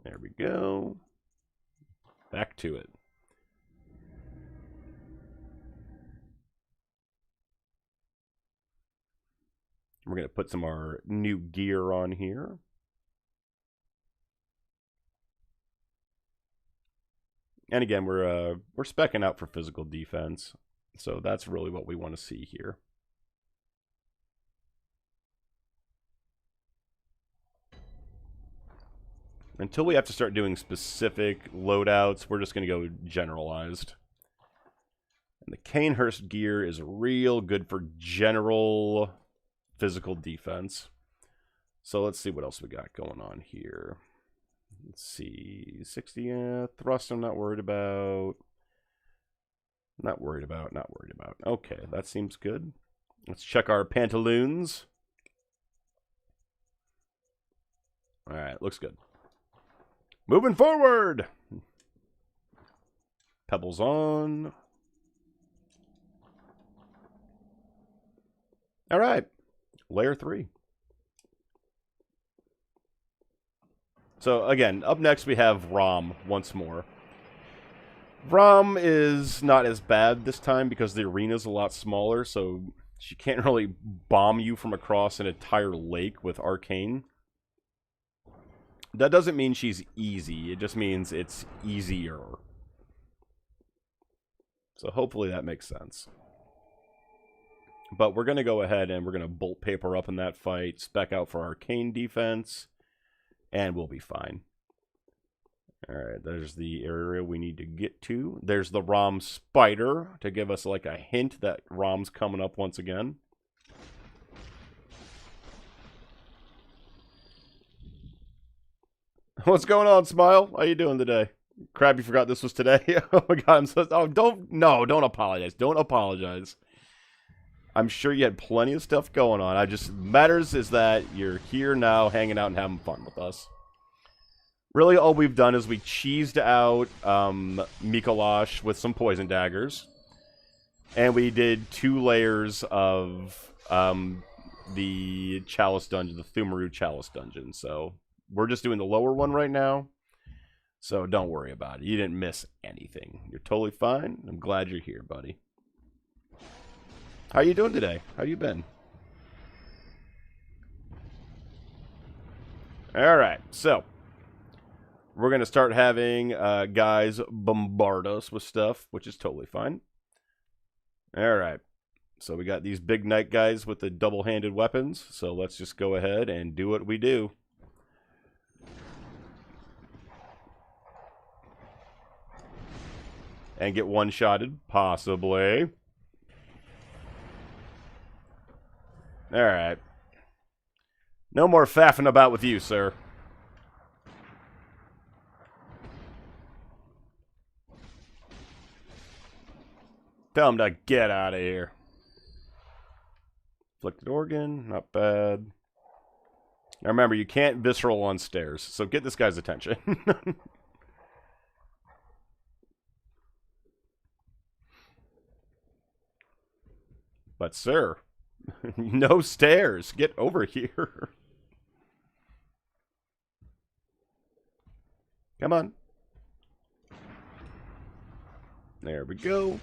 There we go. Back to it. We're going to put some of our new gear on here. And again, we're speccing out for physical defense. So that's really what we want to see here. Until we have to start doing specific loadouts, we're just going to go generalized. And the Canehurst gear is real good for general physical defense. So let's see what else we got going on here. Let's see. 60 thrust I'm not worried about. Not worried about. Okay, that seems good. Let's check our pantaloons. Alright, looks good. Moving forward! Pebbles on. Alright. Layer 3. So, again, up next we have Rom once more. Rom is not as bad this time because the arena's a lot smaller, so she can't really bomb you from across an entire lake with Arcane. That doesn't mean she's easy, it just means it's easier. So hopefully that makes sense. But we're going to go ahead and we're going to bolt paper up in that fight, spec out for Arcane defense, and we'll be fine. Alright, there's the area we need to get to. There's the Rom spider to give us like a hint that Rom's coming up once again. What's going on, Smile? How you doing today? Crap, you forgot this was today? Oh my god, I'm so... Oh, don't apologize. Don't apologize. I'm sure you had plenty of stuff going on. Matters is that you're here now, hanging out and having fun with us. Really, all we've done is we cheesed out Mikolash with some poison daggers. And we did 2 layers of the Chalice Dungeon, the Thumaru Chalice Dungeon. So we're just doing the lower one right now. So don't worry about it. You didn't miss anything. You're totally fine. I'm glad you're here, buddy. How you doing today? How you been? Alright, so we're going to start having guys bombard us with stuff, which is totally fine. Alright, so we got these big knight guys with the double-handed weapons, so let's just go ahead and do what we do. And get one-shotted, possibly. Alright. No more faffing about with you, sir. Tell him to get out of here. Afflicted organ, not bad. Now remember, you can't visceral on stairs, so get this guy's attention. But sir, no stairs. Get over here. Come on. There we go.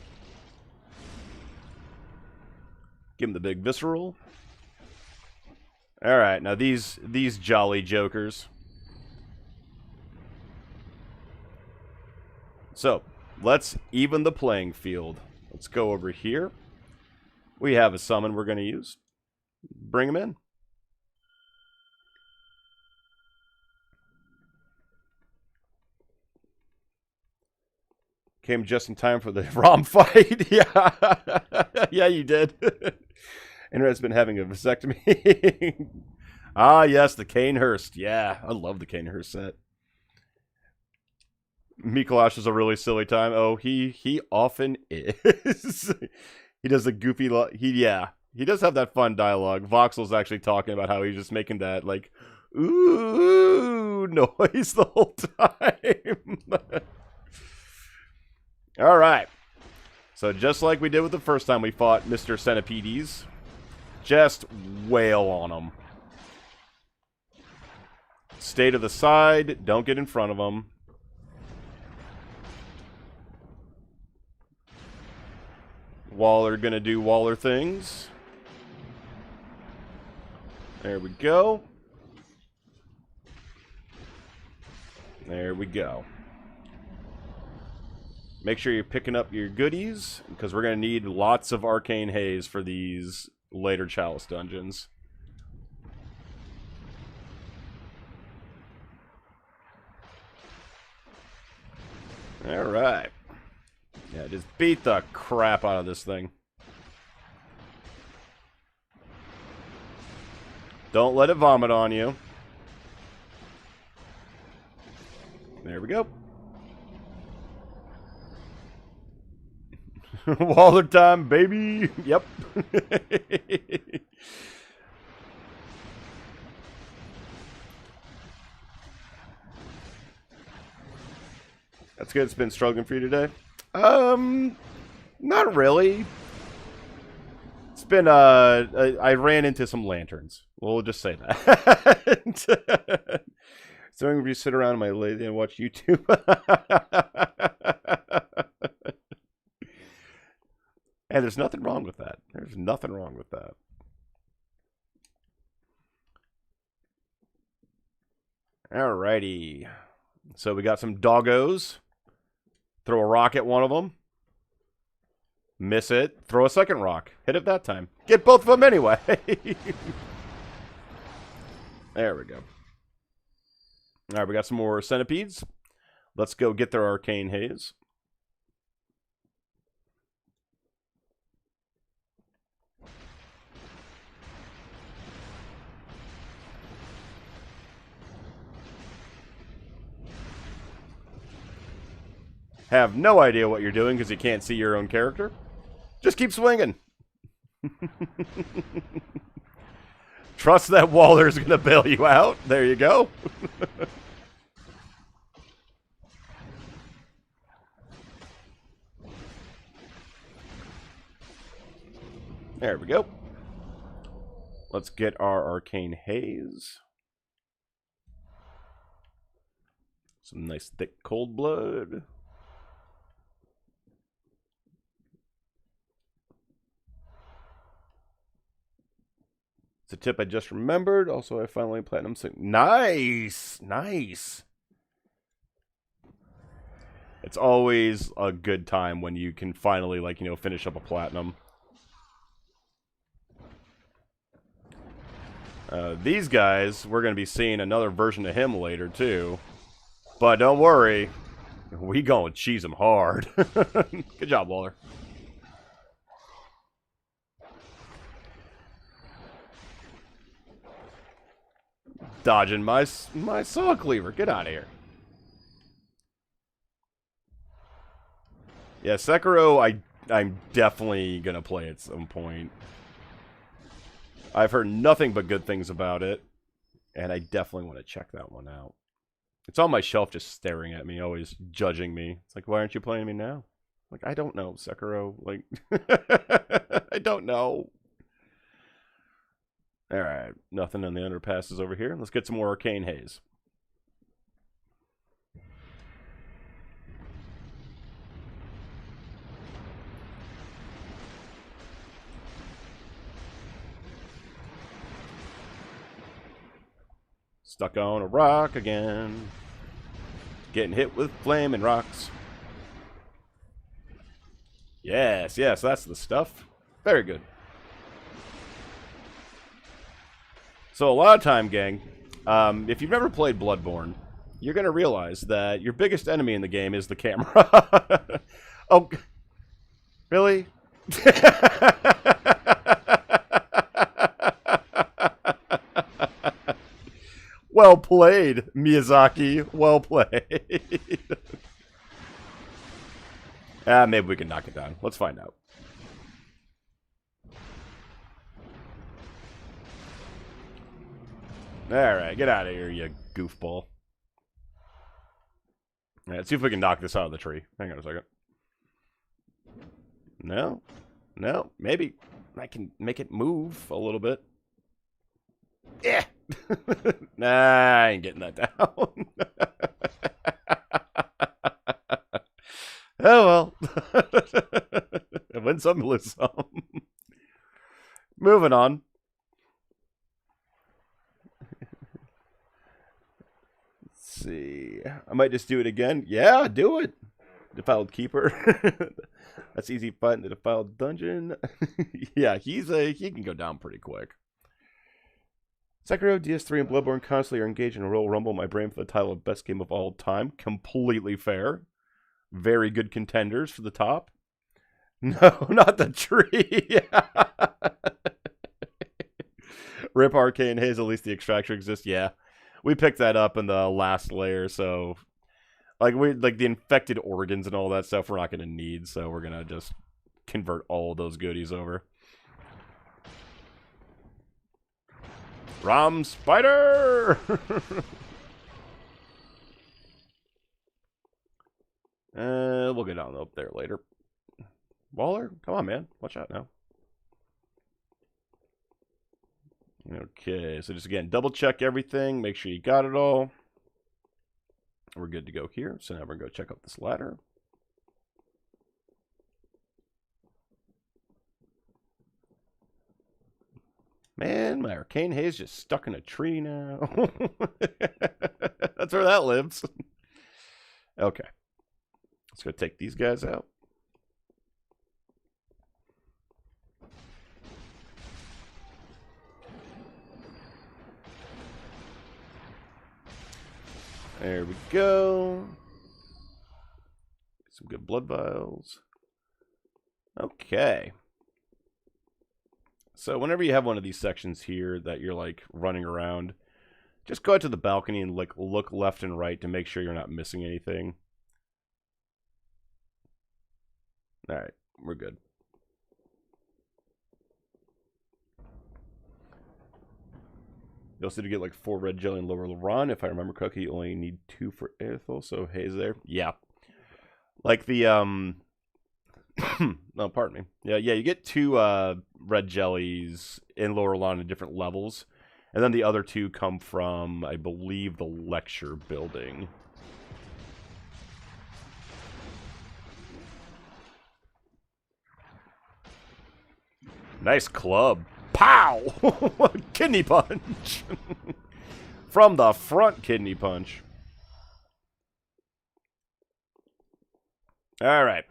Give him the big visceral. Alright, now these jolly jokers. So, let's even the playing field. Let's go over here. We have a summon we're going to use. Bring him in. Came just in time for the ROM fight. Yeah. Yeah, you did. Internet has been having a vasectomy. Ah, yes, the Kanehurst. Yeah, I love the Kanehurst set. Mikolash is a really silly time. Oh, he often is. He does the goofy... He does have that fun dialogue. Voxel's actually talking about how he's just making that, like, ooh noise the whole time. Alright. So just like we did with the first time we fought Mr. Centipedes, just wail on them. Stay to the side. Don't get in front of them. Waller gonna do Waller things. There we go. There we go. Make sure you're picking up your goodies, because we're going to need lots of arcane haze for these later Chalice dungeons. Alright. Yeah, just beat the crap out of this thing. Don't let it vomit on you. There we go. Waller time, baby. Yep. That's good. It's been struggling for you today. Not really. It's been, I ran into some lanterns. We'll just say that. So I'm going to sit around in my lady and watch YouTube. And there's nothing wrong with that. There's nothing wrong with that. Alrighty. So we got some doggos. Throw a rock at one of them. Miss it. Throw a second rock. Hit it that time. Get both of them anyway. There we go. Alright, we got some more centipedes. Let's go get their arcane haze. Have no idea what you're doing because you can't see your own character. Just keep swinging. Trust that Waller's going to bail you out. There you go. There we go. Let's get our Arcane Haze. Some nice thick cold blood. It's a tip I just remembered. Also, I finally platinum. Nice! Nice! It's always a good time when you can finally, like, you know, finish up a platinum. These guys, we're going to be seeing another version of him later, too. But don't worry. We gonna cheese him hard. Good job, Waller. Dodging my saw cleaver. Get out of here. Yeah, Sekiro, I'm definitely gonna play at some point. I've heard nothing but good things about it, and I definitely want to check that one out. It's on my shelf just staring at me, always judging me. It's like, why aren't you playing me now? Like, I don't know, Sekiro. Like, I don't know. Alright, nothing on the underpasses over here. Let's get some more Arcane Haze. Stuck on a rock again. Getting hit with flaming rocks. Yes, yes, that's the stuff. Very good. So a lot of time, gang, if you've never played Bloodborne, you're going to realize that your biggest enemy in the game is the camera. Oh, really? Well played, Miyazaki. Well played. Maybe we can knock it down. Let's find out. Alright, get out of here, you goofball. Alright, let's see if we can knock this out of the tree. Hang on a second. No? No? Maybe I can make it move a little bit. Yeah! Nah, I ain't getting that down. Oh well. Win some, lose some. Moving on. Let's see. I might just do it again. Yeah, do it. Defiled Keeper. That's easy fight in the Defiled Dungeon. Yeah, he can go down pretty quick. Sekiro, DS3, and Bloodborne constantly are engaged in a Royal Rumble. My brain for the title of best game of all time. Completely fair. Very good contenders for the top. No, not the tree. Rip Arcane Haze, at least the extractor exists. Yeah. We picked that up in the last layer, so like the infected organs and all that stuff we're not gonna need, so we're gonna just convert all those goodies over. Rom Spider! We'll get on up there later. Waller, come on, man. Watch out now. Okay, so just again, double check everything. Make sure you got it all. We're good to go here. So now we're going to go check out this ladder. Man, my Arcane Haze just stuck in a tree now. That's where that lives. Okay. Let's go take these guys out. There we go. Some good blood vials. Okay. So whenever you have one of these sections here that you're like running around, just go out to the balcony and like look left and right to make sure you're not missing anything. All right, we're good. You also need to get like 4 red jelly and lower Laron. If I remember correctly, you only need 2 for Aethel, so Haze there. Yeah. Like the No, pardon me. Yeah, you get 2 red jellies in Lower Lawn at different levels. And then the other 2 come from, I believe, the lecture building. Nice club. Pow! Kidney punch. From the front, kidney punch. Alright.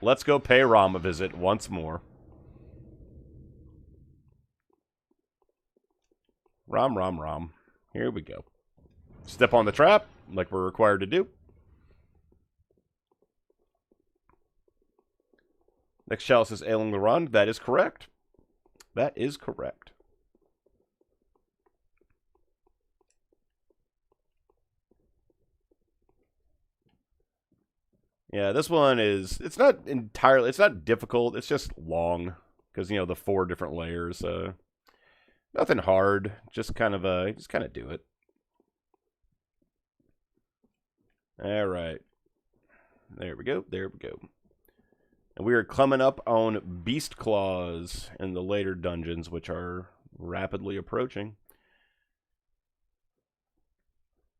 Let's go pay Rom a visit once more. Rom. Here we go. Step on the trap, like we're required to do. Next chalice is Ailing Laurent. That is correct. That is correct. Yeah, this one is, it's not difficult, it's just long. Because, you know, the 4 different layers. Nothing hard, just kind of do it. Alright. There we go. And we are coming up on Beast Claws in the later dungeons, which are rapidly approaching.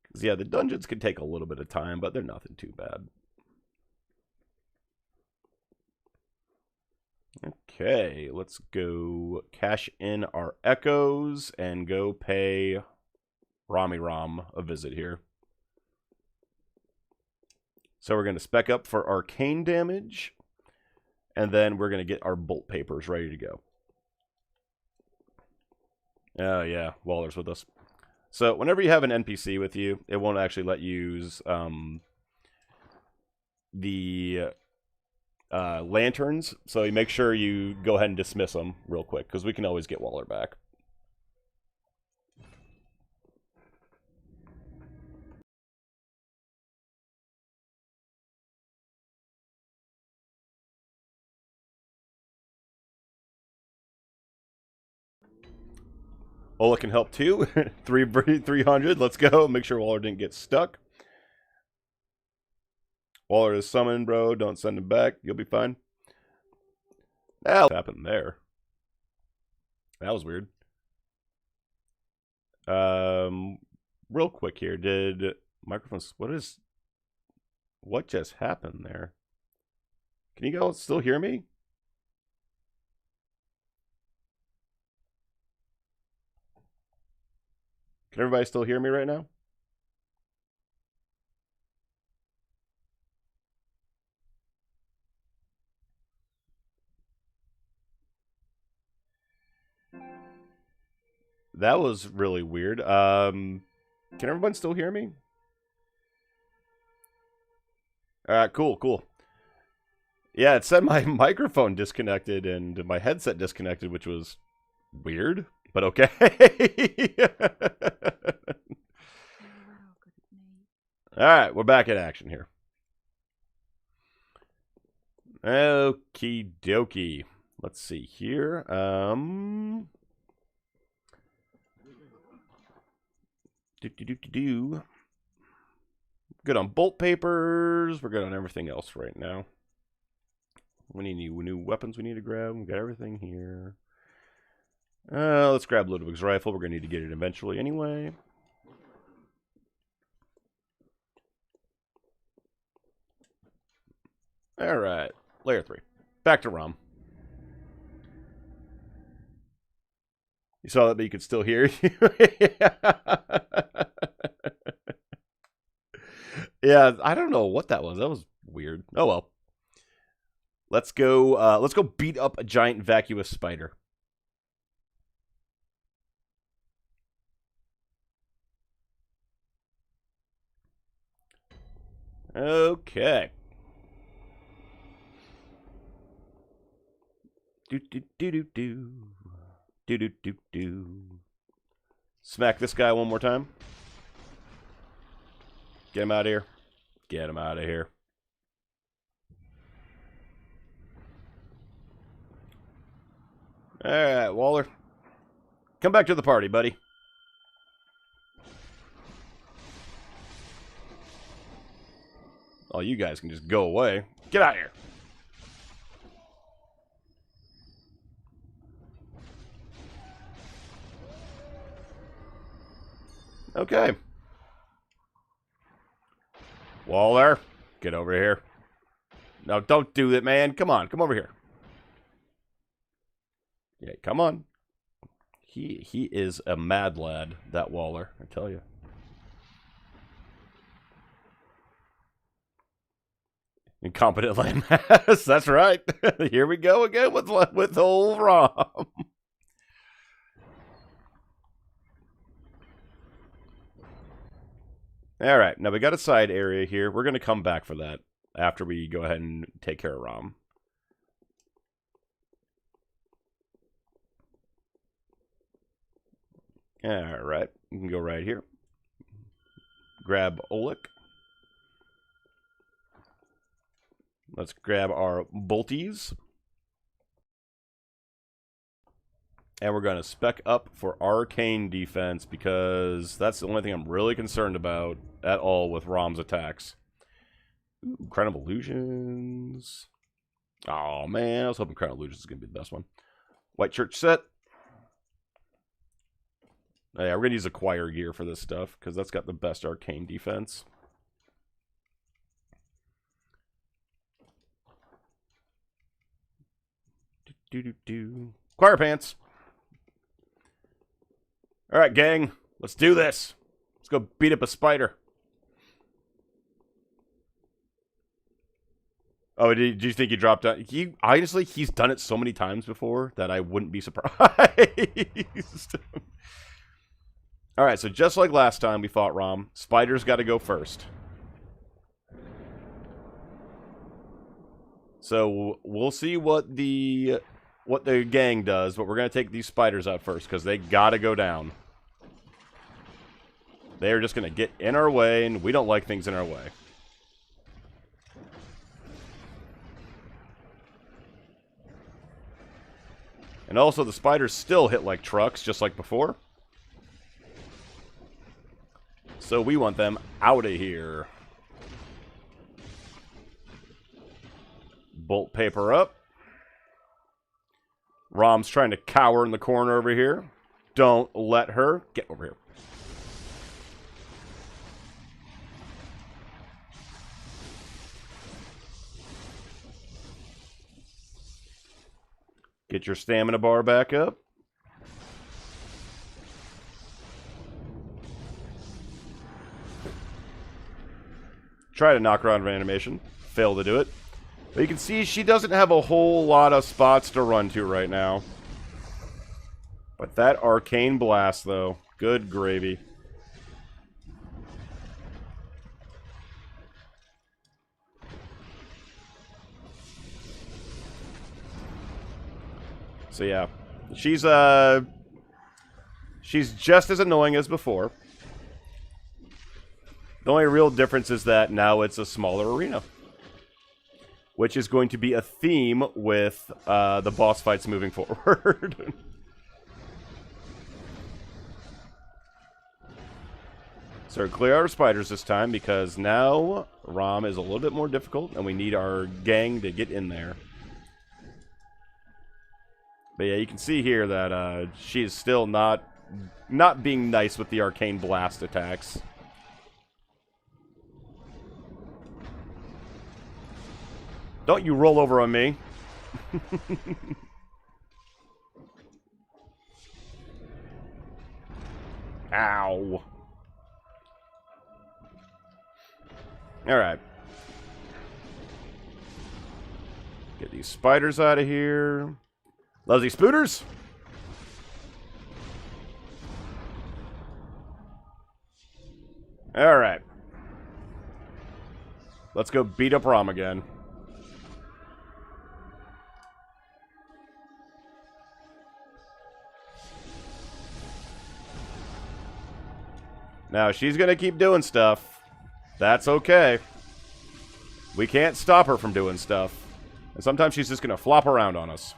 Because, yeah, the dungeons can take a little bit of time, but they're nothing too bad. Okay, let's go cash in our echoes and go pay Rom a visit here. So we're going to spec up for arcane damage, and then we're going to get our bolt papers ready to go. Oh yeah, Waller's with us. So whenever you have an NPC with you, it won't actually let you use the lanterns, so you make sure you go ahead and dismiss them real quick, because we can always get Waller back. Ola can help too. 300, let's go. Make sure Waller didn't get stuck. Waller is summoned, bro. Don't send him back. You'll be fine. Now, what happened there? That was weird. Real quick here. Did microphones... What just happened there? Can you guys still hear me? Can everybody still hear me right now? That was really weird. Can everyone still hear me? Alright, cool. Yeah, it said my microphone disconnected and my headset disconnected, which was weird, but okay. Alright, we're back in action here. Okie dokie. Let's see here. Good on bolt papers. We're good on everything else right now. We need new weapons we need to grab. We've got everything here. Let's grab Ludwig's rifle. We're going to need to get it eventually anyway. Alright. Layer 3. Back to Rom. You saw that, but you could still hear you. Yeah, I don't know what that was. That was weird. Oh well. Let's go beat up a giant vacuous spider. Okay. Do. Smack this guy one more time. Get him out of here. Get him out of here. Alright, Waller. Come back to the party, buddy. Oh, you guys can just go away. Get out of here. Okay. Waller, get over here. No, don't do that, man. Come on, come over here. Yeah, come on. He is a mad lad, that Waller, I tell you. Incompetent landmass. That's right. Here we go again with old Rom. All right, now we got a side area here. We're going to come back for that after we go ahead and take care of Rom. All right, we can go right here. Grab Oleg. Let's grab our bolties. And we're going to spec up for arcane defense because that's the only thing I'm really concerned about at all with Rom's attacks. Ooh, Crown of Illusions. Oh, man. I was hoping Crown of Illusions is going to be the best one. White Church set. Oh, yeah, we're going to use Acquire Gear for this stuff because that's got the best arcane defense. Choir Pants. Alright, gang. Let's do this. Let's go beat up a spider. Oh, did you think he dropped out? Honestly, he's done it so many times before that I wouldn't be surprised. Alright, so just like last time we fought Rom, spiders got to go first. So we'll see what the gang does, but we're going to take these spiders out first because they got to go down. They are just going to get in our way, and we don't like things in our way. And also, the spiders still hit like trucks, just like before. So we want them out of here. Bolt paper up. Rom's trying to cower in the corner over here. Don't let her. Get over here. Get your stamina bar back up. Try to knock her out of animation. Fail to do it. But you can see she doesn't have a whole lot of spots to run to right now. But that arcane blast, though. Good gravy. So yeah, she's just as annoying as before. The only real difference is that now it's a smaller arena, which is going to be a theme with the boss fights moving forward. So clear our spiders this time because now Rom is a little bit more difficult and we need our gang to get in there. But yeah, you can see here that she is still not being nice with the arcane blast attacks. Don't you roll over on me. Ow. Alright. Get these spiders out of here. Lousy spooters. Alright. Let's go beat up Rom again. Now, she's gonna keep doing stuff. That's okay. We can't stop her from doing stuff. And sometimes she's just gonna flop around on us.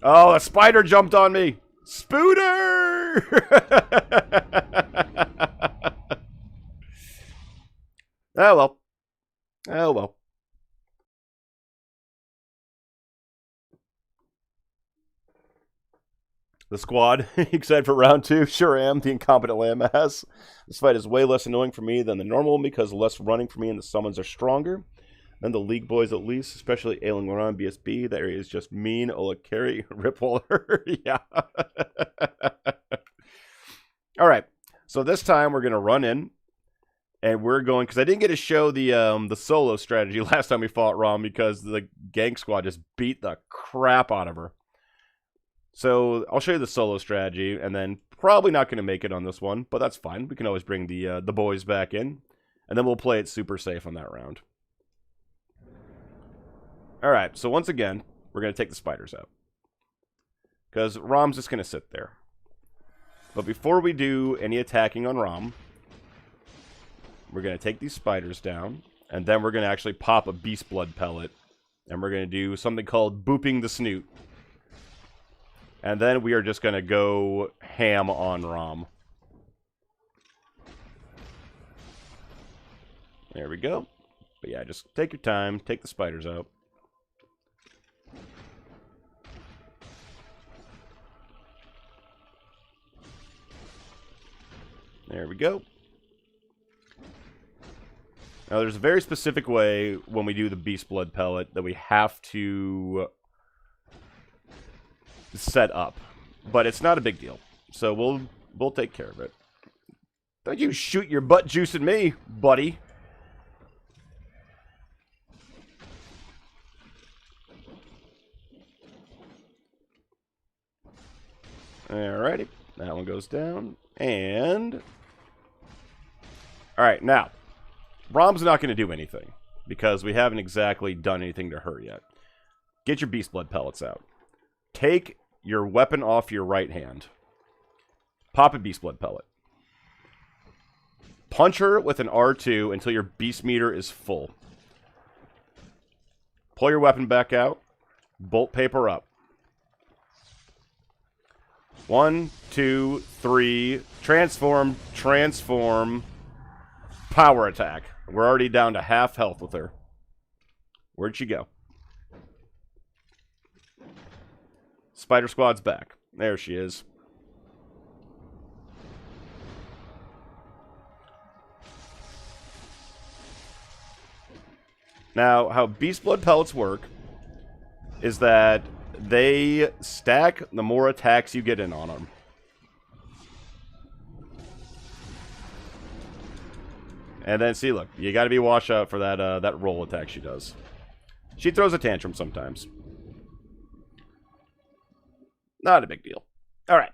Oh, a spider jumped on me! Spooter! Oh, well. Oh, well. The squad, excited for round 2? Sure am, the incompetent landmass. This fight is way less annoying for me than the normal one because less running for me and the summons are stronger. Then the League boys at least, especially Ailing around BSB. That area is just mean. Ola carry, Ripwaller. Yeah. Alright, so this time we're going to run in. And we're going, because I didn't get to show the solo strategy last time we fought Rom because the gang squad just beat the crap out of her. So I'll show you the solo strategy, and then probably not going to make it on this one, but that's fine. We can always bring the boys back in, and then we'll play it super safe on that round. Alright, so once again, we're going to take the spiders out. Because Rom's just going to sit there. But before we do any attacking on Rom, we're going to take these spiders down, and then we're going to actually pop a beast blood pellet, and we're going to do something called booping the snoot. And then we are just going to go ham on Rom. There we go. But yeah, just take your time, take the spiders out. There we go. Now, there's a very specific way when we do the beast blood pellet that we have to set up, but it's not a big deal. So we'll take care of it. Don't you shoot your butt juice at me, buddy. Alrighty, that one goes down, and alright, now Rom's not going to do anything, because we haven't exactly done anything to her yet. Get your beast blood pellets out. Take your weapon off your right hand. Pop a beast blood pellet. Punch her with an R2 until your beast meter is full. Pull your weapon back out. Bolt paper up. 1, 2, 3. Transform, transform. Power attack. We're already down to half health with her. Where'd she go? Spider Squad's back. There she is. Now, how Beast Blood pellets work is that they stack the more attacks you get in on them. And then, see, look, you gotta be watch out for that, that roll attack she does. She throws a tantrum sometimes. Not a big deal. Alright.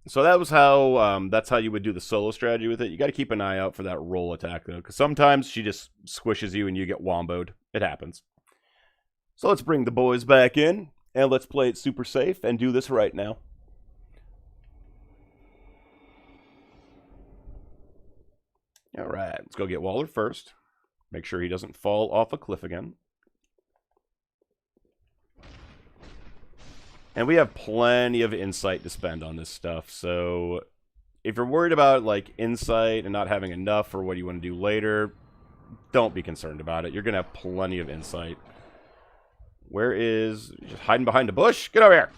So that was how, that's how you would do the solo strategy with it. You gotta keep an eye out for that roll attack, though, because sometimes she just squishes you and you get womboed. It happens. So let's bring the boys back in, and let's play it super safe and do this right now. Alright, let's go get Waller first. Make sure he doesn't fall off a cliff again. And we have plenty of insight to spend on this stuff, so if you're worried about, like, insight and not having enough for what you want to do later, don't be concerned about it. You're going to have plenty of insight. Where is... Just hiding behind a bush? Get over here!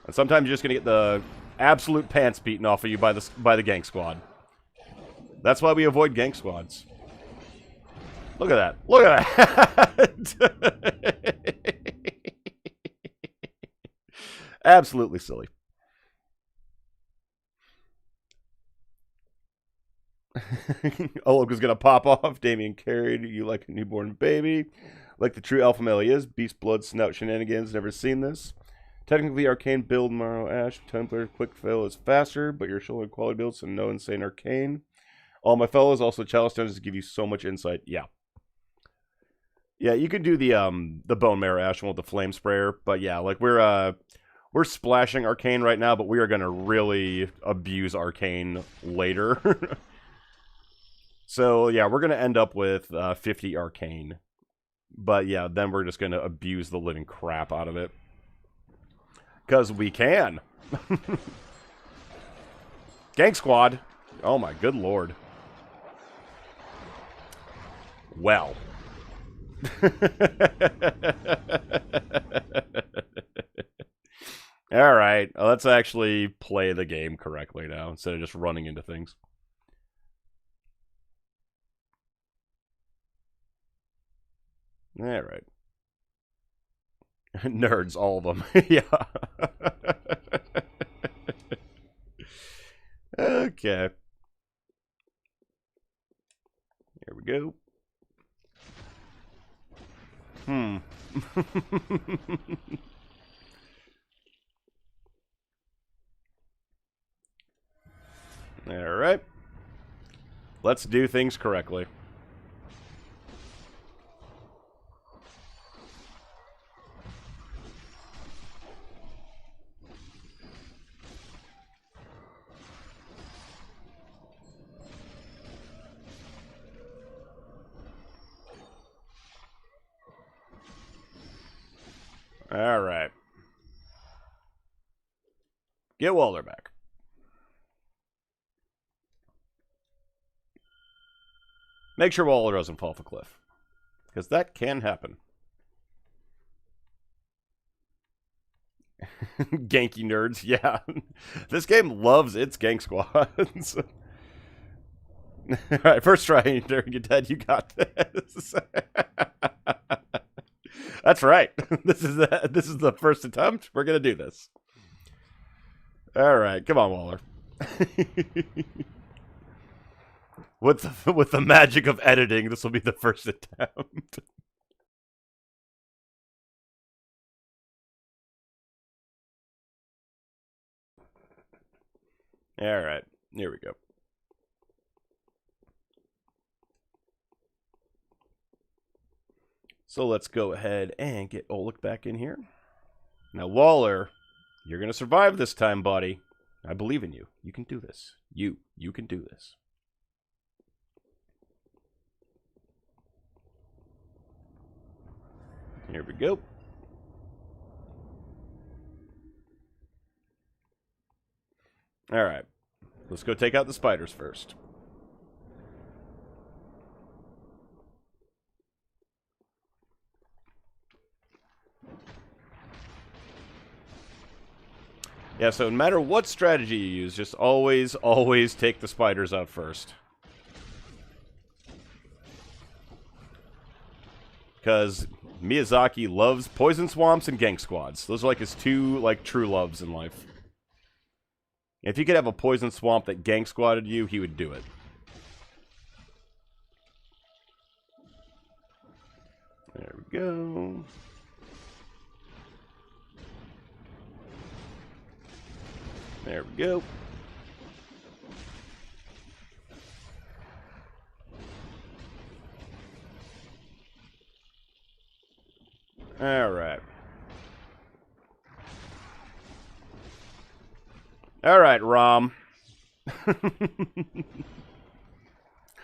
And sometimes you're just going to get the absolute pants beaten off of you by the gang squad. That's why we avoid gang squads. Look at that. Look at that! Absolutely silly. Olog is going to pop off. Damien carried you like a newborn baby. Like the true alpha male he is. Beast blood snout shenanigans. Never seen this. Technically, arcane build, Morrow Ash, Templar, quick fill is faster, but your shoulder quality builds, so no insane arcane. All my fellows, also Chalice Stones, give you so much insight. Yeah. Yeah, you could do the Bone Marrow Ash one with the Flame Sprayer, but yeah, like we're splashing arcane right now, but we are going to really abuse arcane later. So yeah, we're going to end up with 50 arcane. But yeah, then we're just going to abuse the living crap out of it. Because we can. Gang Squad. Oh my good lord. Well. Alright, let's actually play the game correctly now, instead of just running into things. Alright. Nerds, all of them. Yeah. Okay. Here we go. Alright. Let's do things correctly. Alright. Get Waller back. Make sure Waller doesn't fall off a cliff. Because that can happen. Ganky nerds, yeah. This game loves its gank squads. Alright, first try, you're dead, you got this. That's right. This is the first attempt. We're gonna do this. Alright, come on, Waller. With the magic of editing, this will be the first attempt. Alright, here we go. So let's go ahead and get Oleg back in here. Now, Waller, you're going to survive this time, buddy. I believe in you. You can do this. You can do this. Here we go. Alright. Let's go take out the spiders first. Yeah, so no matter what strategy you use, just always take the spiders out first. Because Miyazaki loves poison swamps and gank squads. Those are like his two, like, true loves in life. If he could have a poison swamp that gank squatted you, he would do it. There we go. There we go. Alright. Alright, Rom.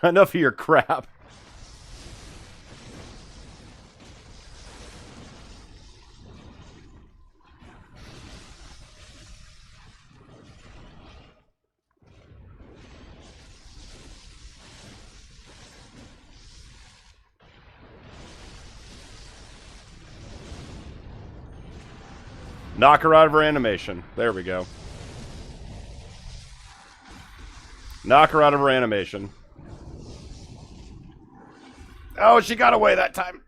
Enough of your crap. Knock her out of her animation. There we go. Knock her out of her animation. Oh, she got away that time.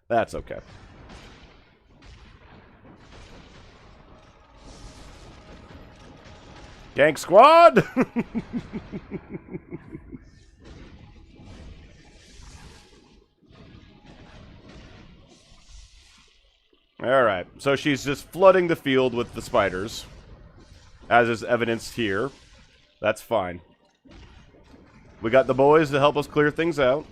That's okay. Gank squad! Alright, so she's just flooding the field with the spiders. As is evidenced here. That's fine. We got the boys to help us clear things out.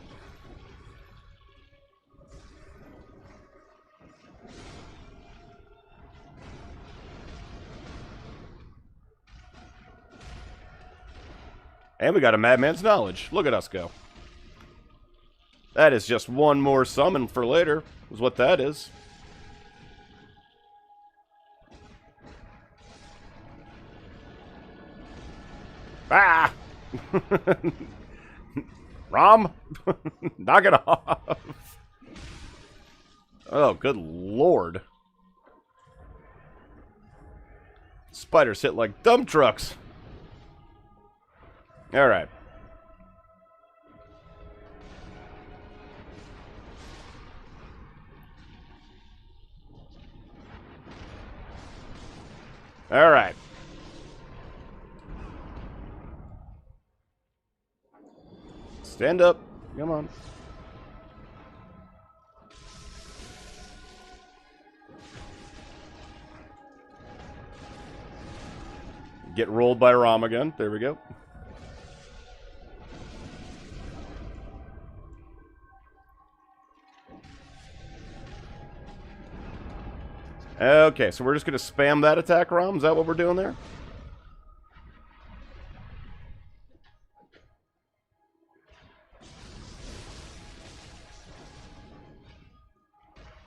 And we got a madman's knowledge. Look at us go. That is just one more summon for later, is what that is. Ah! Rom! Knock it off! Oh, good lord. Spiders hit like dump trucks. Alright. Alright. Stand up. Come on. Get rolled by Rom again. There we go. Okay, so we're just going to spam that attack, Rom? Is that what we're doing there?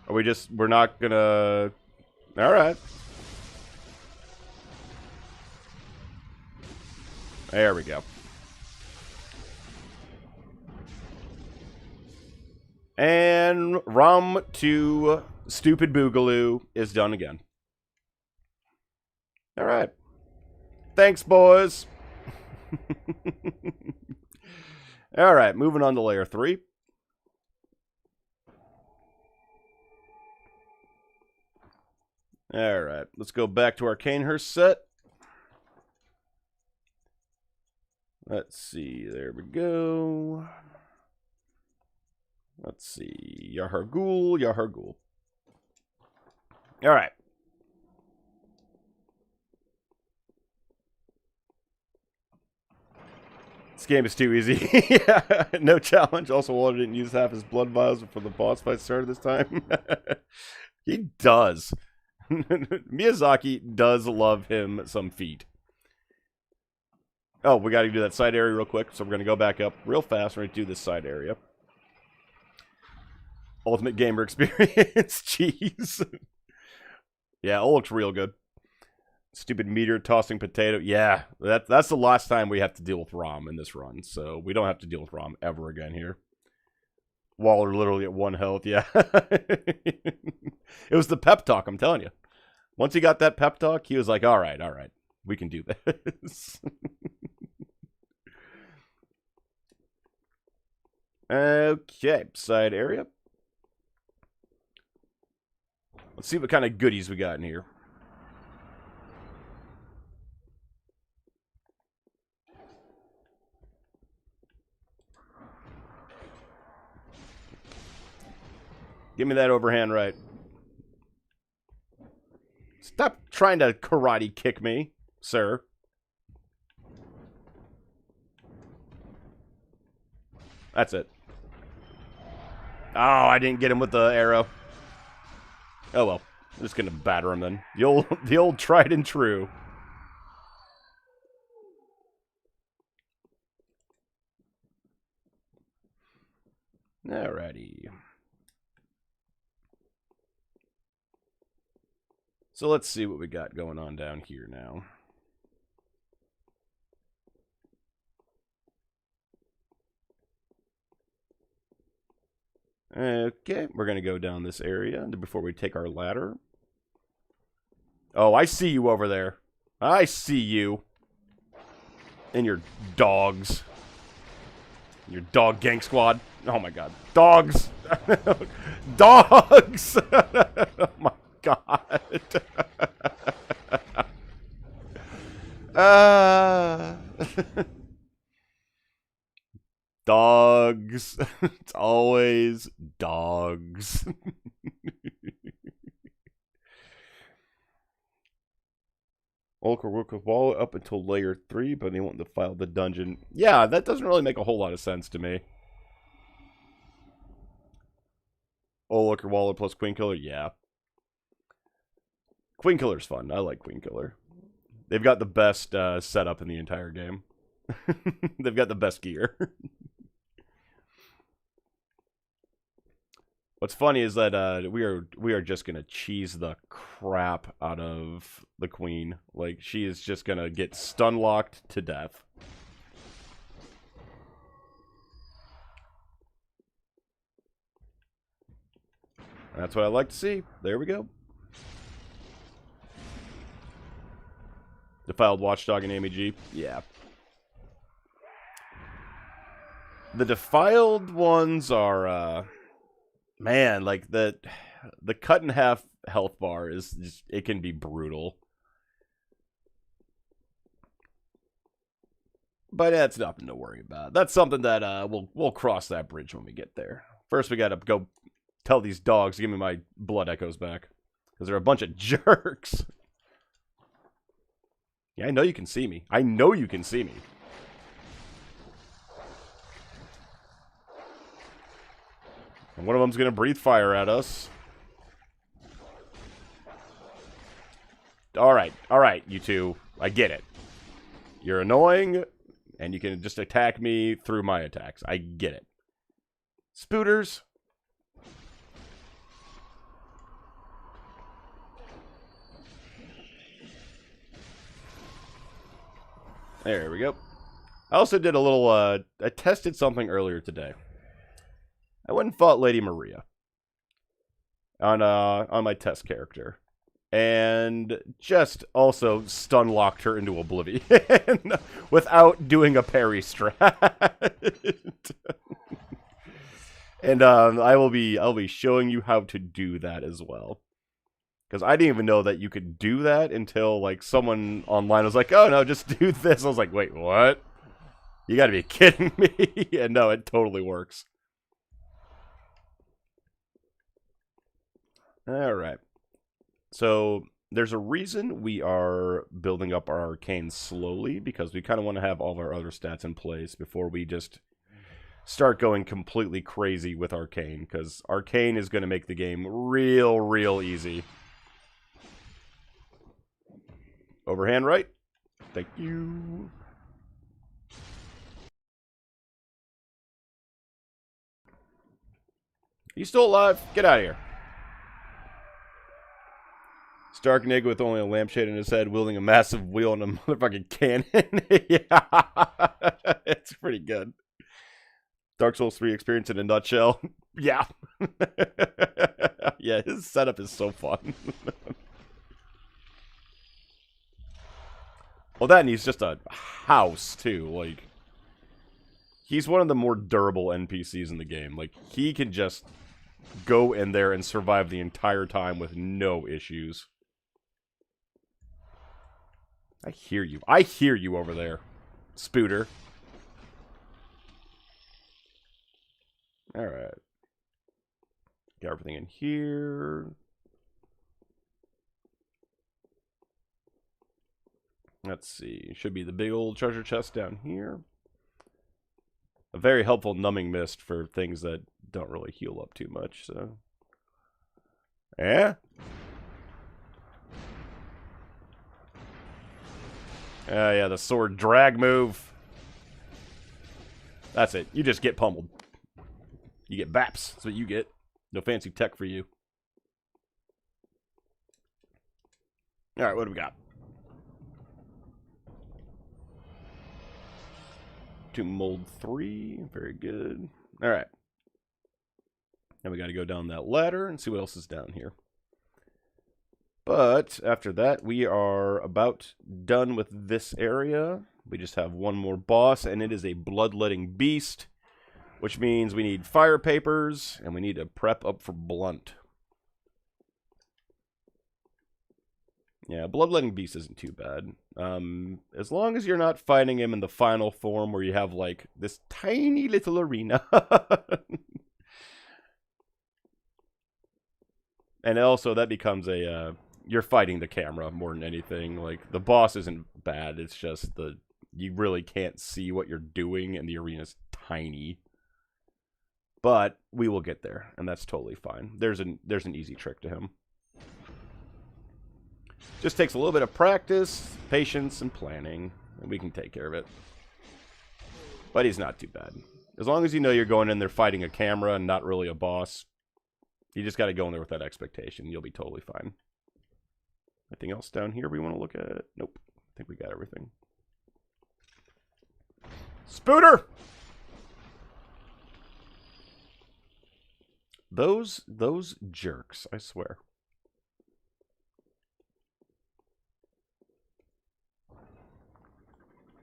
Are we just... We're not going to... Alright. There we go. And Rom to Stupid Boogaloo is done again. Alright. Thanks, boys. Alright, moving on to layer 3. Alright, let's go back to our Canehurst set. Let's see, there we go. Let's see, Yahargul, Yahargul. Alright. This game is too easy. Yeah, no challenge. Also, Waller didn't use half his blood vials before the boss fight started this time. He does. Miyazaki does love him some feet. Oh, we got to do that side area real quick. So we're going to go back up real fast. We're going to do this side area. Ultimate gamer experience. Jeez. Yeah, it looks real good. Stupid meteor tossing potato. Yeah, that's the last time we have to deal with Rom in this run. So we don't have to deal with Rom ever again here. Waller literally at 1 health. Yeah. It was the pep talk, I'm telling you. Once he got that pep talk, he was like, all right. We can do this. Okay, side area. Let's see what kind of goodies we got in here. Give me that overhand right. Stop trying to karate kick me, sir. That's it. Oh, I didn't get him with the arrow. Oh well. I'm just gonna batter him then. The old tried and true. Alrighty. So let's see what we got going on down here now. Okay, we're going to go down this area before we take our ladder. Oh, I see you over there. I see you. And your dogs. Your dog gang squad. Oh my god. Dogs! Dogs! Oh my god. Dogs. It's always dogs. Ulker work with Wall up until layer 3, but they want to file the dungeon. Yeah, that doesn't really make a whole lot of sense to me. Ulker Waller plus Queen Killer, yeah. Queen Killer's fun. I like Queen Killer. They've got the best setup in the entire game. They've got the best gear. What's funny is that we are just gonna cheese the crap out of the Queen. Like, she is just gonna get stun locked to death. That's what I like to see. There we go. Defiled Watchdog and Amy G. Yeah. The defiled ones are, man, like the cut in half health bar is just, it can be brutal. But that's nothing to worry about. That's something that we'll cross that bridge when we get there. First, we gotta go tell these dogs to give me my blood echoes back, because they're a bunch of jerks. Yeah, I know you can see me. I know you can see me. And one of them's gonna breathe fire at us. Alright, you two. I get it. You're annoying, and you can just attack me through my attacks. I get it. Spooters. There we go. I also did a little, I tested something earlier today. I went and fought Lady Maria on my test character, and just also stun locked her into oblivion without doing a parry strat. And I'll be showing you how to do that as well, because I didn't even know that you could do that until like someone online was like, "Oh no, just do this." I was like, "Wait, what? You got to be kidding me!" And no, it totally works. Alright. So, there's a reason we are building up our arcane slowly, because we kind of want to have all of our other stats in place before we just start going completely crazy with arcane, because arcane is going to make the game real easy. Overhand right. Thank you. You still alive? Get out of here. Stark nigga with only a lampshade in his head, wielding a massive wheel and a motherfucking cannon. Yeah, it's pretty good. Dark Souls 3 experience in a nutshell. Yeah. Yeah, his setup is so fun. Well, that, and he's just a house, too. Like, he's one of the more durable NPCs in the game. Like, he can just go in there and survive the entire time with no issues. I hear you. I hear you over there, Spooter. Alright. Got everything in here. Let's see. Should be the big old treasure chest down here. A very helpful numbing mist for things that don't really heal up too much, so. Yeah? Yeah, the sword drag move. That's it. You just get pummeled. You get baps. That's what you get. No fancy tech for you. Alright, what do we got? To mold 3. Very good. Alright. Now we gotta go down that ladder and see what else is down here. But after that, we are about done with this area. We just have one more boss, and it is a bloodletting beast, which means we need fire papers, and we need to prep up for blunt. Yeah, bloodletting beast isn't too bad. As long as you're not fighting him in the final form where you have, like, this tiny little arena. And also, that becomes a, you're fighting the camera more than anything. Like, the boss isn't bad, it's just you really can't see what you're doing, and the arena's tiny. But we will get there, and that's totally fine. There's an easy trick to him. Just takes a little bit of practice, patience, and planning, and we can take care of it. But he's not too bad. As long as you know you're going in there fighting a camera and not really a boss, you just got to go in there with that expectation. You'll be totally fine. Anything else down here we want to look at? Nope. I think we got everything. Spooter! Those jerks, I swear.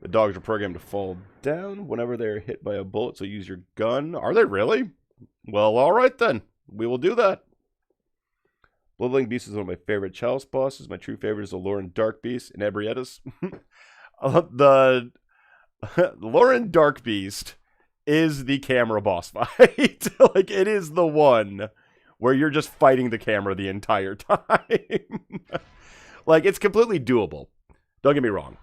The dogs are programmed to fall down whenever they are hit by a bullet, so use your gun. Are they really? Well, alright then. We will do that. Bloodling Beast is one of my favorite Chalice bosses. My true favorite is the Lauren Dark Beast in Ebrietas. The Lauren Dark Beast is the camera boss fight. Like, it is the one where you're just fighting the camera the entire time. Like, it's completely doable. Don't get me wrong.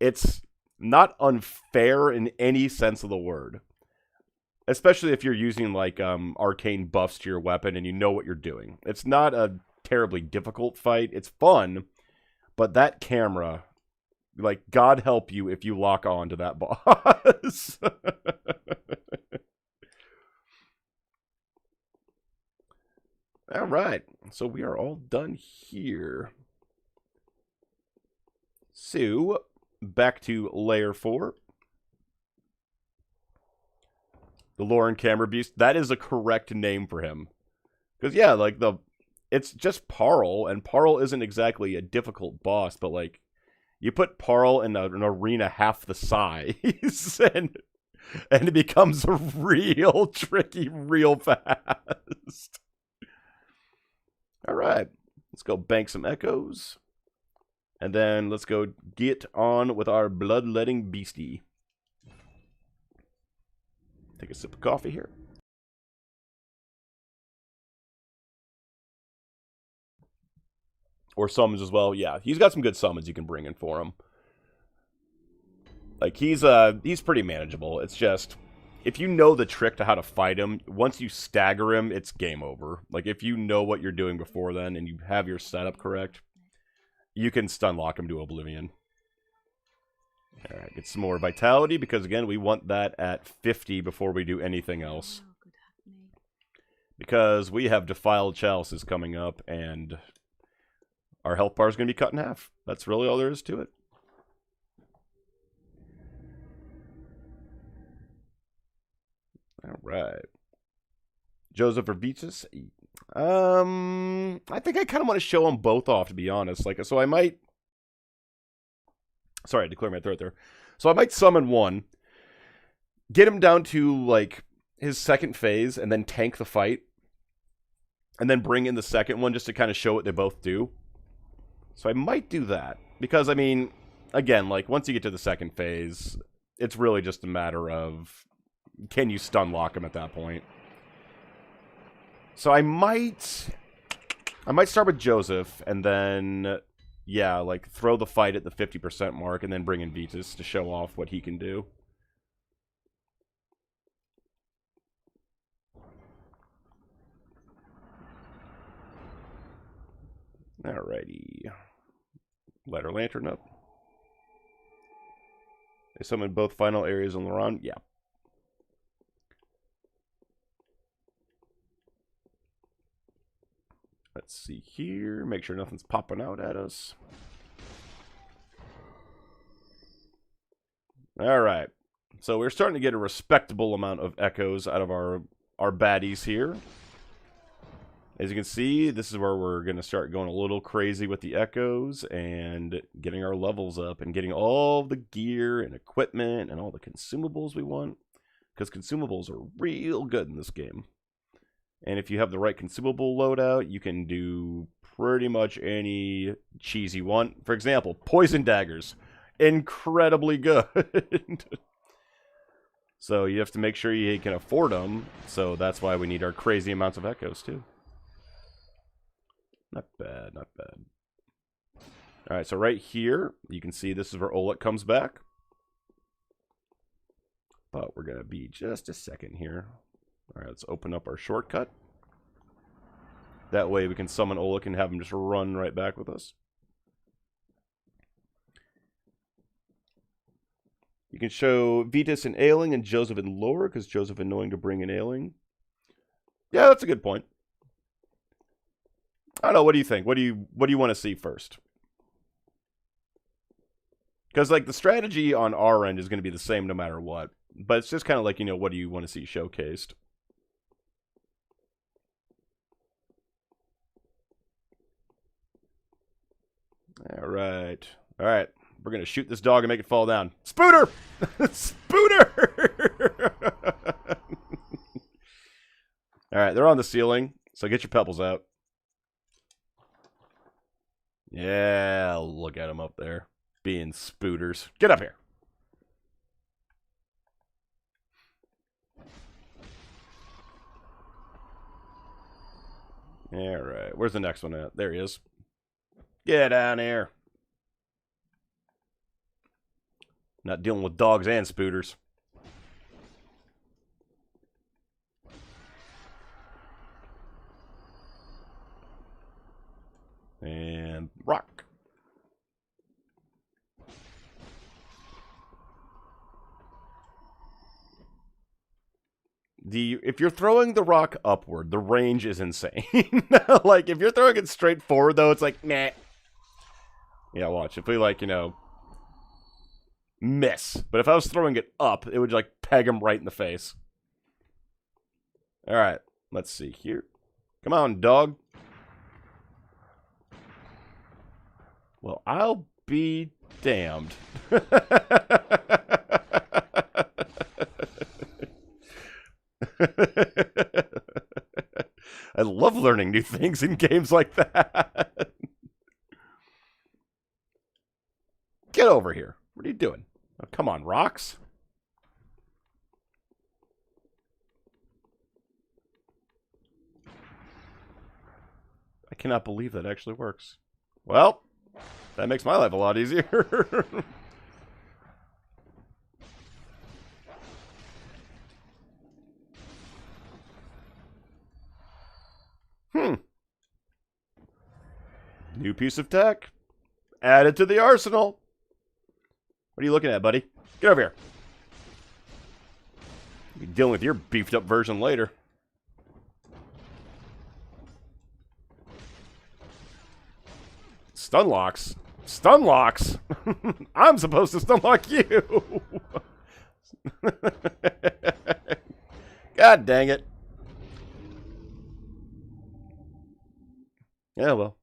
It's not unfair in any sense of the word. Especially if you're using, like, arcane buffs to your weapon and you know what you're doing. It's not a terribly difficult fight. It's fun. But that camera, like, God help you if you lock on to that boss. Alright. So we are all done here. So, back to Layer 4. The Lauren Camera Beast. That is a correct name for him. Because, yeah, like, it's just Parl, and Parl isn't exactly a difficult boss, but, like, you put Parl in an arena half the size, and it becomes real tricky real fast. Alright, let's go bank some echoes. And then let's go get on with our bloodletting beastie. Take a sip of coffee here. Or summons as well. Yeah, he's got some good summons you can bring in for him. Like, he's pretty manageable. It's just, if you know the trick to how to fight him, once you stagger him, it's game over. Like, if you know what you're doing before then and you have your setup correct, you can stun lock him to oblivion. Alright, get some more vitality, because again, we want that at 50 before we do anything else. Because we have Defiled Chalices coming up, and our health bar is going to be cut in half. That's really all there is to it. Alright. Joseph or Beatus? I think I kind of want to show them both off, to be honest. Like, so I might... Sorry, I had to clear my throat there. So I might summon one, get him down to, like, his second phase, and then tank the fight. And then bring in the second one just to kind of show what they both do. So I might do that. Because, I mean, again, like, once you get to the second phase, it's really just a matter of, can you stun lock him at that point? So I might start with Joseph, and then, yeah, like, throw the fight at the 50% mark, and then bring in Beatus to show off what he can do. Alrighty. Light our lantern up. They summon both final areas on Laron. Yeah. Let's see here. Make sure nothing's popping out at us. Alright. So we're starting to get a respectable amount of echoes out of our baddies here. As you can see, this is where we're going to start going a little crazy with the echoes and getting our levels up and getting all the gear and equipment and all the consumables we want. Because consumables are real good in this game. And if you have the right consumable loadout, you can do pretty much any cheese you want. For example, poison daggers. Incredibly good. So you have to make sure you can afford them. So that's why we need our crazy amounts of echoes too. Not bad, not bad. Alright, so right here, you can see this is where Oleg comes back. But we're going to be just a second here. Alright, let's open up our shortcut. That way we can summon Oleg and have him just run right back with us. You can show Vetus and Ailing and Joseph and Lore, because Joseph is knowing to bring in Ailing. Yeah, that's a good point. I don't know, what do you think? What do you want to see first? Because, like, the strategy on our end is going to be the same no matter what. But it's just kind of like, you know, what do you want to see showcased? Alright. Alright. We're going to shoot this dog and make it fall down. Spooter! Spooter! Alright, they're on the ceiling, so get your pebbles out. Yeah, look at them up there. Being spooters. Get up here. Alright, where's the next one at? There he is. Get down here. Not dealing with dogs and spooters. And rock. If you're throwing the rock upward, the range is insane. Like, if you're throwing it straight forward, though, it's like, meh. Yeah, watch. If we, like, you know, miss. But if I was throwing it up, it would, like, peg him right in the face. Alright, let's see here. Come on, dog. Well, I'll be damned. I love learning new things in games like that. Get over here. What are you doing? Oh, come on, rocks. I cannot believe that actually works. Well, that makes my life a lot easier. New piece of tech. Added to the arsenal. What are you looking at, buddy? Get over here. You'll be dealing with your beefed up version later. Stun locks? Stun locks? I'm supposed to stun lock you. God dang it. Yeah, well.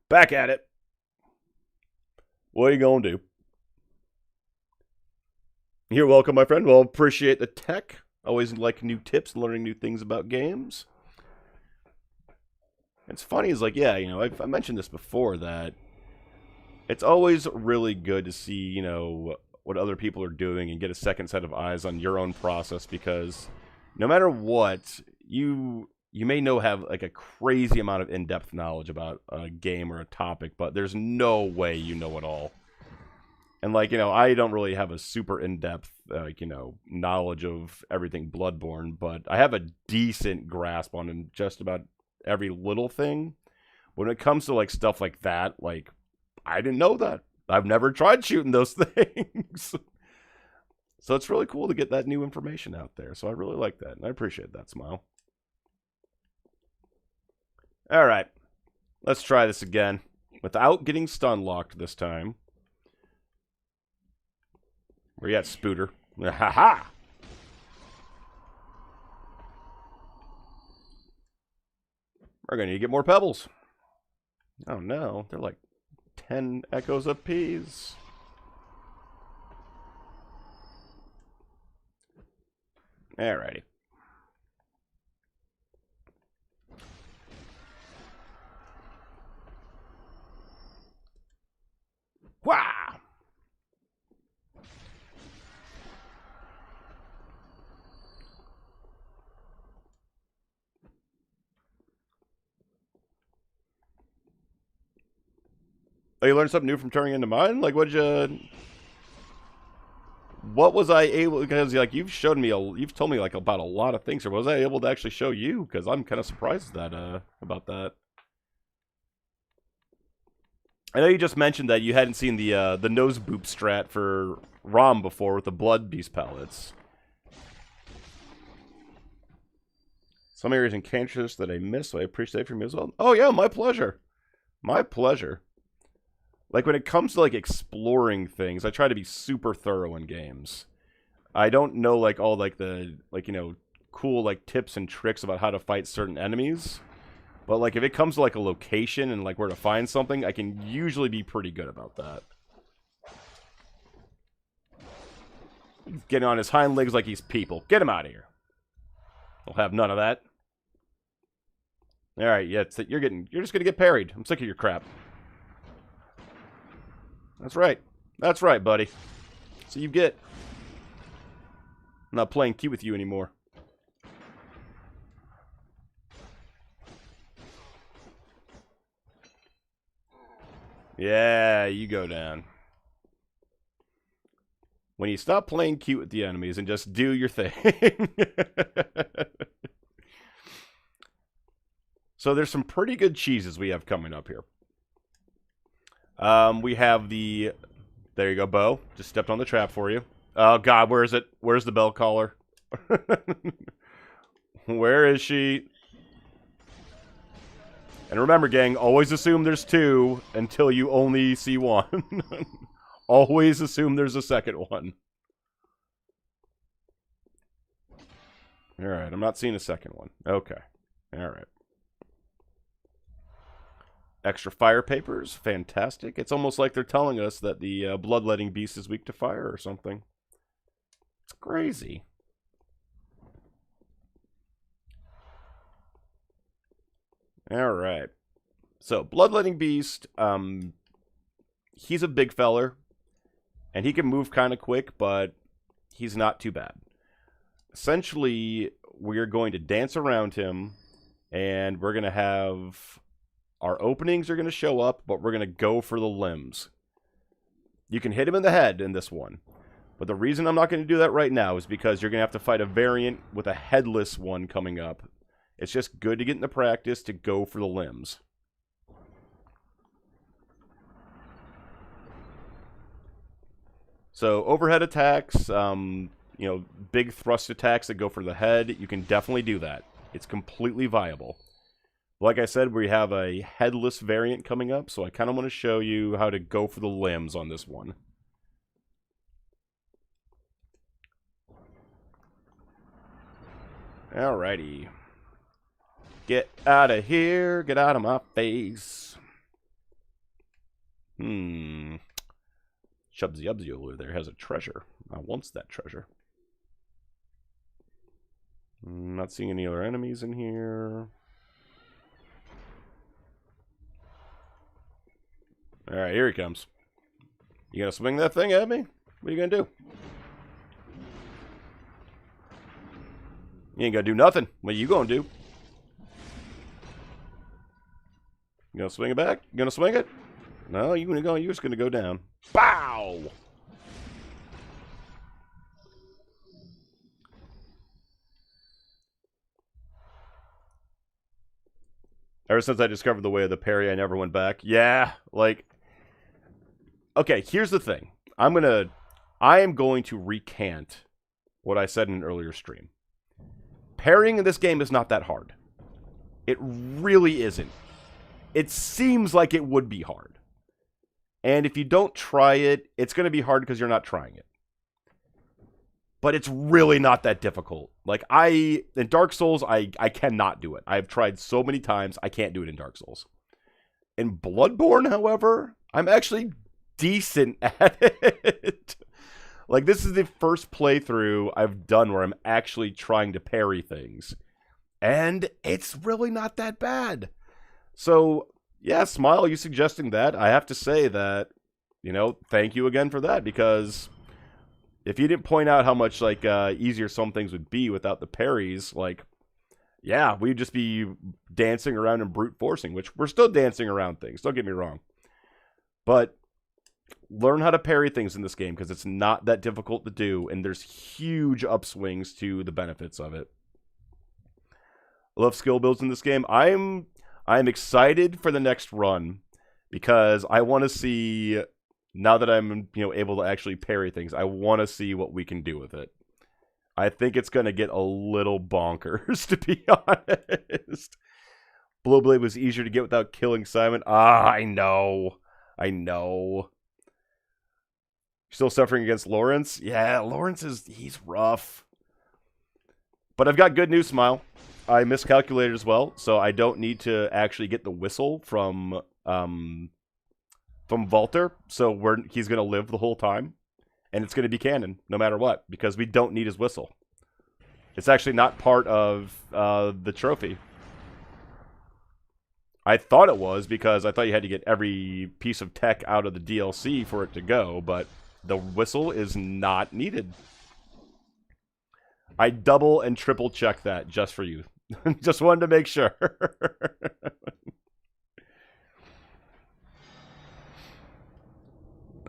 Back at it. What are you gonna do? You're welcome, my friend. Well, appreciate the tech. Always like new tips and learning new things about games. It's funny, is like, yeah, you know, I mentioned this before, that it's always really good to see, you know, what other people are doing and get a second set of eyes on your own process, because no matter what, you may have like a crazy amount of in-depth knowledge about a game or a topic, but there's no way you know it all. And like, you know, I don't really have a super in-depth, like, you know, knowledge of everything Bloodborne, but I have a decent grasp on just about every little thing. When it comes to like stuff like that, like, I didn't know that. I've never tried shooting those things. So it's really cool to get that new information out there. So I really like that, and I appreciate that, Smile. All right, let's try this again without getting stun locked this time. Where you at, Spooter? Ha ha! We're gonna need to get more pebbles. Oh no, they're like 10 echoes apiece. Alrighty. Wow! Oh, you learned something new from turning into mine? Like, what was I able, because like you've told me like about a lot of things, or was I able to actually show you? Because I'm kind of surprised that about that. I know you just mentioned that you hadn't seen the nose boop strat for ROM before with the blood beast pellets. Some areas in Kansas that I missed, so I appreciate from you as well. Oh yeah, my pleasure. My pleasure. Like, when it comes to, like, exploring things, I try to be super thorough in games. I don't know, like, all, like, the, like, you know, cool, like, tips and tricks about how to fight certain enemies. But, like, if it comes to, like, a location and, like, where to find something, I can usually be pretty good about that. He's getting on his hind legs like he's people. Get him out of here. We'll have none of that. Alright, yeah, you're just gonna get parried. I'm sick of your crap. That's right. That's right, buddy. So you get. I'm not playing cute with you anymore. Yeah, you go down. When you stop playing cute with the enemies and just do your thing. So there's some pretty good cheeses we have coming up here. We have the... There you go, Bo. Just stepped on the trap for you. Oh, God, where is it? Where's the bell caller? Where is she? And remember, gang, always assume there's two until you only see one. Always assume there's a second one. Alright, I'm not seeing a second one. Okay. Alright. Extra fire papers. Fantastic. It's almost like they're telling us that the bloodletting beast is weak to fire or something. It's crazy. Alright. So, bloodletting beast, he's a big feller. And he can move kind of quick, but he's not too bad. Essentially, we're going to dance around him, and we're going to have... Our openings are going to show up, but we're going to go for the limbs. You can hit him in the head in this one. But the reason I'm not going to do that right now is because you're going to have to fight a variant with a headless one coming up. It's just good to get into practice to go for the limbs. So, overhead attacks, big thrust attacks that go for the head, you can definitely do that. It's completely viable. Like I said, we have a headless variant coming up, so I kind of want to show you how to go for the limbs on this one. Alrighty. Get out of here. Get out of my face. Shubsy Ubsy over there has a treasure. I wants that treasure. Not seeing any other enemies in here. Alright, here he comes. You gonna swing that thing at me? What are you gonna do? You ain't gonna do nothing. What are you gonna do? You gonna swing it back? You gonna swing it? No, you're just gonna go down. Bow! Ever since I discovered the way of the parry, I never went back. Yeah, like... Okay, here's the thing. I am going to recant what I said in an earlier stream. Parrying in this game is not that hard. It really isn't. It seems like it would be hard. And if you don't try it, it's going to be hard because you're not trying it. But it's really not that difficult. Like, in Dark Souls, I cannot do it. I've tried so many times, I can't do it in Dark Souls. In Bloodborne, however, I'm actually decent at it. Like, this is the first playthrough I've done where I'm actually trying to parry things. And it's really not that bad. So, yeah, Smile, you suggesting that, I have to say that, thank you again for that, because if you didn't point out how much, easier some things would be without the parries, yeah, we'd just be dancing around and brute forcing, which we're still dancing around things, don't get me wrong. But learn how to parry things in this game, because it's not that difficult to do, and there's huge upswings to the benefits of it. I love skill builds in this game. I'm excited for the next run, because I want to see, now that I'm able to actually parry things, I want to see what we can do with it. I think it's going to get a little bonkers, to be honest. Blowblade was easier to get without killing Simon. I know. Still suffering against Lawrence? Yeah, Lawrence he's rough. But I've got good news, Smile. I miscalculated as well, so I don't need to actually get the whistle from Walter, so he's going to live the whole time. And it's going to be canon, no matter what, because we don't need his whistle. It's actually not part of the trophy. I thought it was, because I thought you had to get every piece of tech out of the DLC for it to go, but the whistle is not needed. I double and triple checked that just for you. Just wanted to make sure.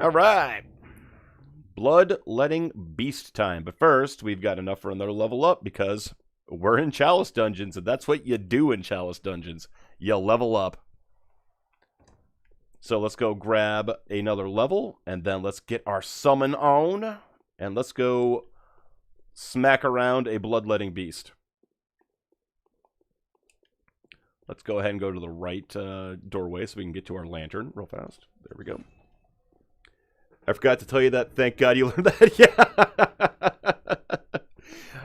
All right. Bloodletting Beast time. But first, we've got enough for another level up because we're in Chalice Dungeons, and that's what you do in Chalice Dungeons. You level up. So let's go grab another level, and then let's get our summon on, and let's go smack around a Bloodletting Beast. Let's go ahead and go to the right doorway so we can get to our lantern real fast. There we go. I forgot to tell you that. Thank God you learned that.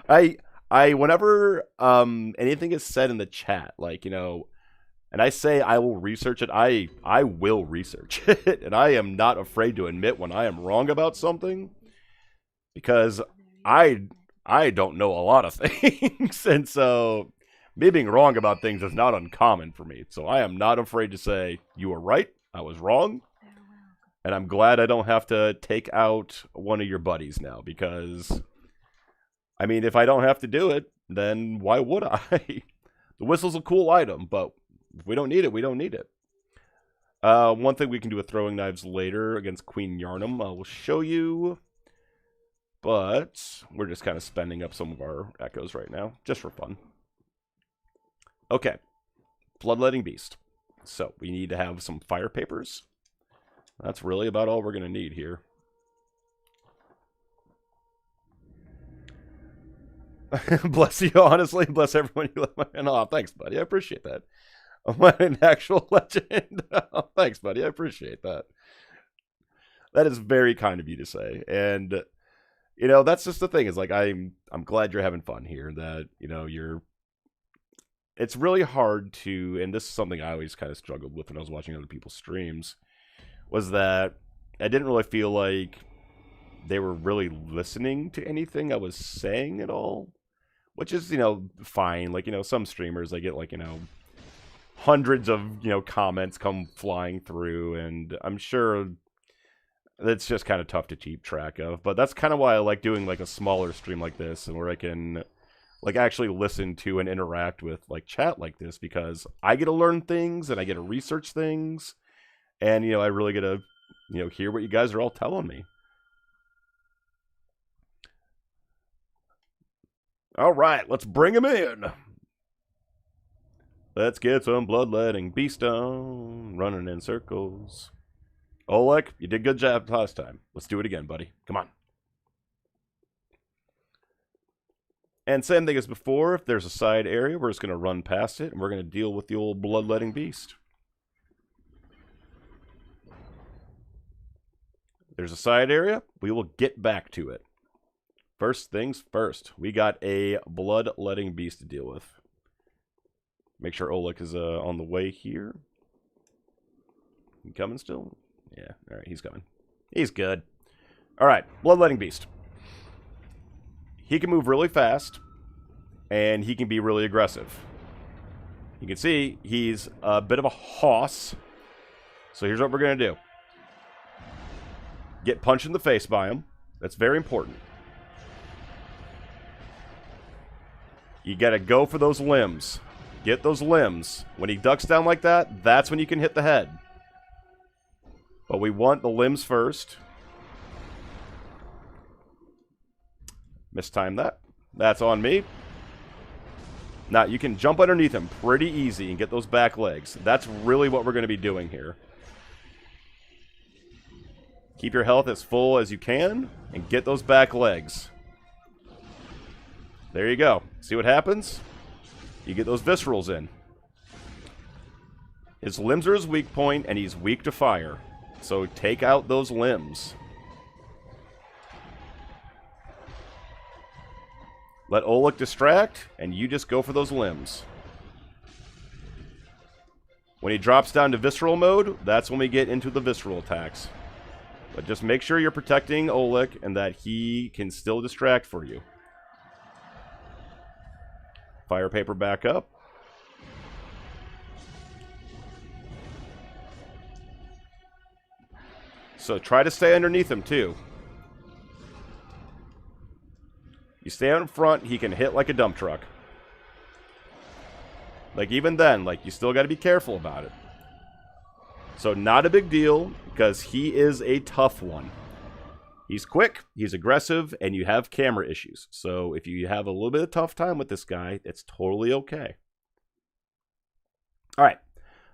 Yeah. I whenever anything is said in the chat, like, you know, and I say I will research it, I will research it. And I am not afraid to admit when I am wrong about something, because I don't know a lot of things. And so me being wrong about things is not uncommon for me. So I am not afraid to say, you were right, I was wrong. And I'm glad I don't have to take out one of your buddies now, because, I mean, if I don't have to do it, then why would I? The whistle's a cool item, but if we don't need it, we don't need it. One thing we can do with throwing knives later against Queen Yarnum, I will show you. But we're just kind of spending up some of our echoes right now, just for fun. Okay, Bloodletting Beast. So we need to have some fire papers. That's really about all we're going to need here. Bless you, honestly. Bless everyone you let my hand off. Thanks, buddy. I appreciate that. I'm an actual legend. Oh, thanks, buddy. I appreciate that. That is very kind of you to say. And, you know, that's just the thing. Is like, I'm glad you're having fun here. That, you know, it's really hard to, and this is something I always kind of struggled with when I was watching other people's streams, was that I didn't really feel like they were really listening to anything I was saying at all. Which is, you know, fine. Like, you know, some streamers, they get, like, you know, hundreds of, you know, comments come flying through, and I'm sure that's just kind of tough to keep track of. But that's kind of why I like doing, like, a smaller stream like this, and where I can, like, actually listen to and interact with, like, chat like this, because I get to learn things, and I get to research things, and, you know, I really get to, you know, hear what you guys are all telling me. All right, let's bring him in. Let's get some bloodletting beast on, running in circles. Oleg, you did a good job last time. Let's do it again, buddy. Come on. And same thing as before, if there's a side area, we're just going to run past it, and we're going to deal with the old bloodletting beast. There's a side area, we will get back to it. First things first, we got a bloodletting beast to deal with. Make sure Oleg is on the way here. He coming still? Yeah, alright, he's coming. He's good. Alright, bloodletting beast. He can move really fast, and he can be really aggressive. You can see he's a bit of a hoss. So here's what we're going to do. Get punched in the face by him. That's very important. You got to go for those limbs. Get those limbs. When he ducks down like that, that's when you can hit the head. But we want the limbs first. Mistimed that. That's on me. Now, you can jump underneath him pretty easy and get those back legs. That's really what we're going to be doing here. Keep your health as full as you can and get those back legs. There you go. See what happens? You get those viscerals in. His limbs are his weak point, and he's weak to fire. So take out those limbs. Let Oleg distract, and you just go for those limbs. When he drops down to visceral mode, that's when we get into the visceral attacks. But just make sure you're protecting Oleg and that he can still distract for you. Fire paper back up. So try to stay underneath him, too. You stay out in front, he can hit like a dump truck. Like, even then, like, you still got to be careful about it. So, not a big deal, because he is a tough one. He's quick, he's aggressive, and you have camera issues. So, if you have a little bit of tough time with this guy, it's totally okay. Alright,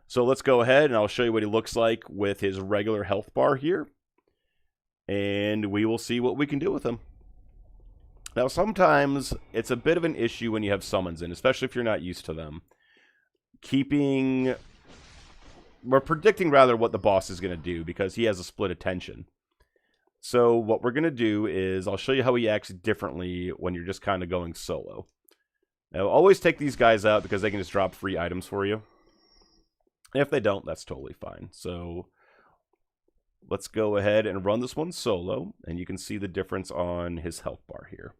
so let's go ahead, and I'll show you what he looks like with his regular health bar here. And we will see what we can do with him. Now, sometimes it's a bit of an issue when you have summons in, especially if you're not used to them. We're predicting rather what the boss is going to do because he has a split attention. So what we're going to do is I'll show you how he acts differently when you're just kind of going solo. Now, always take these guys out because they can just drop free items for you. If they don't, that's totally fine. So let's go ahead and run this one solo, and you can see the difference on his health bar here.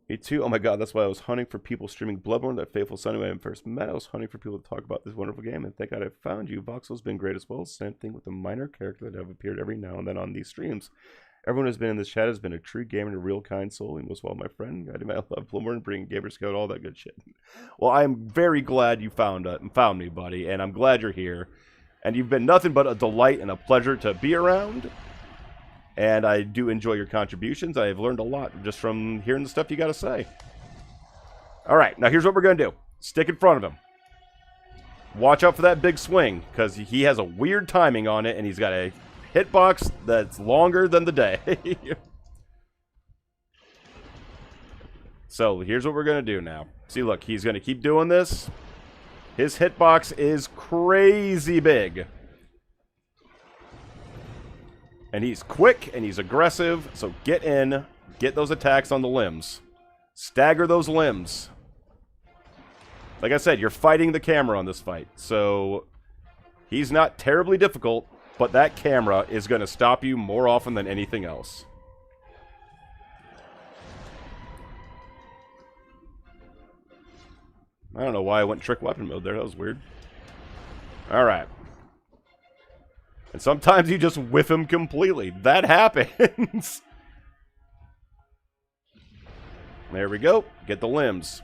Me too. Oh my god, that's why I was hunting for people streaming Bloodborne, that faithful Sunday when I first met. I was hunting for people to talk about this wonderful game, and thank god I found you. Voxel's been great as well. Same thing with the minor characters that have appeared every now and then on these streams. Everyone who's been in this chat has been a true gamer and a real kind soul. He was well my friend. God, I love Bloodborne, bringing Gamer Scout, all that good shit. Well, I'm very glad you found me, buddy, and I'm glad you're here. And you've been nothing but a delight and a pleasure to be around. And I do enjoy your contributions. I have learned a lot just from hearing the stuff you got to say. All right, now here's what we're going to do. Stick in front of him. Watch out for that big swing, because he has a weird timing on it, and he's got a hitbox that's longer than the day. So here's what we're going to do now. See, look, he's going to keep doing this. His hitbox is crazy big. And he's quick, and he's aggressive, so get in, get those attacks on the limbs. Stagger those limbs. Like I said, you're fighting the camera on this fight, so he's not terribly difficult, but that camera is going to stop you more often than anything else. I don't know why I went trick weapon mode there, that was weird. Alright. And sometimes you just whiff him completely. That happens. There we go. Get the limbs.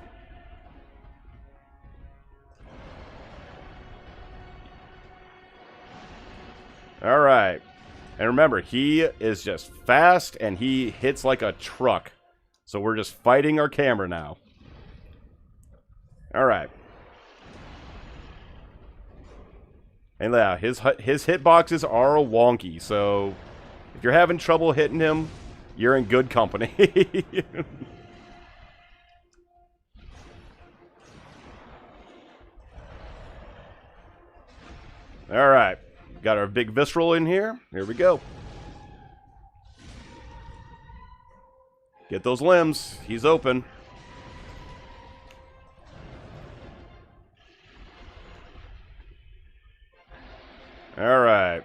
Alright. And remember, he is just fast and he hits like a truck. So we're just fighting our camera now. Alright. And yeah, his hitboxes are wonky, so if you're having trouble hitting him, you're in good company. Alright, got our big visceral in here. Here we go. Get those limbs. He's open. Alright.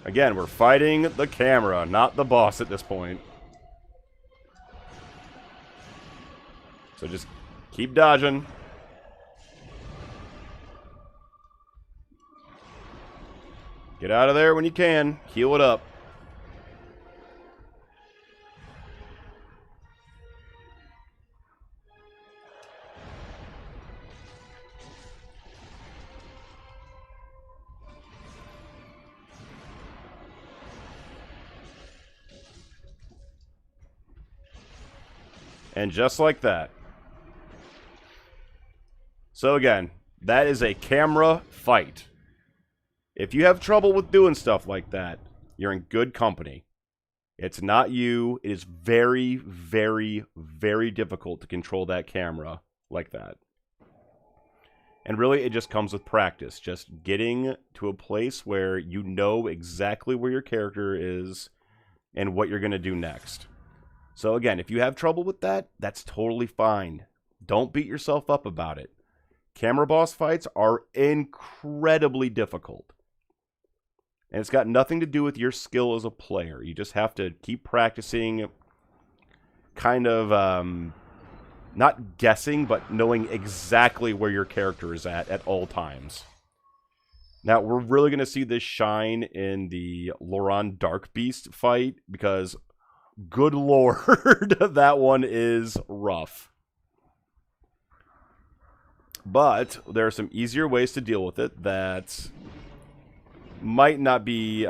Again, we're fighting the camera, not the boss at this point. So just keep dodging. Get out of there when you can. Heal it up. And just like that. So again, that is a camera fight. If you have trouble with doing stuff like that, you're in good company. It's not you. It is very, very, very difficult to control that camera like that. And really, it just comes with practice. Just getting to a place where you know exactly where your character is and what you're going to do next. So again, if you have trouble with that, that's totally fine. Don't beat yourself up about it. Camera boss fights are incredibly difficult. And it's got nothing to do with your skill as a player. You just have to keep practicing, kind of, not guessing, but knowing exactly where your character is at all times. Now, we're really going to see this shine in the Loran Darkbeast fight, because, good lord, that one is rough. But there are some easier ways to deal with it that might not be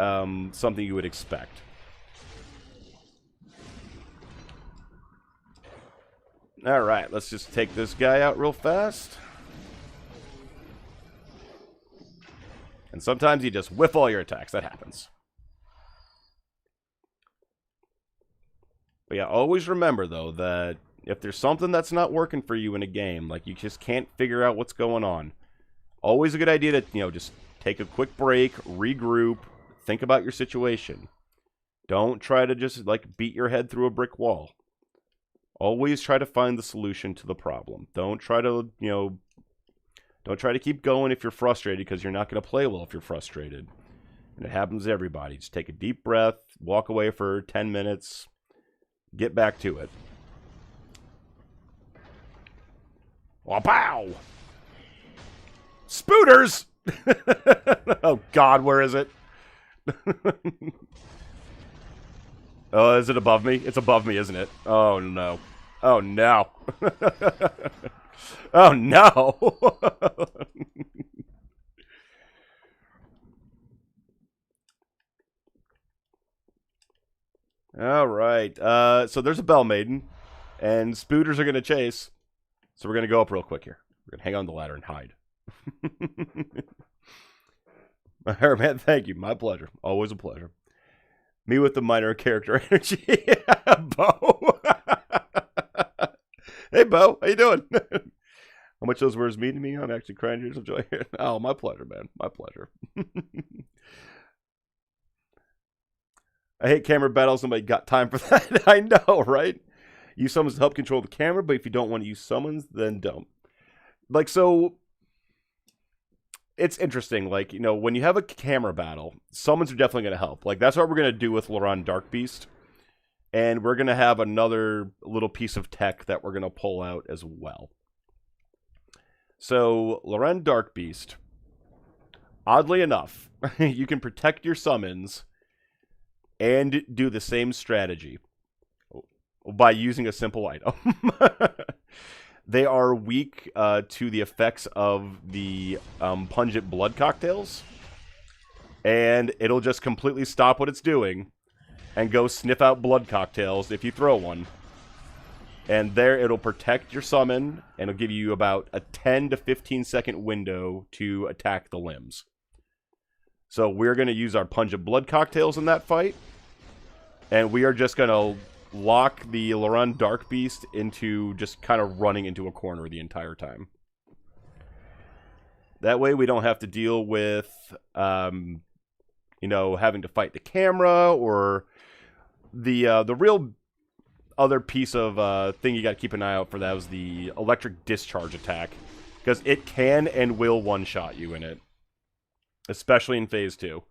something you would expect. Alright, let's just take this guy out real fast. And sometimes you just whiff all your attacks. That happens. But yeah, always remember, though, that if there's something that's not working for you in a game, like you just can't figure out what's going on, always a good idea to, just take a quick break, regroup, think about your situation. Don't try to just, beat your head through a brick wall. Always try to find the solution to the problem. Don't try to, don't try to keep going if you're frustrated, because you're not going to play well if you're frustrated. And it happens to everybody. Just take a deep breath, walk away for 10 minutes, get back to it. Wow! Spooters! Oh god, where is it? Oh, is it above me? It's above me, isn't it? Oh no. Oh no. Oh no. Alright, so there's a Bell Maiden, and Spooters are going to chase. So we're going to go up real quick here. We're going to hang on the ladder and hide. Man, thank you. My pleasure. Always a pleasure. Me with the minor character energy. Bo. Hey, Bo. How you doing? How much those words mean to me? I'm actually crying tears of joy here. Oh, my pleasure, man. My pleasure. I hate camera battles. Nobody got time for that. I know, right? Use summons to help control the camera, but if you don't want to use summons, then don't. So it's interesting. When you have a camera battle, summons are definitely going to help. That's what we're going to do with Loran Darkbeast. And we're going to have another little piece of tech that we're going to pull out as well. So, Loran Darkbeast, oddly enough, you can protect your summons and do the same strategy by using a simple item. They are weak to the effects of the pungent blood cocktails. And it'll just completely stop what it's doing and go sniff out blood cocktails if you throw one. And there it'll protect your summon, and it'll give you about a 10 to 15 second window to attack the limbs. So we're going to use our pungent blood cocktails in that fight. And we are just going to lock the Loran Darkbeast into just kind of running into a corner the entire time. That way we don't have to deal with, having to fight the camera, or the real other piece of thing you got to keep an eye out for. That was the electric discharge attack, because it can and will one-shot you in it, especially in Phase 2.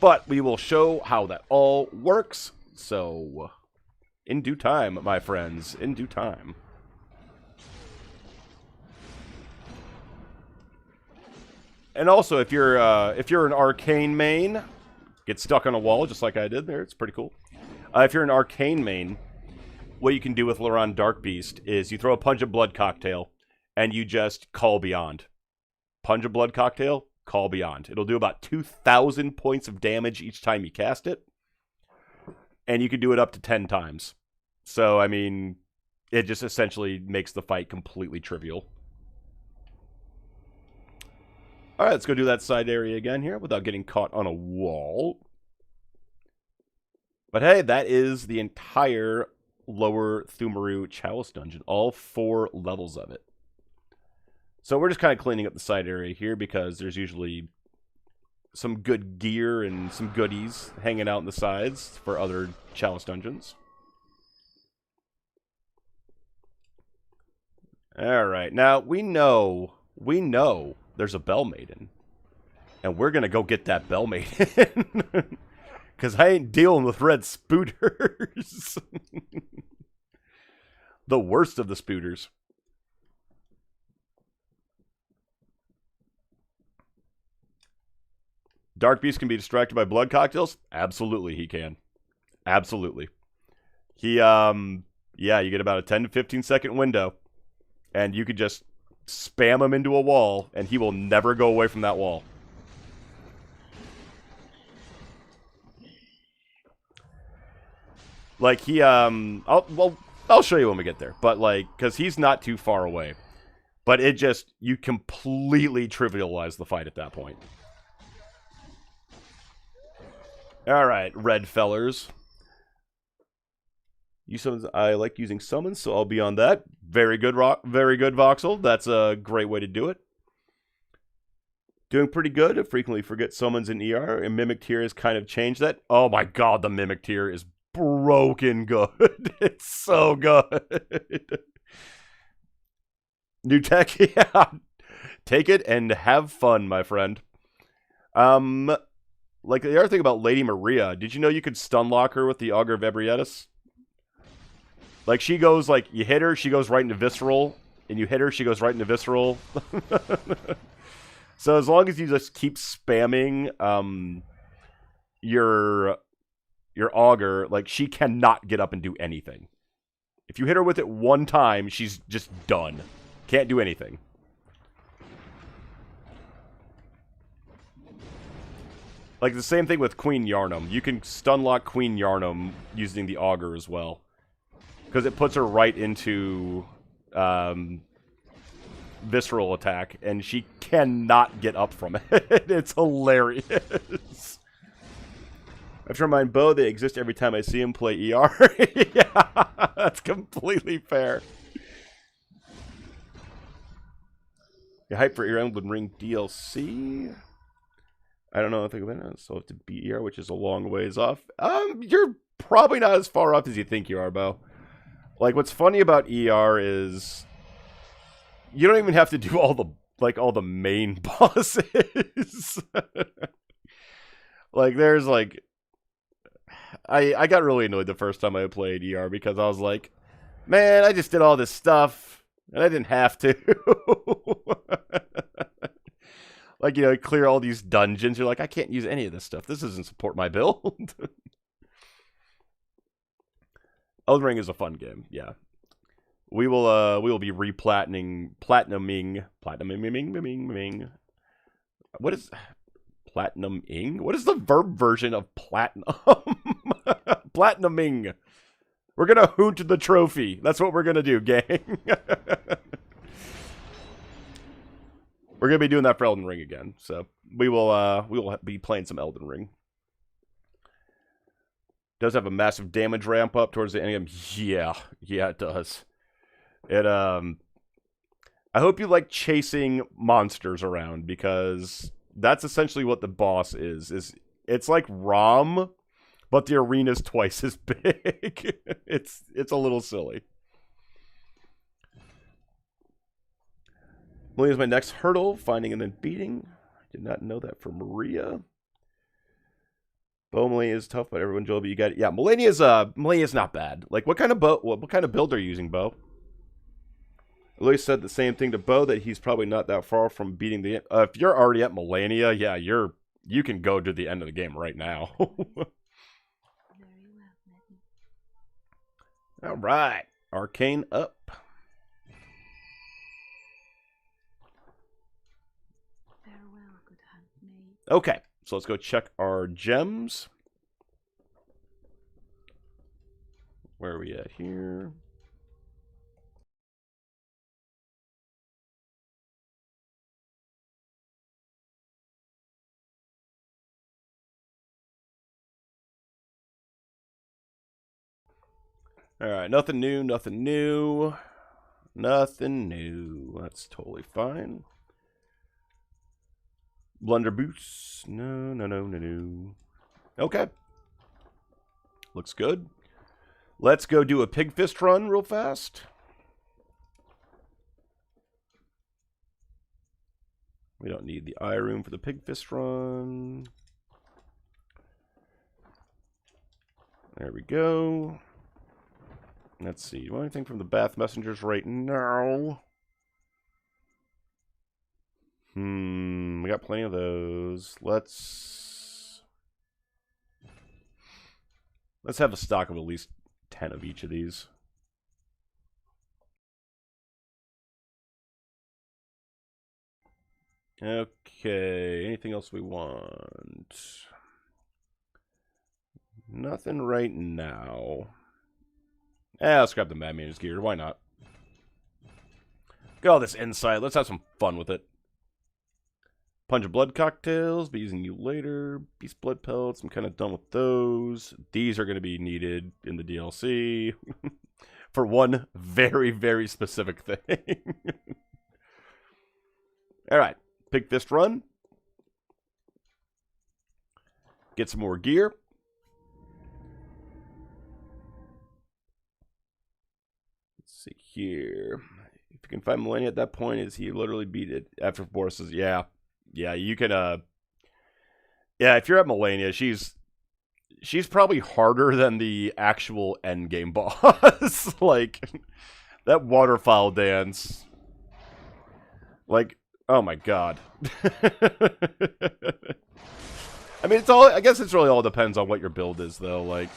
But we will show how that all works, so in due time, my friends, in due time. And also, if you're an arcane main, get stuck on a wall just like I did there. It's pretty cool. If you're an arcane main, what you can do with Loran Darkbeast is you throw a pungent blood cocktail and you just call beyond. Pungent blood cocktail, call beyond. It'll do about 2,000 points of damage each time you cast it, and you can do it up to 10 times. So, I mean, it just essentially makes the fight completely trivial. Alright, let's go do that side area again here without getting caught on a wall. But hey, that is the entire Lower Thumaru Chalice Dungeon. All 4 levels of it. So we're just kind of cleaning up the side area here, because there's usually some good gear and some goodies hanging out in the sides for other Chalice Dungeons. Alright, now we know there's a Bell Maiden. And we're gonna go get that Bell Maiden. Because I ain't dealing with red spooters. The worst of the spooters. Dark Beast can be distracted by blood cocktails? Absolutely he can. Absolutely. He, yeah, you get about a 10 to 15 second window. And you could just spam him into a wall, and he will never go away from that wall. Like, he, I'll show you when we get there. But, like, because he's not too far away. But it just, you completely trivialize the fight at that point. Alright, red fellers. I like using summons, so I'll be on that. Very good, very good, Voxel. That's a great way to do it. Doing pretty good. I frequently forget summons in ER, and Mimic Tier has kind of changed that. Oh my god, the Mimic Tier is broken good. It's so good. New tech, yeah. Take it and have fun, my friend. Like, the other thing about Lady Maria, did you know you could stun lock her with the Augur of Ebrietas? Like, she goes, like, you hit her, she goes right into Visceral, and you hit her, she goes right into Visceral. So as long as you just keep spamming your Augur, like, she cannot get up and do anything. If you hit her with it one time, she's just done. Can't do anything. Like, the same thing with Queen Yarnum. You can stun lock Queen Yarnum using the Augur as well. Because it puts her right into Visceral attack, and she cannot get up from it. It's hilarious. I have to remind Bo they exist every time I see him play ER. Yeah, that's completely fair. You hype for Elden Ring DLC? I don't know if I can so have to beat ER, which is a long ways off. You're probably not as far off as you think you are, Bo. Like, what's funny about ER is you don't even have to do all the main bosses. Like, there's like I got really annoyed the first time I played ER because I was like, man, I just did all this stuff and I didn't have to. Like, you know, clear all these dungeons. You're like, I can't use any of this stuff. This doesn't support my build. Elden Ring is a fun game, yeah. We will be platinuming. What is platinuming? What is the verb version of platinum? Platinuming. We're gonna hoot the trophy. That's what we're gonna do, gang. We're gonna be doing that for Elden Ring again, so we will be playing some Elden Ring. Does have a massive damage ramp up towards the end. Yeah, it does. It I hope you like chasing monsters around, because that's essentially what the boss is it's like ROM, but the arena's twice as big. It's a little silly. Maria's my next hurdle, finding and then beating. I did not know that for Maria. Bo, Malenia is tough, but everyone, Joel, but you got it. Yeah, Malenia's not bad. Like, what kind of build are you using, Bo? Louis said the same thing to Bo, that he's probably not that far from beating the. If you're already at Malenia, yeah, you can go to the end of the game right now. All right, Arcane up. Okay, so let's go check our gems. Where are we at here? Alright, nothing new, nothing new. Nothing new. That's totally fine. Blunder boost. No. Okay. Looks good. Let's go do a pig fist run real fast. We don't need the eye room for the pig fist run. There we go. Let's see. Do you want anything from the Bath Messengers right now? We got plenty of those. Let's have a stock of at least 10 of each of these. Okay, anything else we want? Nothing right now. Let's grab the Madman's gear. Why not? Got all this insight. Let's have some fun with it. Punch of blood cocktails. Be using you later. Beast blood pellets. I'm kind of done with those. These are going to be needed in the DLC for one very, very specific thing. All right. Pig fist run. Get some more gear. Let's see here. If you can find Millennia at that point, is he literally beat it after forces? Yeah. Yeah, you can yeah, if you're at Millennia, she's probably harder than the actual endgame boss. Like that waterfowl dance. Like, oh my god. I mean, I guess it's really all depends on what your build is, though. Like,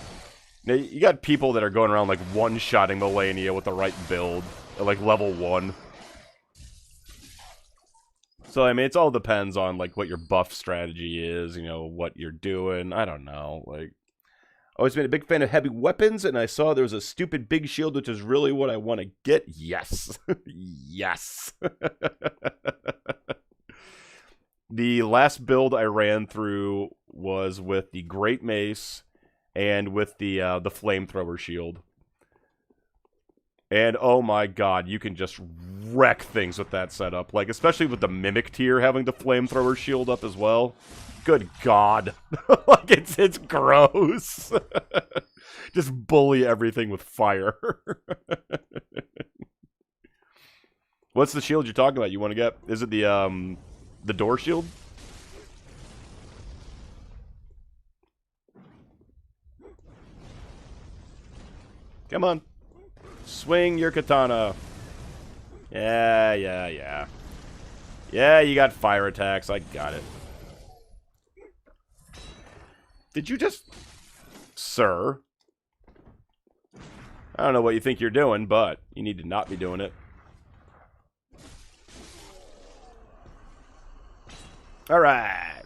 you got people that are going around, like, one-shotting Millennia with the right build at, like, level 1. So, I mean, it all depends on, like, what your buff strategy is, you know, what you're doing. I don't know, like... Always been a big fan of heavy weapons, and I saw there was a stupid big shield, which is really what I want to get. Yes. Yes. The last build I ran through was with the Great Mace and with the Flamethrower shield. And oh my god, you can just wreck things with that setup. Like, especially with the Mimic tier having the Flamethrower shield up as well. Good god. Like, it's gross. Just bully everything with fire. What's the shield you're talking about you want to get? Is it the door shield? Come on. Swing your katana. Yeah. Yeah, you got fire attacks. I got it. Did you just... Sir? I don't know what you think you're doing, but you need to not be doing it. Alright.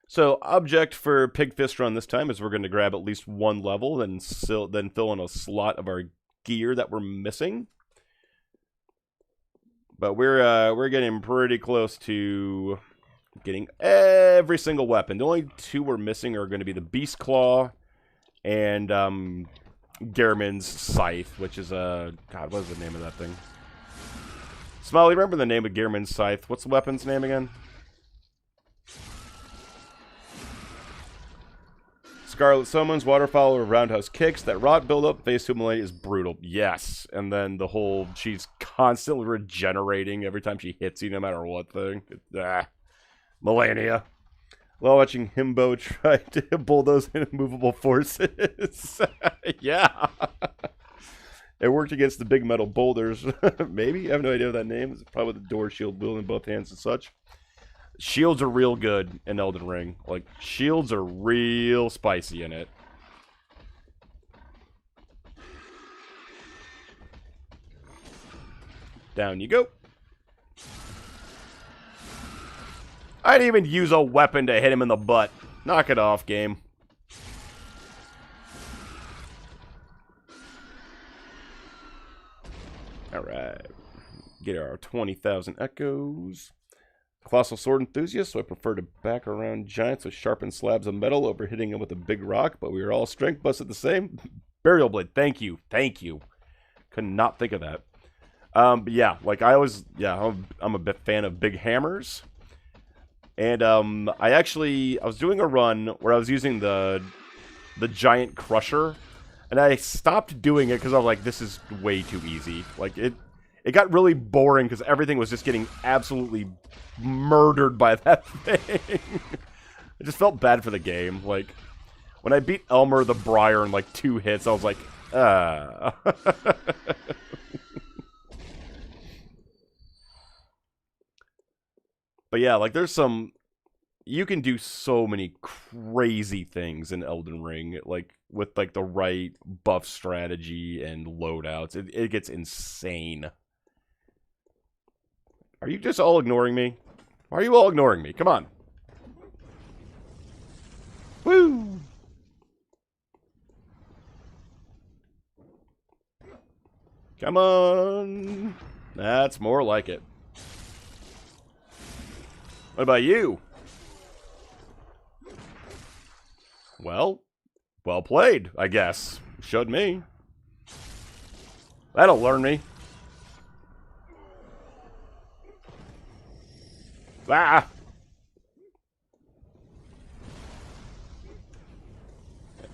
So, object for Pig Fist Run this time is we're going to grab at least one level, then fill in a slot of our gear that we're missing. But we're getting pretty close to... getting every single weapon. The only two we're missing are going to be the Beast Claw and Gehrman's Scythe, which is God, what is the name of that thing? Smiley, remember the name of Gehrman's Scythe? What's the weapon's name again? Scarlet Summons, Waterfowl, or Roundhouse Kicks. That rot buildup, phase 2 Millennia is brutal. Yes. And then the whole, she's constantly regenerating every time she hits you, no matter what thing. Millennia. While watching Himbo try to bulldoze immovable forces. Yeah. It worked against the big metal boulders. Maybe? I have no idea what that name is. Probably the door shield wheel in both hands and such. Shields are real good in Elden Ring. Like, shields are real spicy in it. Down you go. I didn't even use a weapon to hit him in the butt. Knock it off, game. Alright. Get our 20,000 echoes. Colossal Sword Enthusiast, so I prefer to back around giants with sharpened slabs of metal over hitting them with a big rock, but we are all strength busted the same. Burial Blade, thank you. Thank you. Could not think of that. But yeah, like I always, yeah, I'm a big fan of big hammers. And I was doing a run where I was using the giant crusher, and I stopped doing it because I was like, this is way too easy. Like, It got really boring because everything was just getting absolutely murdered by that thing. I just felt bad for the game. Like, when I beat Elmer the Briar in like 2 hits, I was like, But yeah, like there's some... You can do so many crazy things in Elden Ring, like with like the right buff strategy and loadouts. It gets insane. Are you just all ignoring me? Why are you all ignoring me? Come on. Woo! Come on. That's more like it. What about you? Well played, I guess. Showed me. That'll learn me. Ah!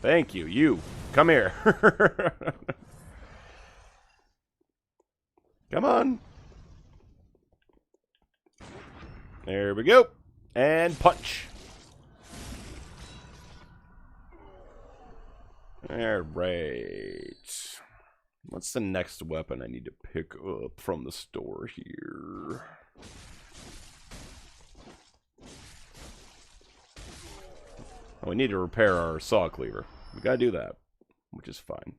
Thank you. You. Come here. Come on. There we go. And punch. Alright. What's the next weapon I need to pick up from the store here? Oh, we need to repair our saw cleaver. We gotta do that, which is fine.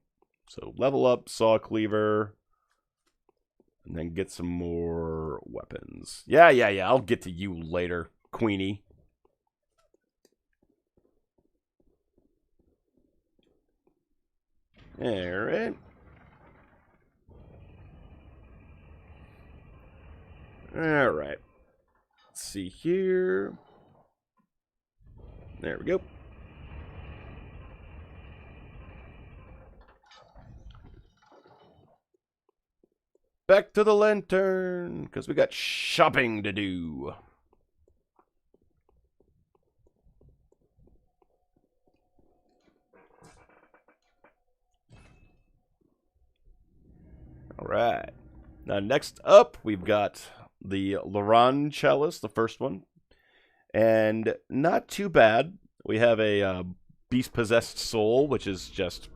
So level up saw cleaver. And then get some more weapons. Yeah. I'll get to you later, Queenie. Alright. Alright. Let's see here. There we go. Back to the lantern, because we got shopping to do. Alright. Now, next up, we've got the Laran Chalice, the first one. And not too bad. We have a beast-possessed soul, which is just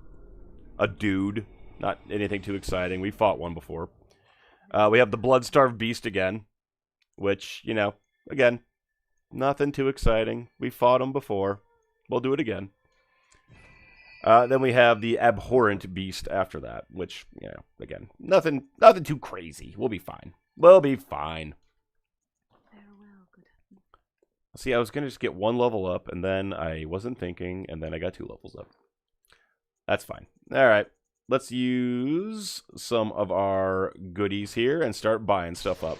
a dude. Not anything too exciting. We fought one before. We have the blood-starved beast again, which, you know, again, nothing too exciting. We fought him before. We'll do it again. Then we have the abhorrent beast after that, which, you know, again, nothing too crazy. We'll be fine. We'll be fine. Farewell, good. See, I was going to just get 1 level up, and then I wasn't thinking, and then I got 2 levels up. That's fine. All right. Let's use some of our goodies here and start buying stuff up.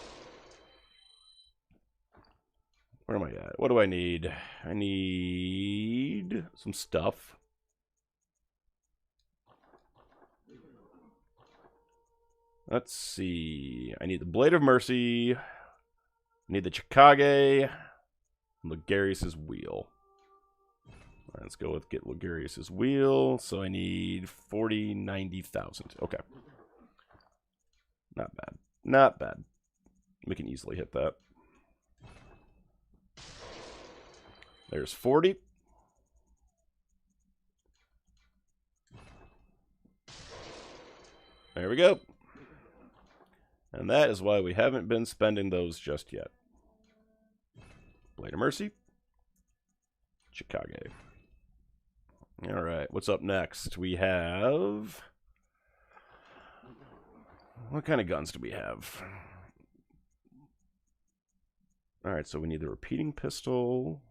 Where am I at? What do I need? I need some stuff. Let's see. I need the Blade of Mercy. I need the Chikage. And Logarius's Wheel. Let's go with get Logarius's Wheel. So I need 90,000. Okay. Not bad. Not bad. We can easily hit that. There's 40. There we go. And that is why we haven't been spending those just yet. Blade of Mercy. Chikage. Alright, what's up next? We have... What kind of guns do we have? Alright, so we need the repeating pistol.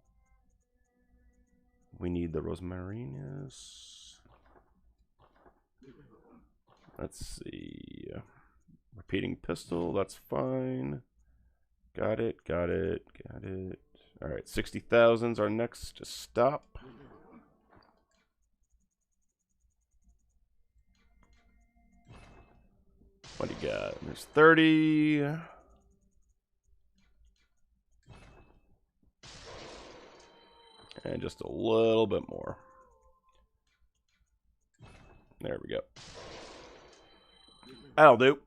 We need the Rosmarinus. Let's see. Repeating pistol, that's fine. Got it, got it, got it. Alright, 60,000's our next stop. What do you got? There's 30. And just a little bit more. There we go. That'll do.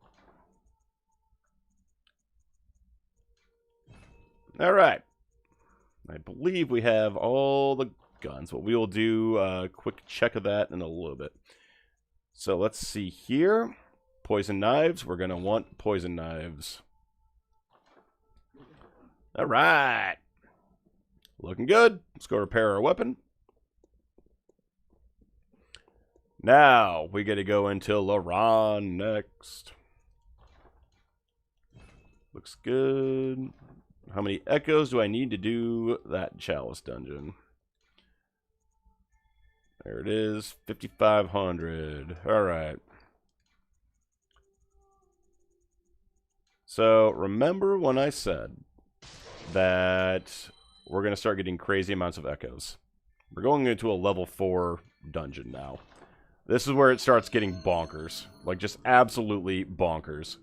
Alright. I believe we have all the guns, but we will do a quick check of that in a little bit. So let's see here. Poison knives. We're going to want poison knives. Alright. Looking good. Let's go repair our weapon. Now, we get to go into Laron next. Looks good. How many echoes do I need to do that chalice dungeon? There it is. 5,500. Alright. So, remember when I said that we're going to start getting crazy amounts of echoes? We're going into a level 4 dungeon now. This is where it starts getting bonkers. Like, just absolutely bonkers.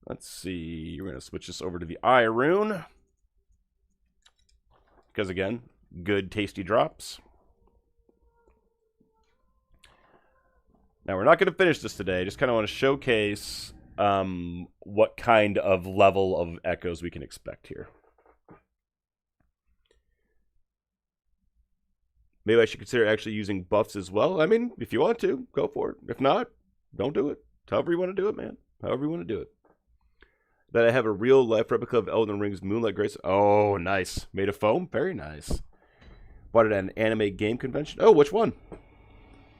Let's see. We're going to switch this over to the eye rune. Because, again, good tasty drops. Now, we're not going to finish this today. Just kind of want to showcase what kind of level of echoes we can expect here. Maybe I should consider actually using buffs as well. I mean, if you want to, go for it. If not, don't do it. However you want to do it, man. However you want to do it. That I have a real-life replica of Elden Ring's Moonlight Grace. Oh, nice. Made of foam? Very nice. Bought it at an anime game convention. Oh, which one?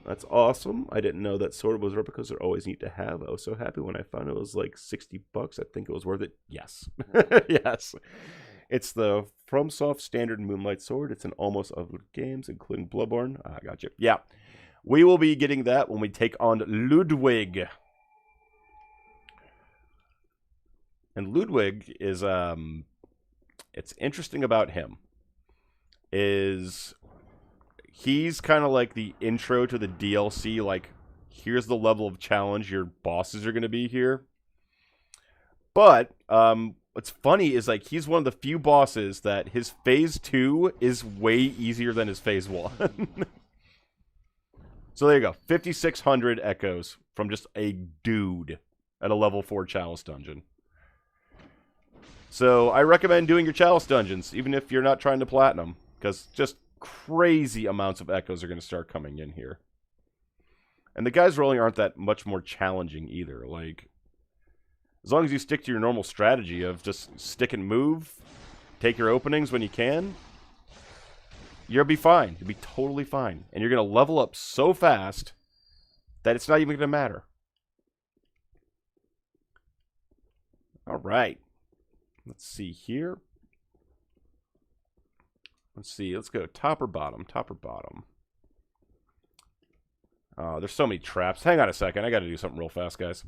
That's awesome. I didn't know that sort of was replicas are always neat to have. I was so happy when I found it was like $60. I think it was worth it. Yes. Yes. It's the FromSoft standard Moonlight Sword. It's in almost all the games, including Bloodborne. I got you. Yeah. We will be getting that when we take on Ludwig. And Ludwig is, it's interesting about him, is he's kind of like the intro to the DLC, like, here's the level of challenge your bosses are going to be here. But, what's funny is, like, he's one of the few bosses that his Phase 2 is way easier than his Phase 1. So there you go, 5,600 echoes from just a dude at a level 4 chalice dungeon. So I recommend doing your chalice dungeons, even if you're not trying to platinum, because just crazy amounts of echoes are going to start coming in here. And the guys rolling aren't that much more challenging either. Like, as long as you stick to your normal strategy of just stick and move, take your openings when you can, you'll be fine. You'll be totally fine. And you're going to level up so fast that it's not even going to matter. All right. Let's see here. Let's see. Let's go top or bottom. Top or bottom. Oh, there's so many traps. Hang on a second. I got to do something real fast, guys.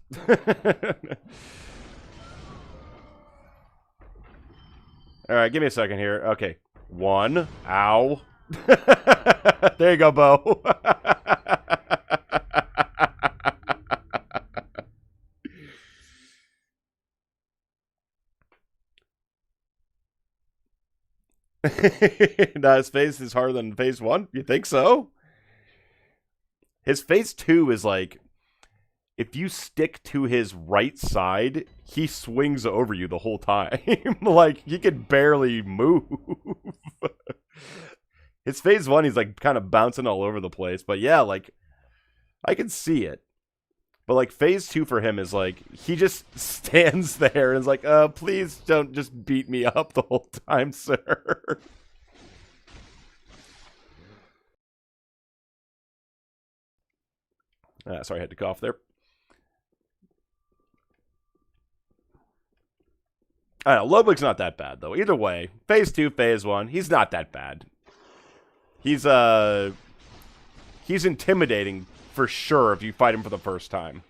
All right, give me a second here. Okay. 1. Ow. There you go, Bo. Now his face is harder than Phase 1? You think so? His Phase 2 is like, if you stick to his right side, he swings over you the whole time. Like, he can barely move. His Phase 1, he's like kind of bouncing all over the place. But yeah, like, I can see it. But like, Phase 2 for him is like, he just stands there and is like, please don't just beat me up the whole time, sir. Sorry, I had to cough there. I don't know, Ludwig's not that bad, though. Either way, Phase 2, Phase 1, he's not that bad. He's intimidating for sure if you fight him for the first time.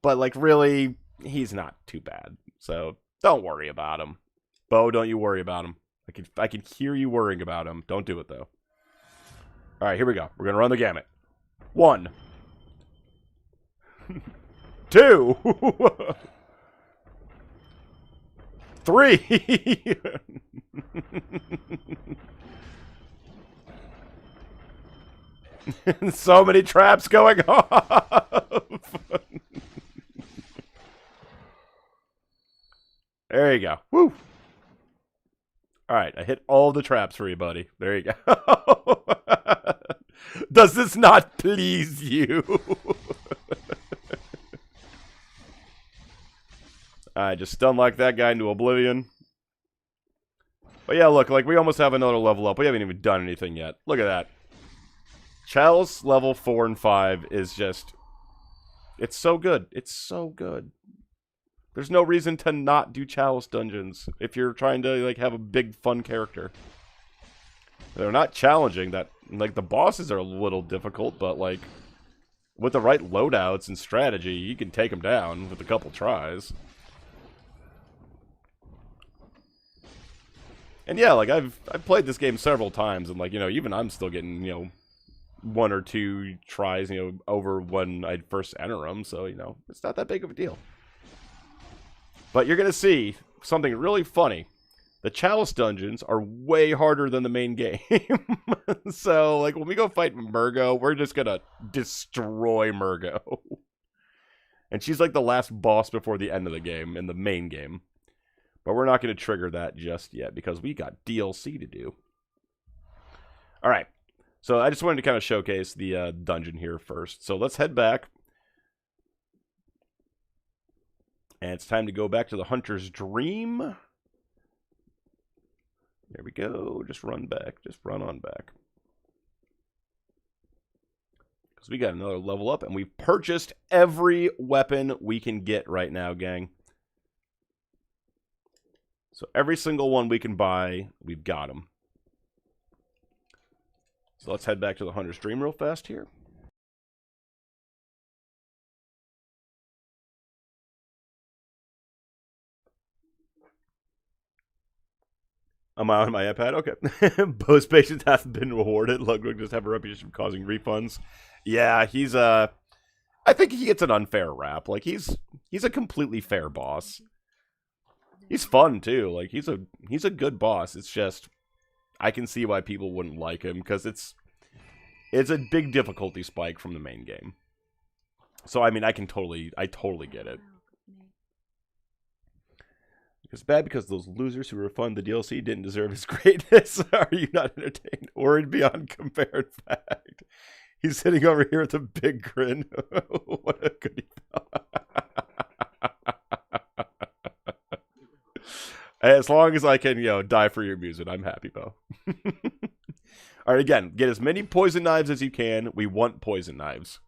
But, like, really, he's not too bad. So, don't worry about him. Bo, don't you worry about him. I can hear you worrying about him. Don't do it, though. Alright, here we go. We're going to run the gamut. 1. 2. 3. So many traps going off. There you go. Woo! Alright, I hit all the traps for you, buddy. There you go. Does this not please you? Alright, just stun like that guy into oblivion. But yeah, look, like, we almost have another level up. We haven't even done anything yet. Look at that. Chalice level 4 and 5 is just... It's so good. It's so good. There's no reason to not do Chalice dungeons if you're trying to, like, have a big, fun character. They're not challenging. That, like, the bosses are a little difficult, but, like, with the right loadouts and strategy, you can take them down with a couple tries. And yeah, like, I've played this game several times, and, like, you know, even I'm still getting, you know, 1 or 2 tries, you know, over when I'd first enter them, so, you know, it's not that big of a deal. But you're going to see something really funny. The Chalice dungeons are way harder than the main game. So, like, when we go fight Murgo, we're just going to destroy Murgo. And she's like the last boss before the end of the game, in the main game. But we're not going to trigger that just yet, because we got DLC to do. Alright, so I just wanted to kind of showcase the dungeon here first. So let's head back. And it's time to go back to the Hunter's Dream. There we go. Just run back. Just run on back. Because we got another level up, and we've purchased every weapon we can get right now, gang. So every single one we can buy, we've got them. So let's head back to the Hunter's Dream real fast here. I'm on my iPad. Okay. Post patients haven't been rewarded. Ludwig just have a reputation for causing refunds. Yeah, he's I think he gets an unfair rap. Like, he's a completely fair boss. He's fun too. Like, he's a good boss. It's just I can see why people wouldn't like him, because it's a big difficulty spike from the main game. So I mean, I totally get it. It's bad because those losers who refund the DLC didn't deserve his greatness. Are you not entertained? Worried beyond compare in fact. He's sitting over here with a big grin. What a goodie. As long as I can, you know, die for your music, I'm happy, Bo. Alright, again, get as many poison knives as you can. We want poison knives.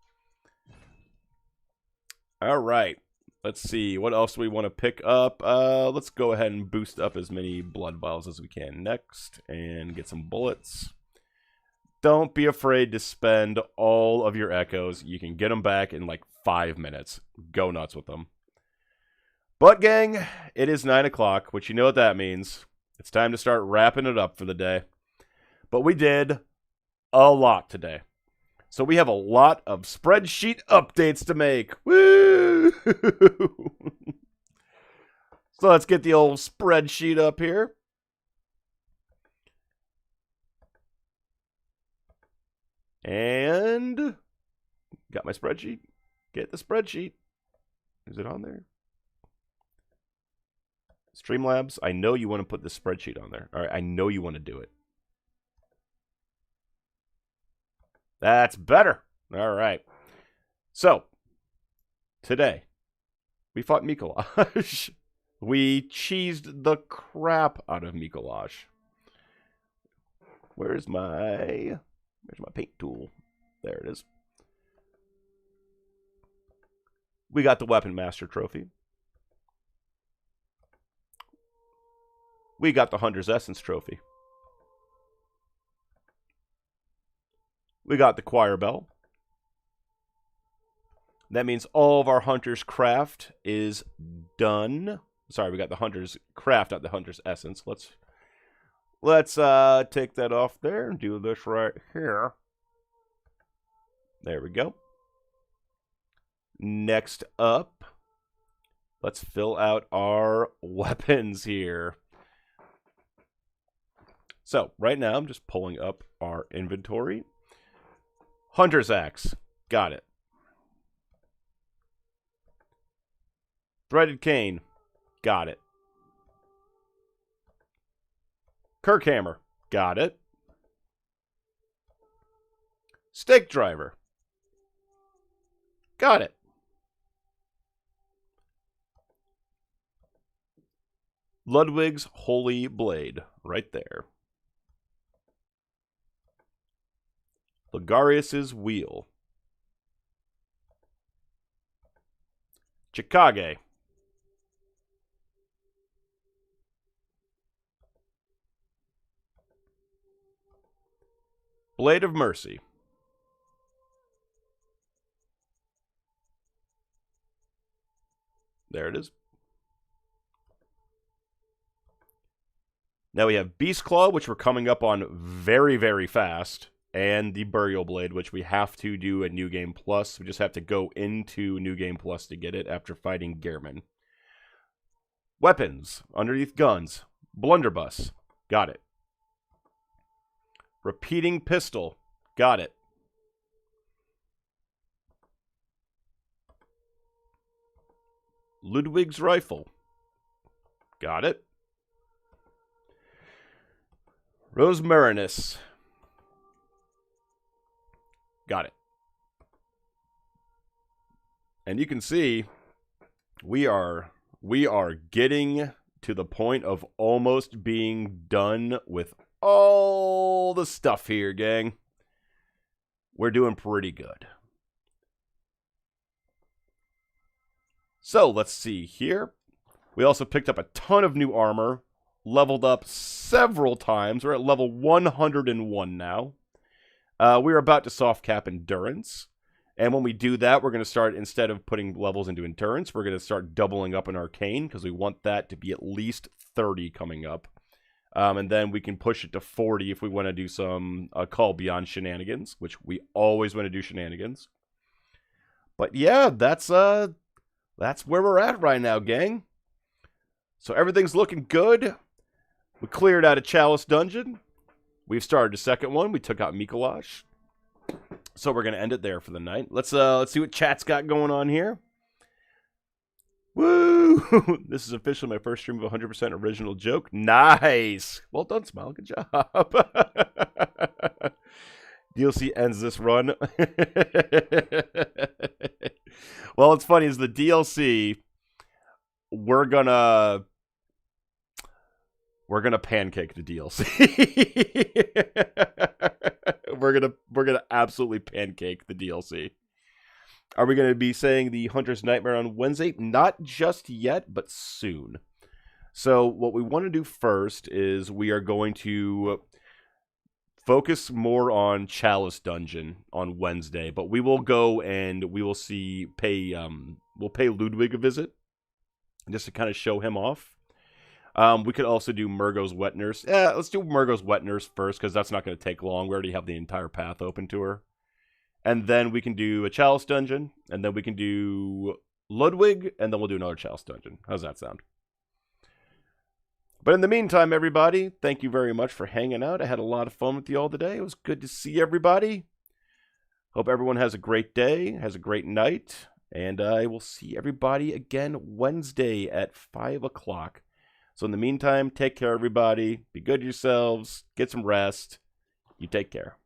Alright. Let's see, what else do we want to pick up? Let's go ahead and boost up as many blood vials as we can next, and get some bullets. Don't be afraid to spend all of your echoes. You can get them back in like 5 minutes. Go nuts with them. But gang, it is 9 o'clock, which you know what that means. It's time to start wrapping it up for the day. But we did a lot today. So we have a lot of spreadsheet updates to make. Woo! So let's get the old spreadsheet up here. And got my spreadsheet. Get the spreadsheet. Is it on there? Streamlabs, I know you want to put the spreadsheet on there. All right, I know you want to do it. That's better. All right. So, today, we fought Mikolash. We cheesed the crap out of Mikolash. Where's my paint tool? There it is. We got the Weapon Master trophy. We got the Hunter's Essence trophy. We got the Choir Bell. That means all of our Hunter's Craft is done. Sorry, we got the Hunter's Craft, not the Hunter's Essence. Let's take that off there and do this right here. There we go. Next up, let's fill out our weapons here. So, right now, I'm just pulling up our inventory. Hunter's Axe. Got it. Threaded Cane. Got it. Kirkhammer. Got it. Stake Driver. Got it. Ludwig's Holy Blade. Right there. Ligarius's Wheel. Chikage. Blade of Mercy. There it is. Now we have Beast Claw, which we're coming up on very, very fast. And the Burial Blade, which we have to do a New Game Plus. We just have to go into New Game Plus to get it after fighting Gehrman. Weapons. Underneath guns. Blunderbuss. Got it. Repeating Pistol. Got it. Ludwig's Rifle. Got it. Rosmarinus. Got it. And you can see we are getting to the point of almost being done with all the stuff here, gang. We're doing pretty good. So, let's see here. We also picked up a ton of new armor, leveled up several times. We're at level 101 now. We're about to soft cap endurance. And when we do that, we're going to start, instead of putting levels into endurance, we're going to start doubling up in arcane, because we want that to be at least 30 coming up. And then we can push it to 40 if we want to do some Call Beyond shenanigans, which we always want to do shenanigans. But yeah, that's where we're at right now, gang. So everything's looking good. We cleared out a Chalice dungeon. We've started a second one. We took out Mikolash. So we're going to end it there for the night. Let's see what chat's got going on here. Woo! This is officially my first stream of 100% original joke. Nice! Well done, Smile. Good job. DLC ends this run. Well, what's funny is the DLC, we're gonna pancake the DLC. we're gonna absolutely pancake the DLC. Are we going to be saying the Hunter's Nightmare on Wednesday? Not just yet, but soon. So what we want to do first is we are going to focus more on Chalice Dungeon on Wednesday, but we will go and we will we'll pay Ludwig a visit just to kind of show him off. We could also do Murgo's Wet Nurse. Yeah, let's do Murgo's Wet Nurse first, because that's not going to take long. We already have the entire path open to her. And then we can do a Chalice Dungeon, and then we can do Ludwig, and then we'll do another Chalice Dungeon. How's that sound? But in the meantime, everybody, thank you very much for hanging out. I had a lot of fun with you all today. It was good to see everybody. Hope everyone has a great day, has a great night, and I will see everybody again Wednesday at 5 o'clock. So in the meantime, take care, everybody. Be good to yourselves. Get some rest. You take care.